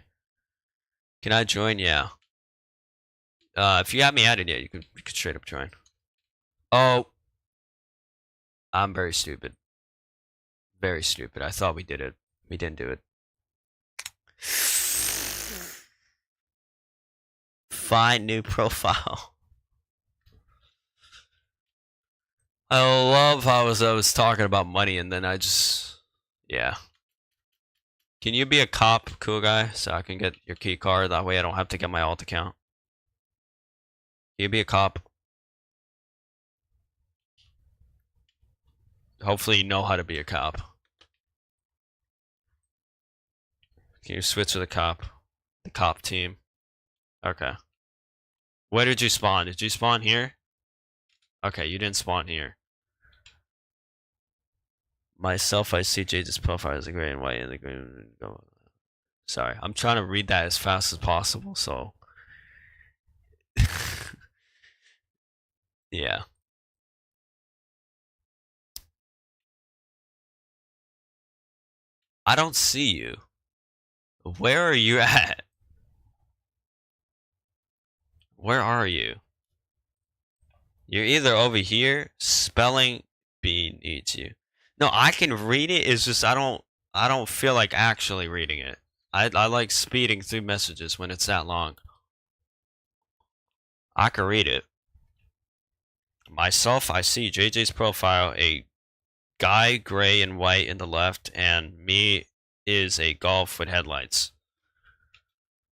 S1: Can I join? Yeah. If you have me added yet, you could straight up join. Oh. I'm very stupid. Very stupid. I thought we did it. We didn't do it. Find new profile. I love how I was talking about money and then I just... Yeah. Can you be a cop, cool guy, so I can get your key card? That way I don't have to get my alt account. Can you be a cop? Hopefully you know how to be a cop. Can you switch to the cop? The cop team. Okay. Where did you spawn? Did you spawn here? Okay, you didn't spawn here. Myself, I see Jade's profile as a gray and white and the green. Sorry, I'm trying to read that as fast as possible, so. Yeah. I don't see you. Where are you at? Where are you? You're either over here, spelling bee needs you. No, I can read it, it's just I don't feel like actually reading it. I like speeding through messages when it's that long. I can read it. Myself, I see JJ's profile, a guy gray and white in the left, and me is a golf with headlights.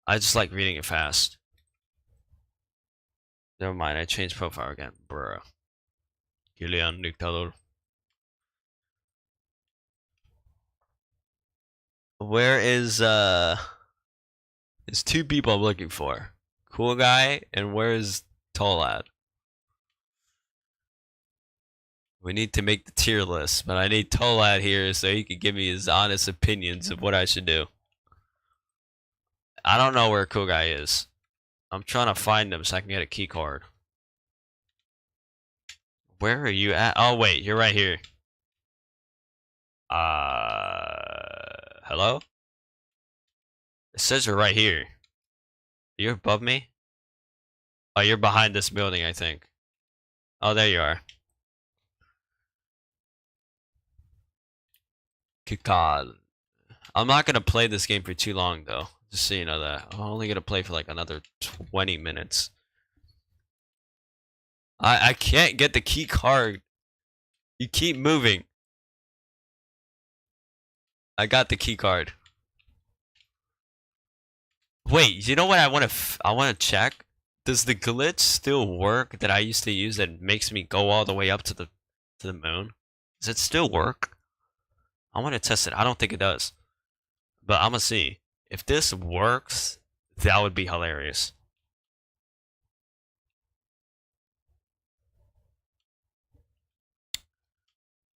S1: I just like reading it fast. Never mind, I changed profile again. Bruh. Kilian Dictador. Where is there's two people I'm looking for. Cool guy and where's Tolad? We need to make the tier list, but I need Tolad here so he can give me his honest opinions of what I should do. I don't know where Cool Guy is. I'm trying to find him so I can get a key card. Where are you at? Oh wait, you're right here. Hello? It says you're right here. You're above me? Oh, you're behind this building, I think. Oh, there you are. Good God. I'm not gonna play this game for too long, though. Just so you know that. I'm only gonna play for like another 20 minutes. I can't get the key card. You keep moving. I got the key card. Wait, you know what I want to check? Does the glitch still work that I used to use that makes me go all the way up to the moon? Does it still work? I want to test it. I don't think it does. But I'm gonna see. If this works, that would be hilarious.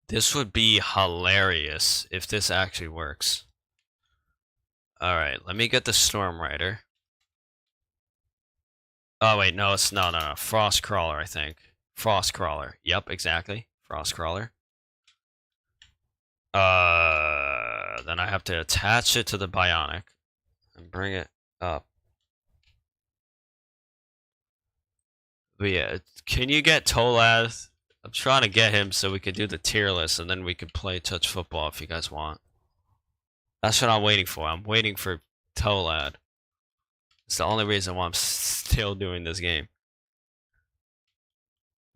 S1: This would be hilarious if this actually works. Alright, let me get the Storm Rider. Oh wait, no, it's no. Frost Crawler, I think. Frost Crawler. Yep, exactly. Frost Crawler. Then I have to attach it to the Bionic and bring it up. But yeah, can you get Tolaz? I'm trying to get him so we could do the tier list and then we could play touch football if you guys want. That's what I'm waiting for. I'm waiting for Tolad. It's the only reason why I'm still doing this game.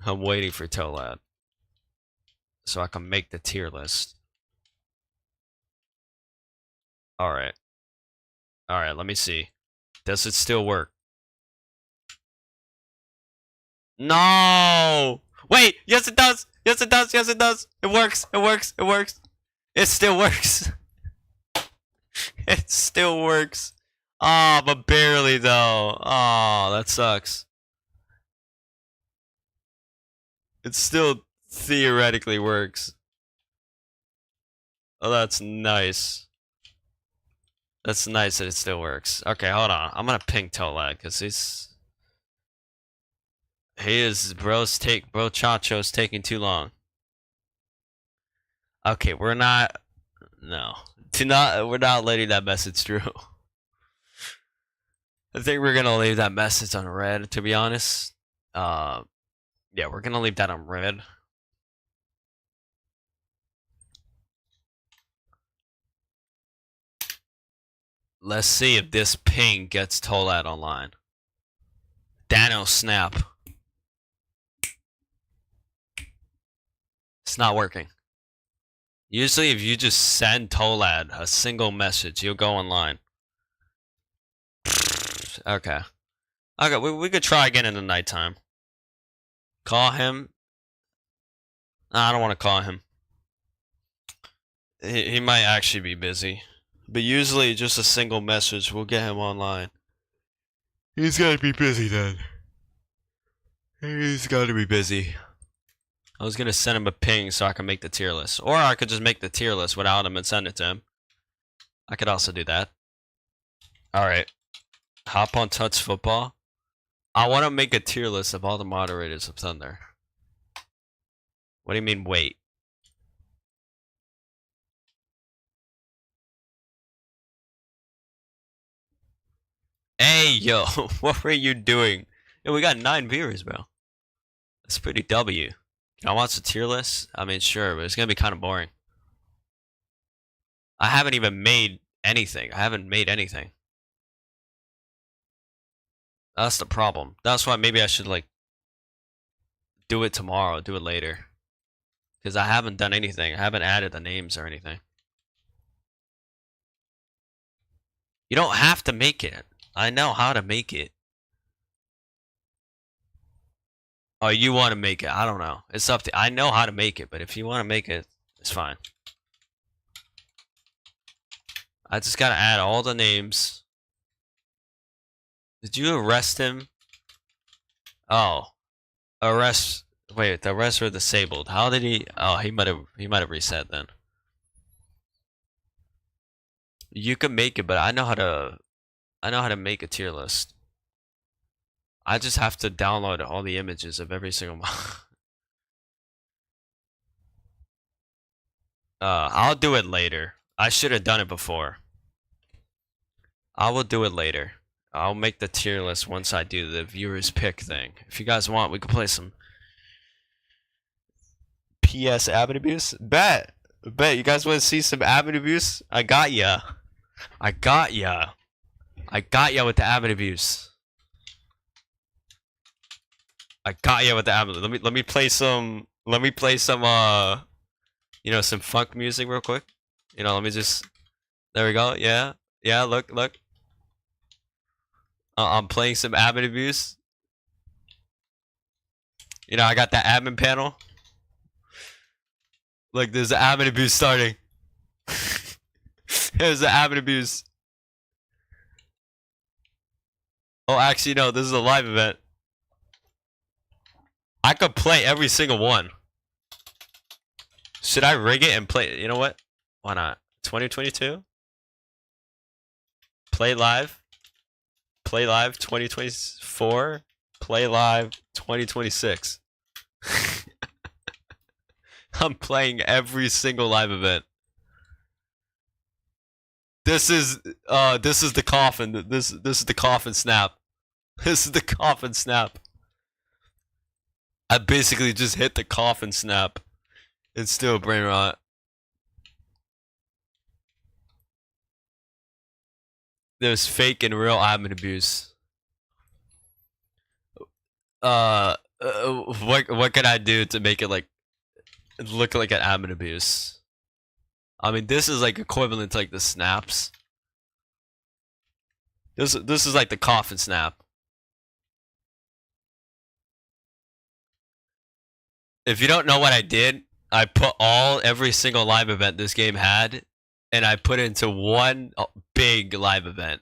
S1: I'm waiting for Tolad. So I can make the tier list. Alright. Alright, let me see. Does it still work? No! Wait! Yes it does! Yes it does! Yes it does! It works! It works! It works! It still works! It still works! Ah, oh, but barely though. Oh, that sucks. It still theoretically works. Oh, that's nice. That's nice that it still works. Okay, hold on. I'm gonna ping Tolad because bro Chacho's taking too long. Okay, we're not letting that message through. I think we're gonna leave that message on red, to be honest. Yeah, we're gonna leave that on red. Let's see if this ping gets Tolad online. Dano snap. It's not working. Usually if you just send Tolad a single message, he'll go online. Okay. Okay, we could try again in the nighttime. Call him. Nah, I don't want to call him. He might actually be busy. But usually just a single message will get him online. He's gotta be busy then. He's gotta be busy. I was gonna send him a ping so I can make the tier list. Or I could just make the tier list without him and send it to him. I could also do that. Alright. Hop on Touch Football. I want to make a tier list of all the moderators of Thunder. What do you mean, wait? Hey, yo, what were you doing? Yo, we got 9 viewers, bro. That's pretty W. Can I watch the tier list? I mean, sure, but it's gonna be kind of boring. I haven't even made anything. I haven't made anything. That's the problem. That's why maybe I should, like, do it tomorrow, do it later. Because I haven't done anything. I haven't added the names or anything. You don't have to make it. I know how to make it. Oh, you want to make it? I don't know. It's up to. I know how to make it, but if you want to make it, it's fine. I just gotta add all the names. Did you arrest him? Oh, arrest. Wait, the arrests were disabled. How did he? Oh, he might have reset then. You can make it, but I know how to make a tier list. I just have to download all the images of every single I'll do it later. I should have done it before. I will do it later. I'll make the tier list once I do the viewers pick thing. If you guys want, we can play some PS Abbott abuse. Bet. You guys want to see some Abbott abuse? I got ya. I got ya with the Abbott abuse. I got ya with the Abbott. Let me play some. Let me play some. You know, some funk music real quick. You know, let me just. There we go. Yeah. Look. I'm playing some admin abuse. You know, I got that admin panel. Look, there's the admin abuse starting. There's the admin abuse. Oh, actually, no, this is a live event. I could play every single one. Should I rig it and play? You know what? Why not? 2022? Play live. Play live 2024. Play live 2026. I'm playing every single live event. This is the coffin. This is the coffin snap. This is the coffin snap. I basically just hit the coffin snap. It's still brain rot. There's fake and real admin abuse. What can I do to make it like look like an admin abuse? I mean, this is like equivalent to like the snaps. This is like the coffin snap. If you don't know what I did, I put every single live event this game had, and I put it into one big live event.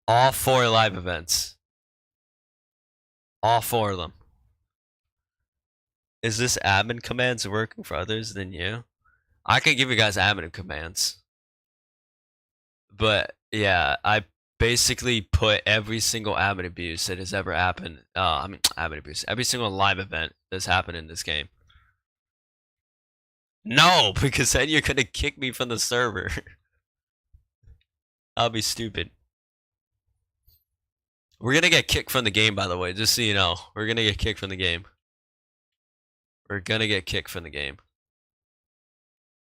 S1: All 4 live events. All 4 of them. Is this admin commands working for others than you? I could give you guys admin commands. But yeah, I basically put every single admin abuse that has ever happened. Admin abuse. Every single live event that's happened in this game. No, because then you're gonna kick me from the server. I'll be stupid. We're gonna get kicked from the game, by the way, just so you know. We're gonna get kicked from the game. We're gonna get kicked from the game.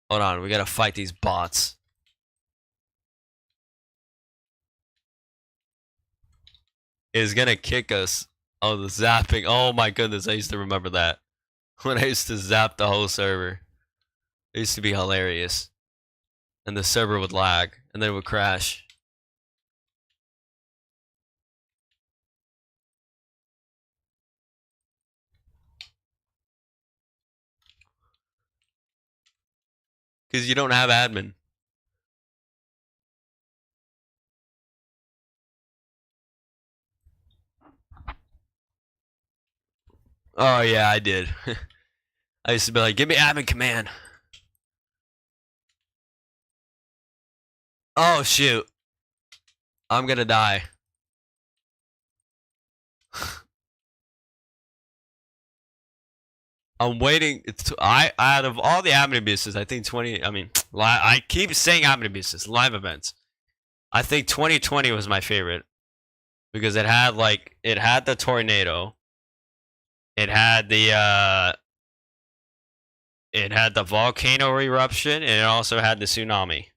S1: Hold on, we gotta fight these bots. Is gonna kick us. Oh, the zapping. Oh my goodness, I used to remember that. When I used to zap the whole server. It used to be hilarious. And the server would lag, and then it would crash. Because you don't have admin. Oh yeah, I did. I used to be like, give me admin command. Oh shoot. I'm gonna die. I'm waiting. Out of all the admin abuses, I think I keep saying admin abuses, live events. I think 2020 was my favorite because it had the tornado. It had the volcano eruption, and it also had the tsunami.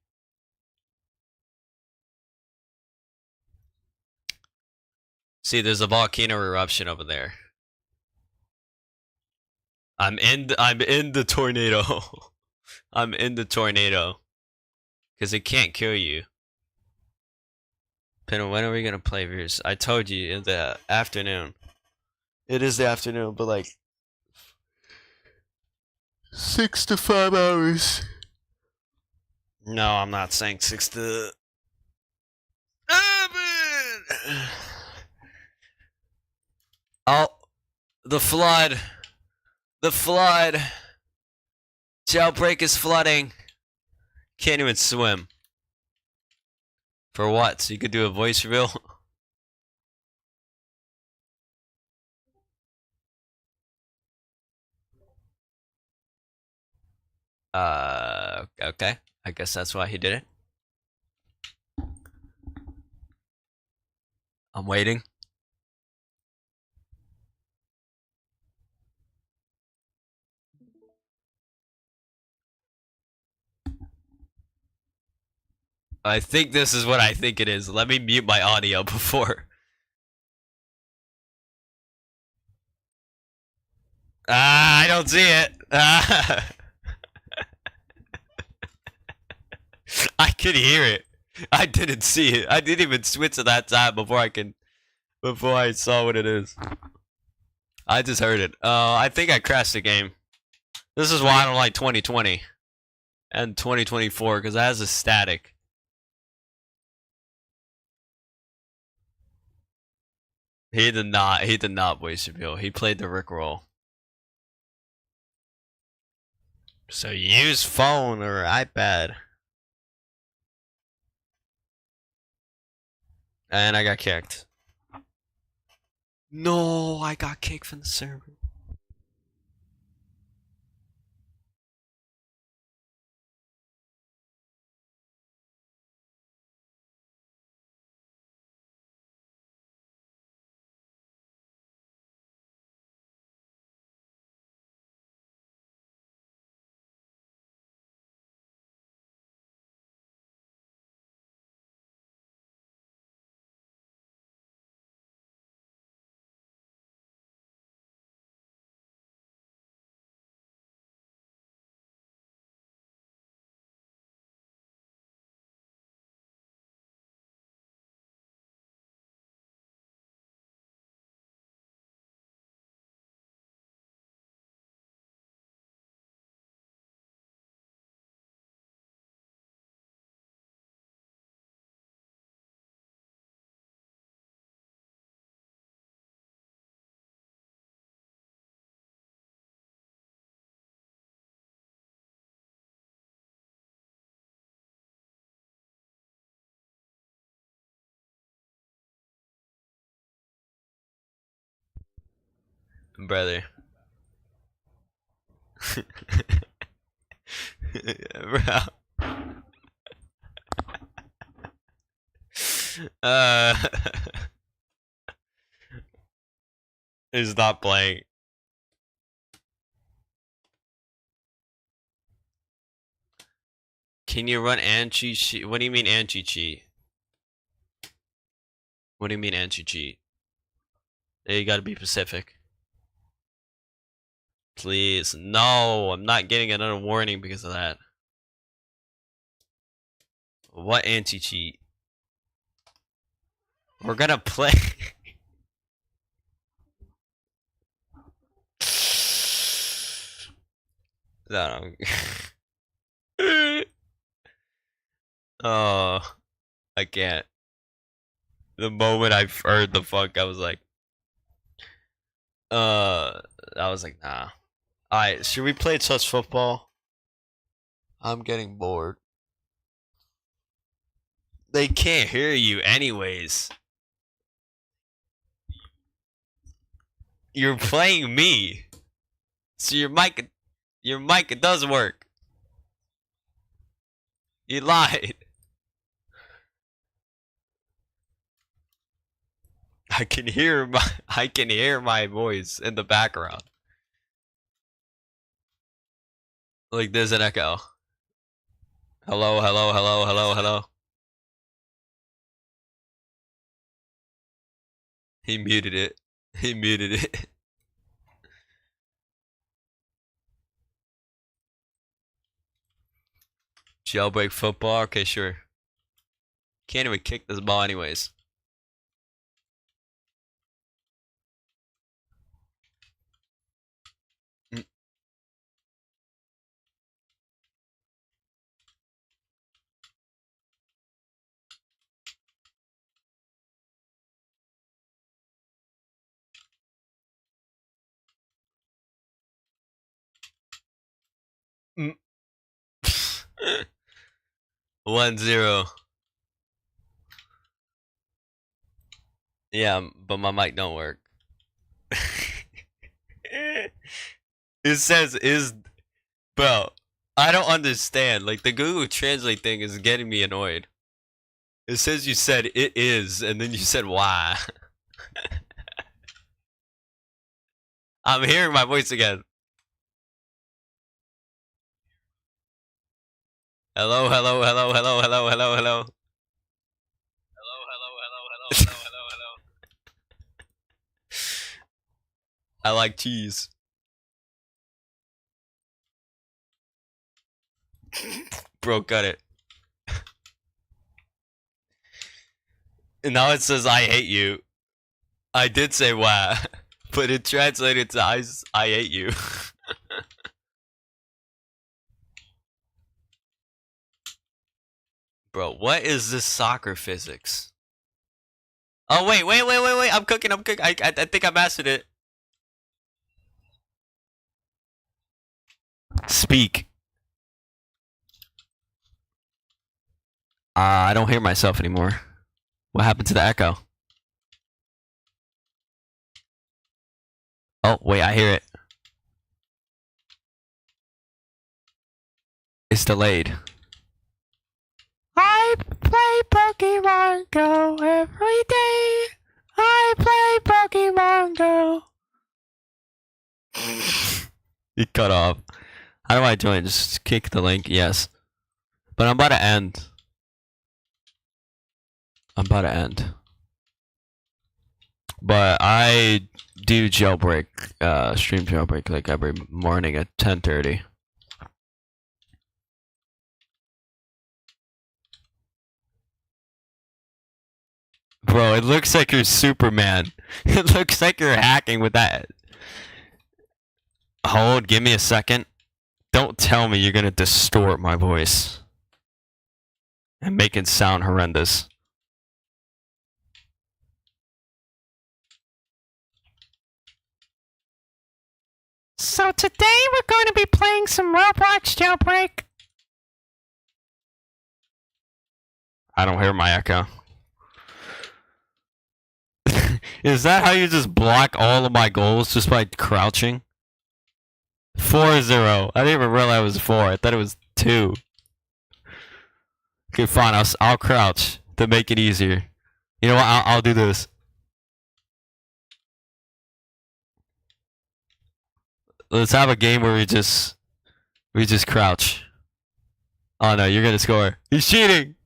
S1: See, there's a volcano eruption over there. I'm in the tornado. I'm in the tornado. Because it can't kill you. Pino, when are we gonna play Verse? I told you, in the afternoon. It is the afternoon, but like 6 to 5 hours. No, I'm not saying 6 to 7. Oh, the flood. The flood. Jailbreak is flooding. Can't even swim. For what? So you could do a voice reveal? Okay. I guess that's why he did it. I'm waiting. I think this is what I think it is. Let me mute my audio before. I don't see it. I could hear it. I didn't see it. I didn't even switch to that tab before I saw what it is. I just heard it. I think I crashed the game. This is why I don't like 2020 and 2024 because it has a static. He did not. He did not voice reveal. He played the Rickroll. So use phone or iPad. And I got kicked. No, I got kicked from the server. Brother. Bro. Uh, he's not playing. Can you run anti-cheat? What do you mean anti-cheat? What do you mean anti-cheat? You gotta be specific. Please. No, I'm not getting another warning because of that. What anti-cheat? We're gonna play. No. Oh, I can't. The moment I heard the fuck, I was like, I was like, nah. Alright, should we play touch football? I'm getting bored. They can't hear you anyways. You're playing me. So your mic does work. You lied. I can hear my voice in the background. Like there's an echo. Hello, hello, hello, hello, hello. He muted it. He muted it. Jailbreak football? Okay, sure. Can't even kick this ball anyways. Mm. 1-0. Yeah, but my mic don't work. It says is bro. I don't understand. Like the Google Translate thing is getting me annoyed. It says you said it is, and then you said why. I'm hearing my voice again. Hello, hello, hello, hello, hello, hello, hello. Hello, hello, hello, hello, hello, hello, hello. I like cheese. Bro, cut it. And now it says I hate you. I did say why, but it translated to I hate you. Bro, what is this soccer physics? Oh wait, wait, wait, wait, wait! I'm cooking. I'm cooking. I think I mastered it. Speak. I don't hear myself anymore. What happened to the echo? Oh wait, I hear it. It's delayed. I play Pokemon Go every day. I play Pokemon Go. You cut off. How do I join? Just kick the link. Yes. But I'm about to end. But I do jailbreak, stream jailbreak like every morning at 10:30. Bro, it looks like you're Superman. It looks like you're hacking with that. Hold, give me a second. Don't tell me you're gonna distort my voice and make it sound horrendous. So today we're going to be playing some Roblox Jailbreak. I don't hear my echo. Is that how you just block all of my goals just by crouching? 4-0. I didn't even realize it was 4. I thought it was 2. Okay, fine. I'll crouch to make it easier. You know what? I'll do this. Let's have a game where we just crouch. Oh no, you're gonna score. He's cheating.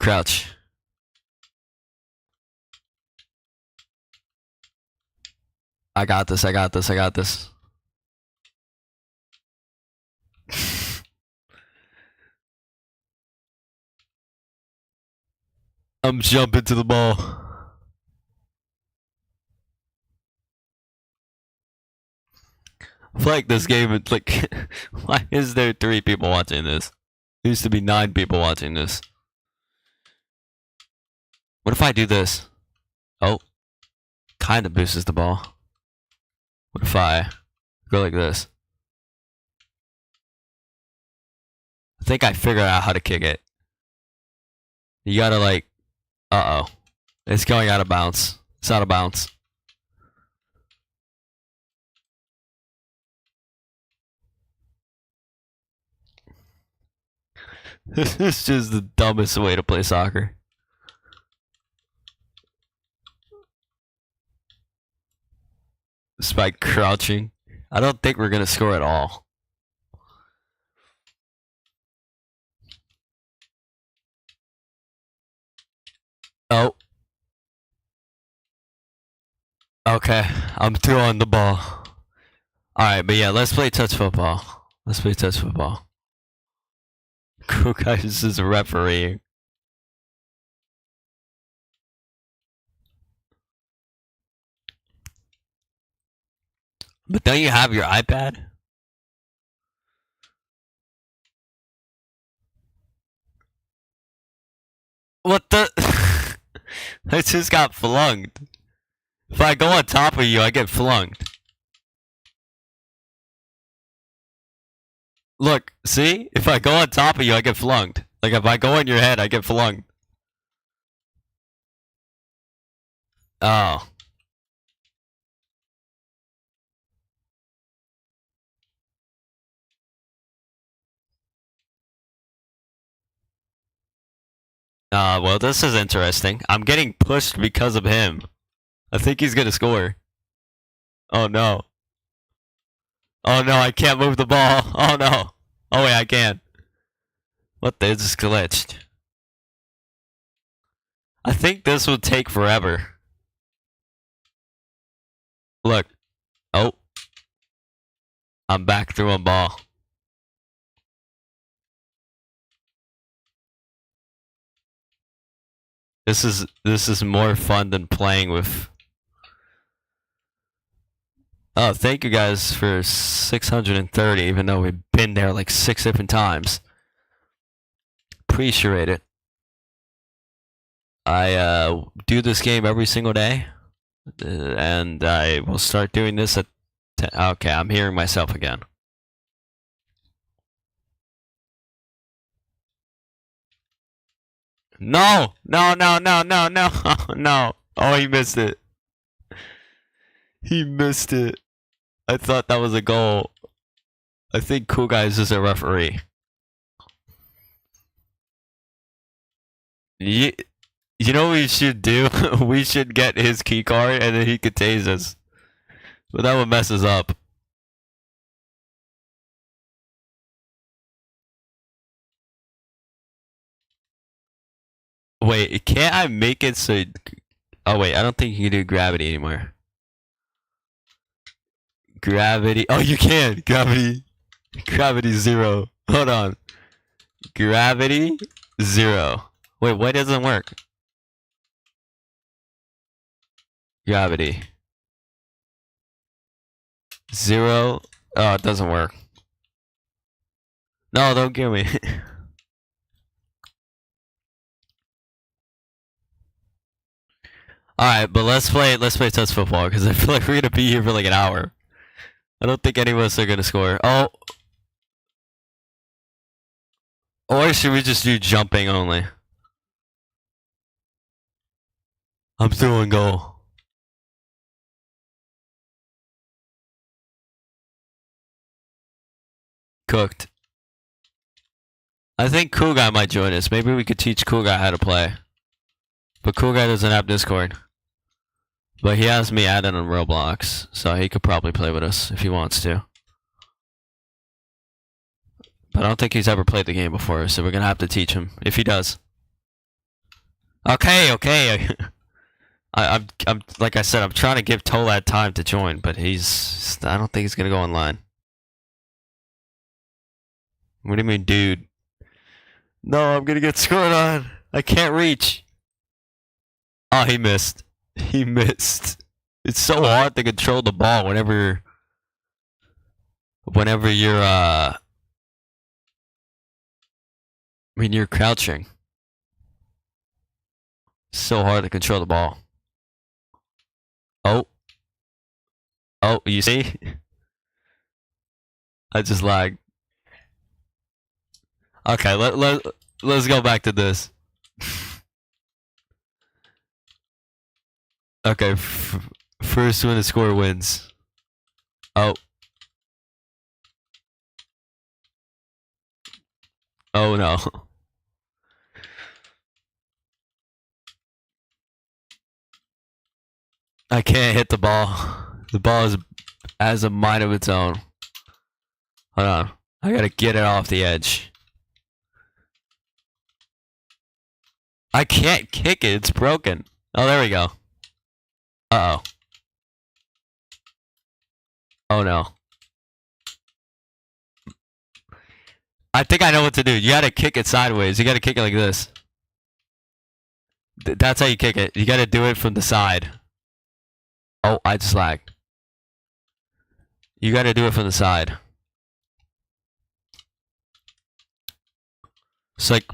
S1: Crouch. I got this. I got this. I got this. I'm jumping to the ball. I feel like this game is like, why is there 3 people watching this? There used to be 9 people watching this. What if I do this? Oh, kind of boosts the ball. What if I go like this? I think I figured out how to kick it. You gotta like, uh-oh. It's going out of bounds. It's out of bounds. This is just the dumbest way to play soccer. Just by crouching. I don't think we're gonna score at all. Oh. Okay, I'm throwing the ball. Alright, but yeah, let's play touch football. Let's play touch football. Cool guys, this is refereeing. But don't you have your iPad? What the? I just got flunked. If I go on top of you, I get flunked. Look, see? If I go on top of you, I get flunked. Like if I go on your head, I get flunked. Oh. Well, this is interesting. I'm getting pushed because of him. I think he's gonna score. Oh no. Oh no, I can't move the ball. Oh no. Oh wait, I can. What the? It just glitched. I think this would take forever. Look. Oh. I'm back through a ball. This is more fun than playing with. Oh, thank you guys for 630, even though we've been there like 6 different times. Appreciate it. I do this game every single day, and I will start doing this at. Okay, I'm hearing myself again. No, no, no, no, no, no, no. Oh, he missed it. He missed it. I thought that was a goal. I think Cool Guys is a referee. You, you know what we should do? We should get his key card and then he could tase us. But that would mess us up. Wait, can't I make it so... Oh wait, I don't think you can do gravity anymore. Gravity... Oh, you can! Gravity... Gravity 0. Hold on. Gravity 0. Wait, what doesn't work? Gravity 0. Oh, it doesn't work. No, don't kill me. Alright, but let's play touch football because I feel like we're gonna be here for like an hour. I don't think any of us are gonna score. Oh, or should we just do jumping only? I'm throwing goal. Cooked. I think Cool Guy might join us. Maybe we could teach Cool Guy how to play. But Cool Guy doesn't have Discord. But he has me added on Roblox, so he could probably play with us if he wants to. But I don't think he's ever played the game before, so we're gonna have to teach him if he does. Okay, okay. I'm like I said, I'm trying to give Tolad time to join, but I don't think he's gonna go online. What do you mean, dude? No, I'm gonna get scored on. I can't reach. Oh, he missed. He missed. It's so hard to control the ball whenever you're when you're crouching. So hard to control the ball. Oh. Oh, you see? I just lagged. Okay, let's go back to this. Okay, first one to score wins. Oh. Oh no. I can't hit the ball. The ball has a mind of its own. Hold on. I gotta get it off the edge. I can't kick it. It's broken. Oh, there we go. Uh-oh. Oh no. I think I know what to do. You gotta kick it sideways. You gotta kick it like this. That's how you kick it. You gotta do it from the side. Oh, I just lagged. You gotta do it from the side. It's like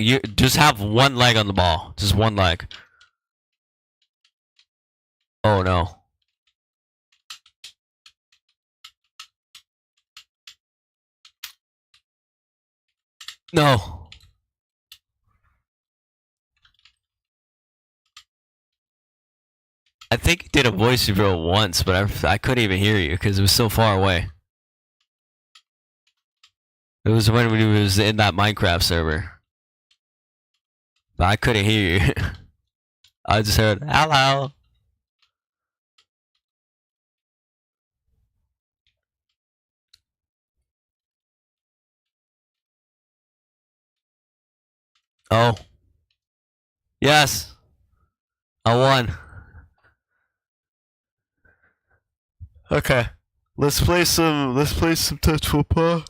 S1: you just have one leg on the ball. Just one leg. Oh no. No. I think you did a voice reveal once, but I couldn't even hear you because it was so far away. It was when we was in that Minecraft server. But I couldn't hear you. I just heard, hello. Oh. Yes. I won. Okay. Let's play some touch football.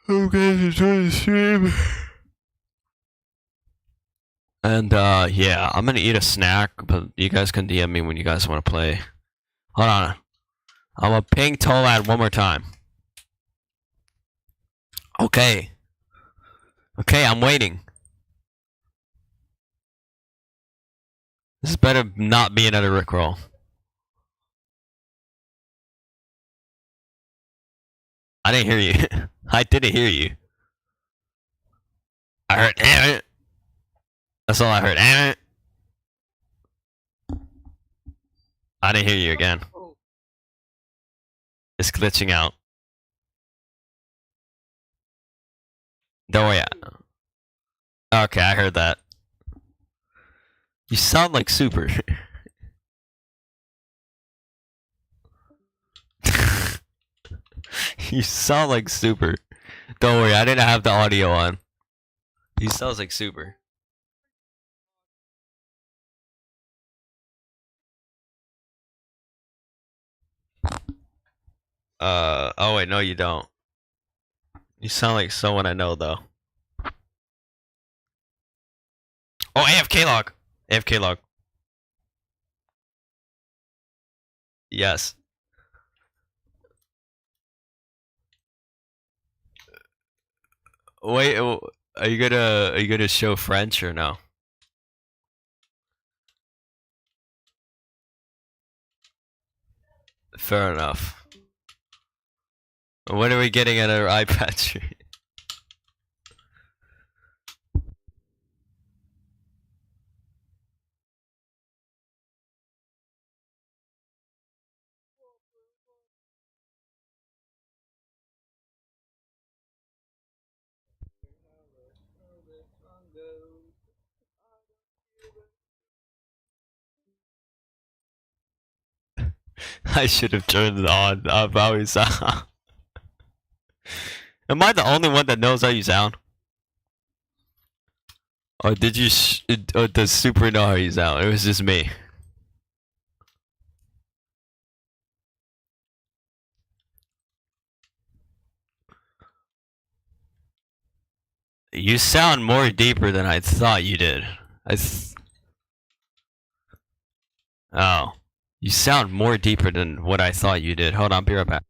S1: Hope you guys enjoy the stream. And yeah, I'm gonna eat a snack, but you guys can DM me when you guys want to play. Hold on. I'm gonna ping Tolad one more time. Okay. Okay, I'm waiting. This better not be another Rickroll. I didn't hear you. I didn't hear you. I heard, damn it. That's all I heard, damn it. I didn't hear you again. It's glitching out. Don't worry. Okay, I heard that. You sound like Super. You sound like Super. Don't worry, I didn't have the audio on. He sounds like Super. Oh wait, no you don't. You sound like someone I know though. Oh, AFK log. AFK log. Yes. Wait, are you gonna show French or no? Fair enough. When are we getting another iPad stream? I should have turned it on. I've always sound. Am I the only one that knows how you sound? Or did you? Or does Super know how you sound? It was just me. You sound more deeper than I thought you did. Oh, you sound more deeper than what I thought you did. Hold on, I'll be right back.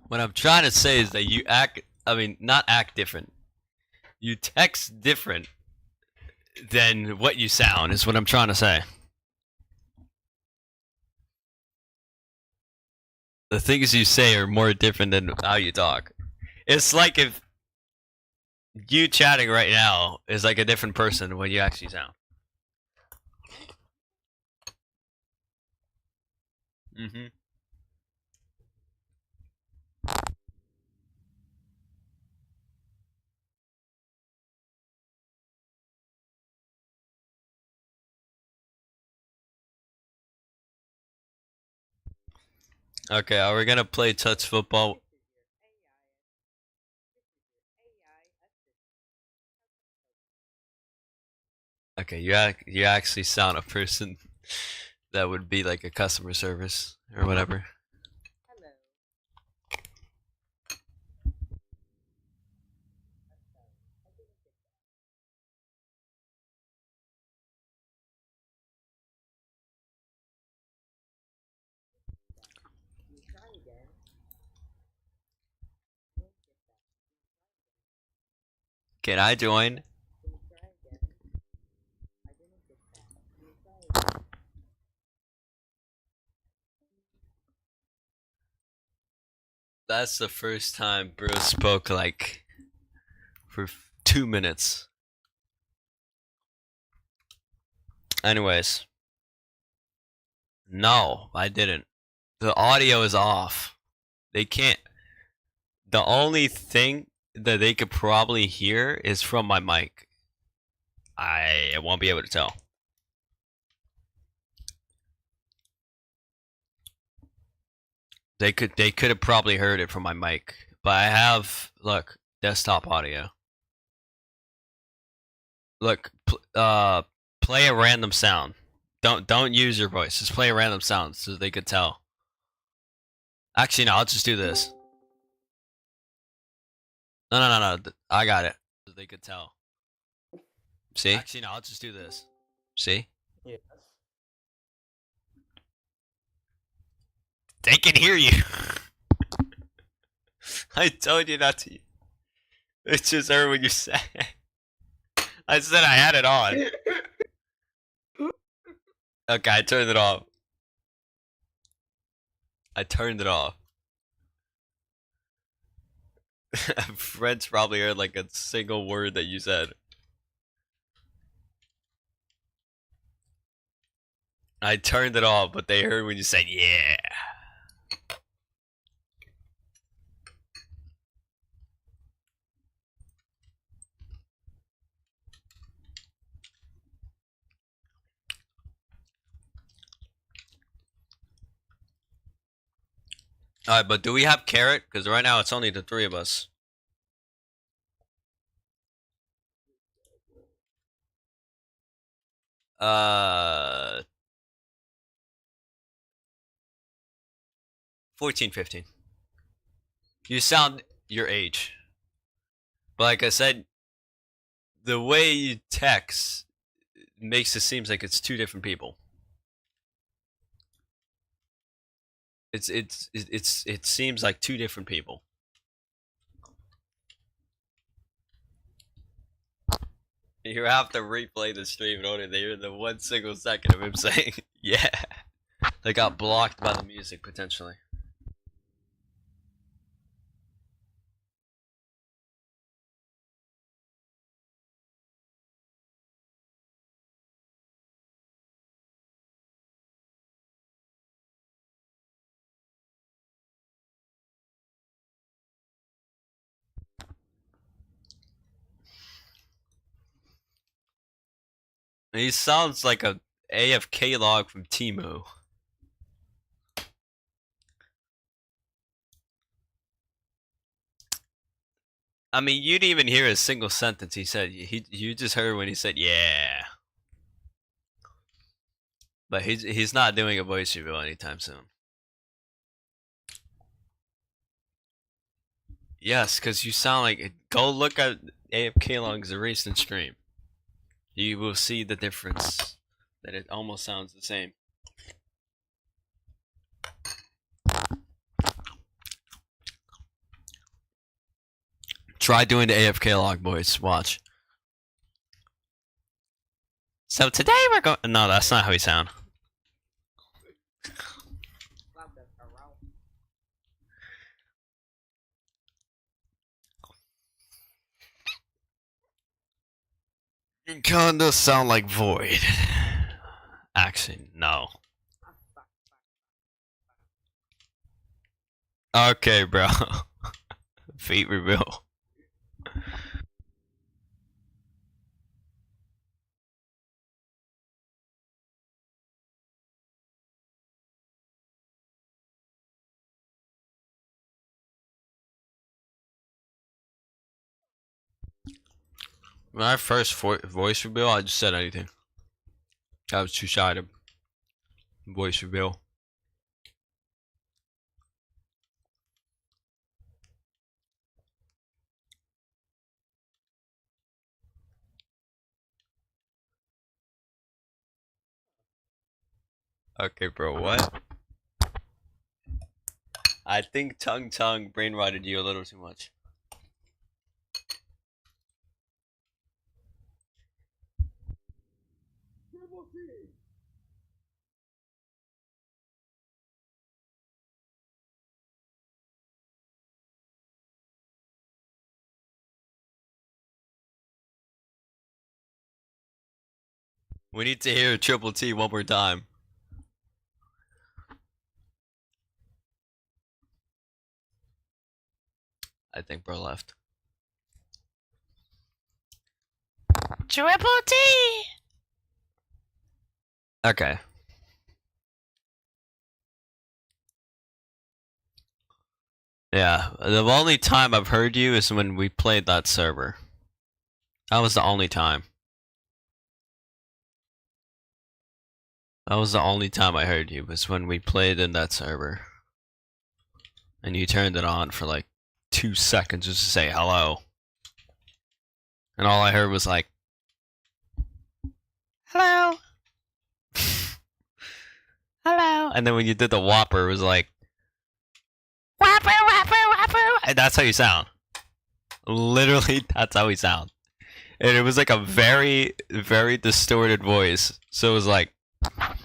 S1: What I'm trying to say is that you act. I mean, not act different. You text different than what you sound. Is what I'm trying to say. The things you say are more different than how you talk. It's like if you chatting right now is like a different person when you actually sound. Mm-hmm. Okay, are we gonna play touch football? Okay, you actually sound a person that would be like a customer service or whatever. Can I join? That's the first time bro spoke like for 2 minutes. Anyways, no, I didn't. The audio is off. They can't. The only thing that they could probably hear is from my mic. I won't be able to tell. They could have probably heard it from my mic, but I have look desktop audio. Look, play a random sound. Don't use your voice. Just play a random sound so they could tell. Actually, no. I'll just do this. No. I got it. So they could tell. See? Actually, no. I'll just do this. See?
S2: Yes.
S1: They can hear you. I told you not to. It's just heard what you said. I said I had it on. Okay, I turned it off. I turned it off. Fred's probably heard like a single word that you said. I turned it off, but they heard when you said yeah. Alright, but do we have Carrot? Because right now it's only the three of us. Uh, 14, 15. You sound your age. But like I said, the way you text makes it seem like it's two different people. It seems like two different people. You have to replay the stream in order to hear the 1 single second of him saying yeah. They got blocked by the music potentially. He sounds like a AFK log from Temu. I mean, you didn't even hear a single sentence he said. You just heard when he said yeah. But he's not doing a voice reveal anytime soon. Yes, because you sound like go look at AFK log's recent stream. You will see the difference. That it almost sounds the same. Try doing the AFK log, boys. Watch. So today we're going. No, that's not how he sound. You kinda sound like Void. Actually, no. Okay, bro. Feet reveal. When I first voice reveal, I just said anything. I was too shy to voice reveal. Okay, bro, what? I think Tongue brain rotted you a little too much. We need to hear Triple T one more time. I think bro left.
S2: Triple T!
S1: Okay. Yeah, the only time I've heard you is when we played that server. That was the only time. That was the only time I heard you, was when we played in that server. And you turned it on for like 2 seconds just to say hello. And all I heard was like,
S2: Hello. Hello.
S1: and then when you did the Whopper, it was like,
S2: Whopper, whopper, whopper.
S1: and that's how you sound. Literally, that's how we sound. And it was like a very, very distorted voice. So it was like,
S2: Whopper,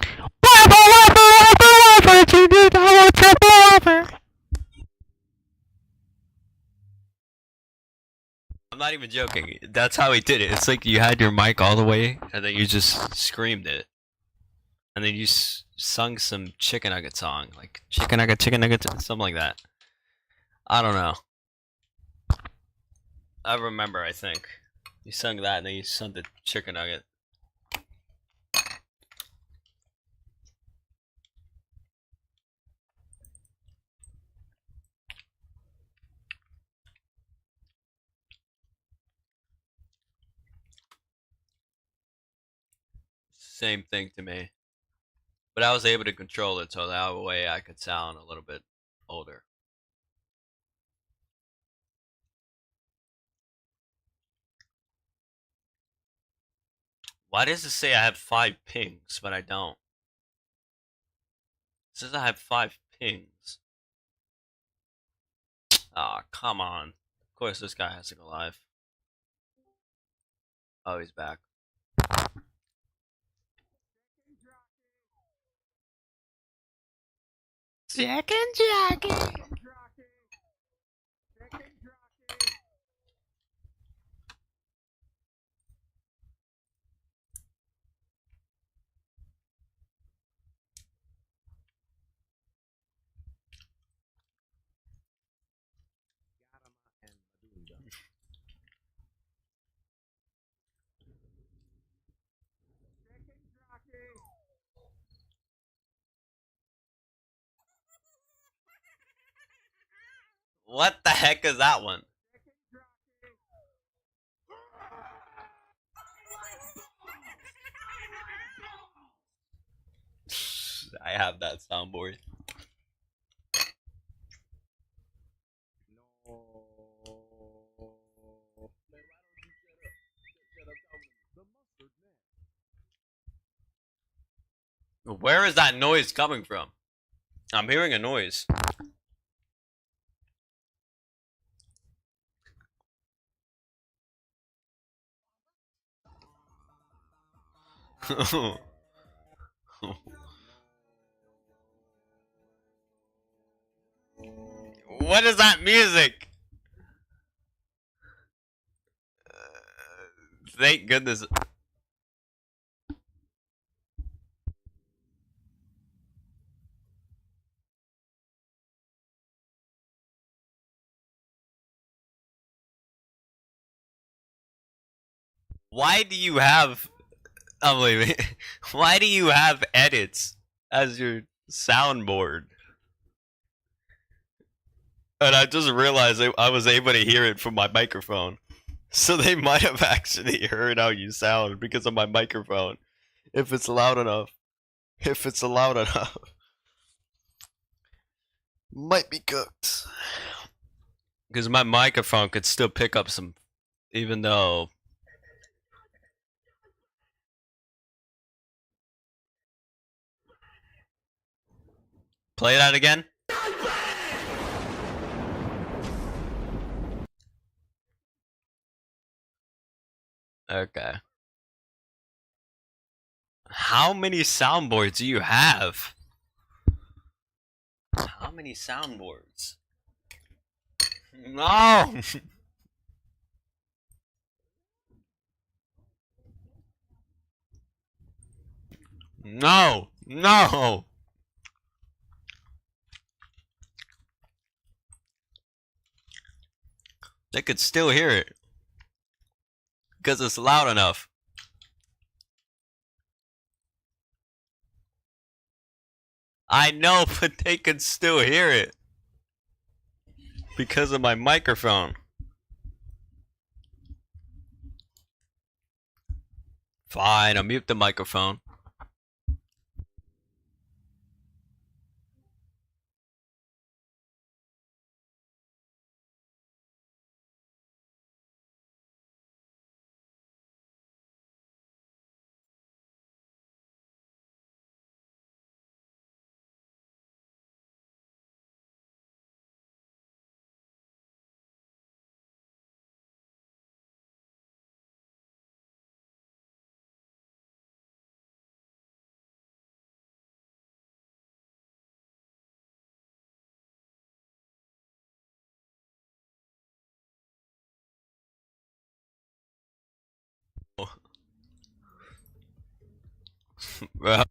S2: whopper, whopper, whopper. You need a triple whopper.
S1: I'm not even joking. That's how he did it. It's like you had your mic all the way, and then you just screamed it. And then you sung some chicken nugget song. Like, chicken nugget, something like that. I don't know. I remember, I think. You sung that, and then you sung the chicken nugget. Same thing to me. But I was able to control it so that way I could sound a little bit older. Why does it say I have 5 pings, but I don't? It says I have 5 pings. Aw, oh, come on. Of course this guy has to go live. Oh, he's back.
S2: Second jockey.
S1: What the heck is that one? I have that soundboard. Where is that noise coming from? I'm hearing a noise. What is that music? Thank goodness. Why do you have... Oh, wait. Why do you have edits as your soundboard? And I just realized I was able to hear it from my microphone. So they might have actually heard how you sound because of my microphone. If it's loud enough. If it's loud enough. Might be cooked. Because my microphone could still pick up some... Even though... Play that again? Okay. How many soundboards do you have? How many soundboards? No! No! No! They could still hear it. Because it's loud enough. I know, but they could still hear it. Because of my microphone. Fine, I'll mute the microphone. Well,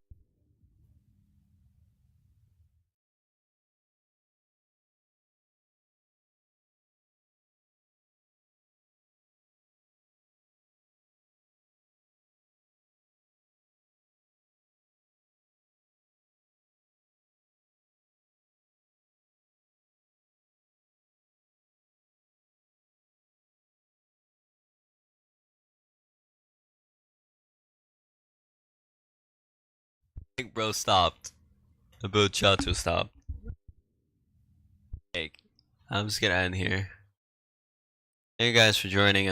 S1: I think bro stopped. The boot Chacho stopped. Hey, I'm just gonna end here. Thank you guys for joining.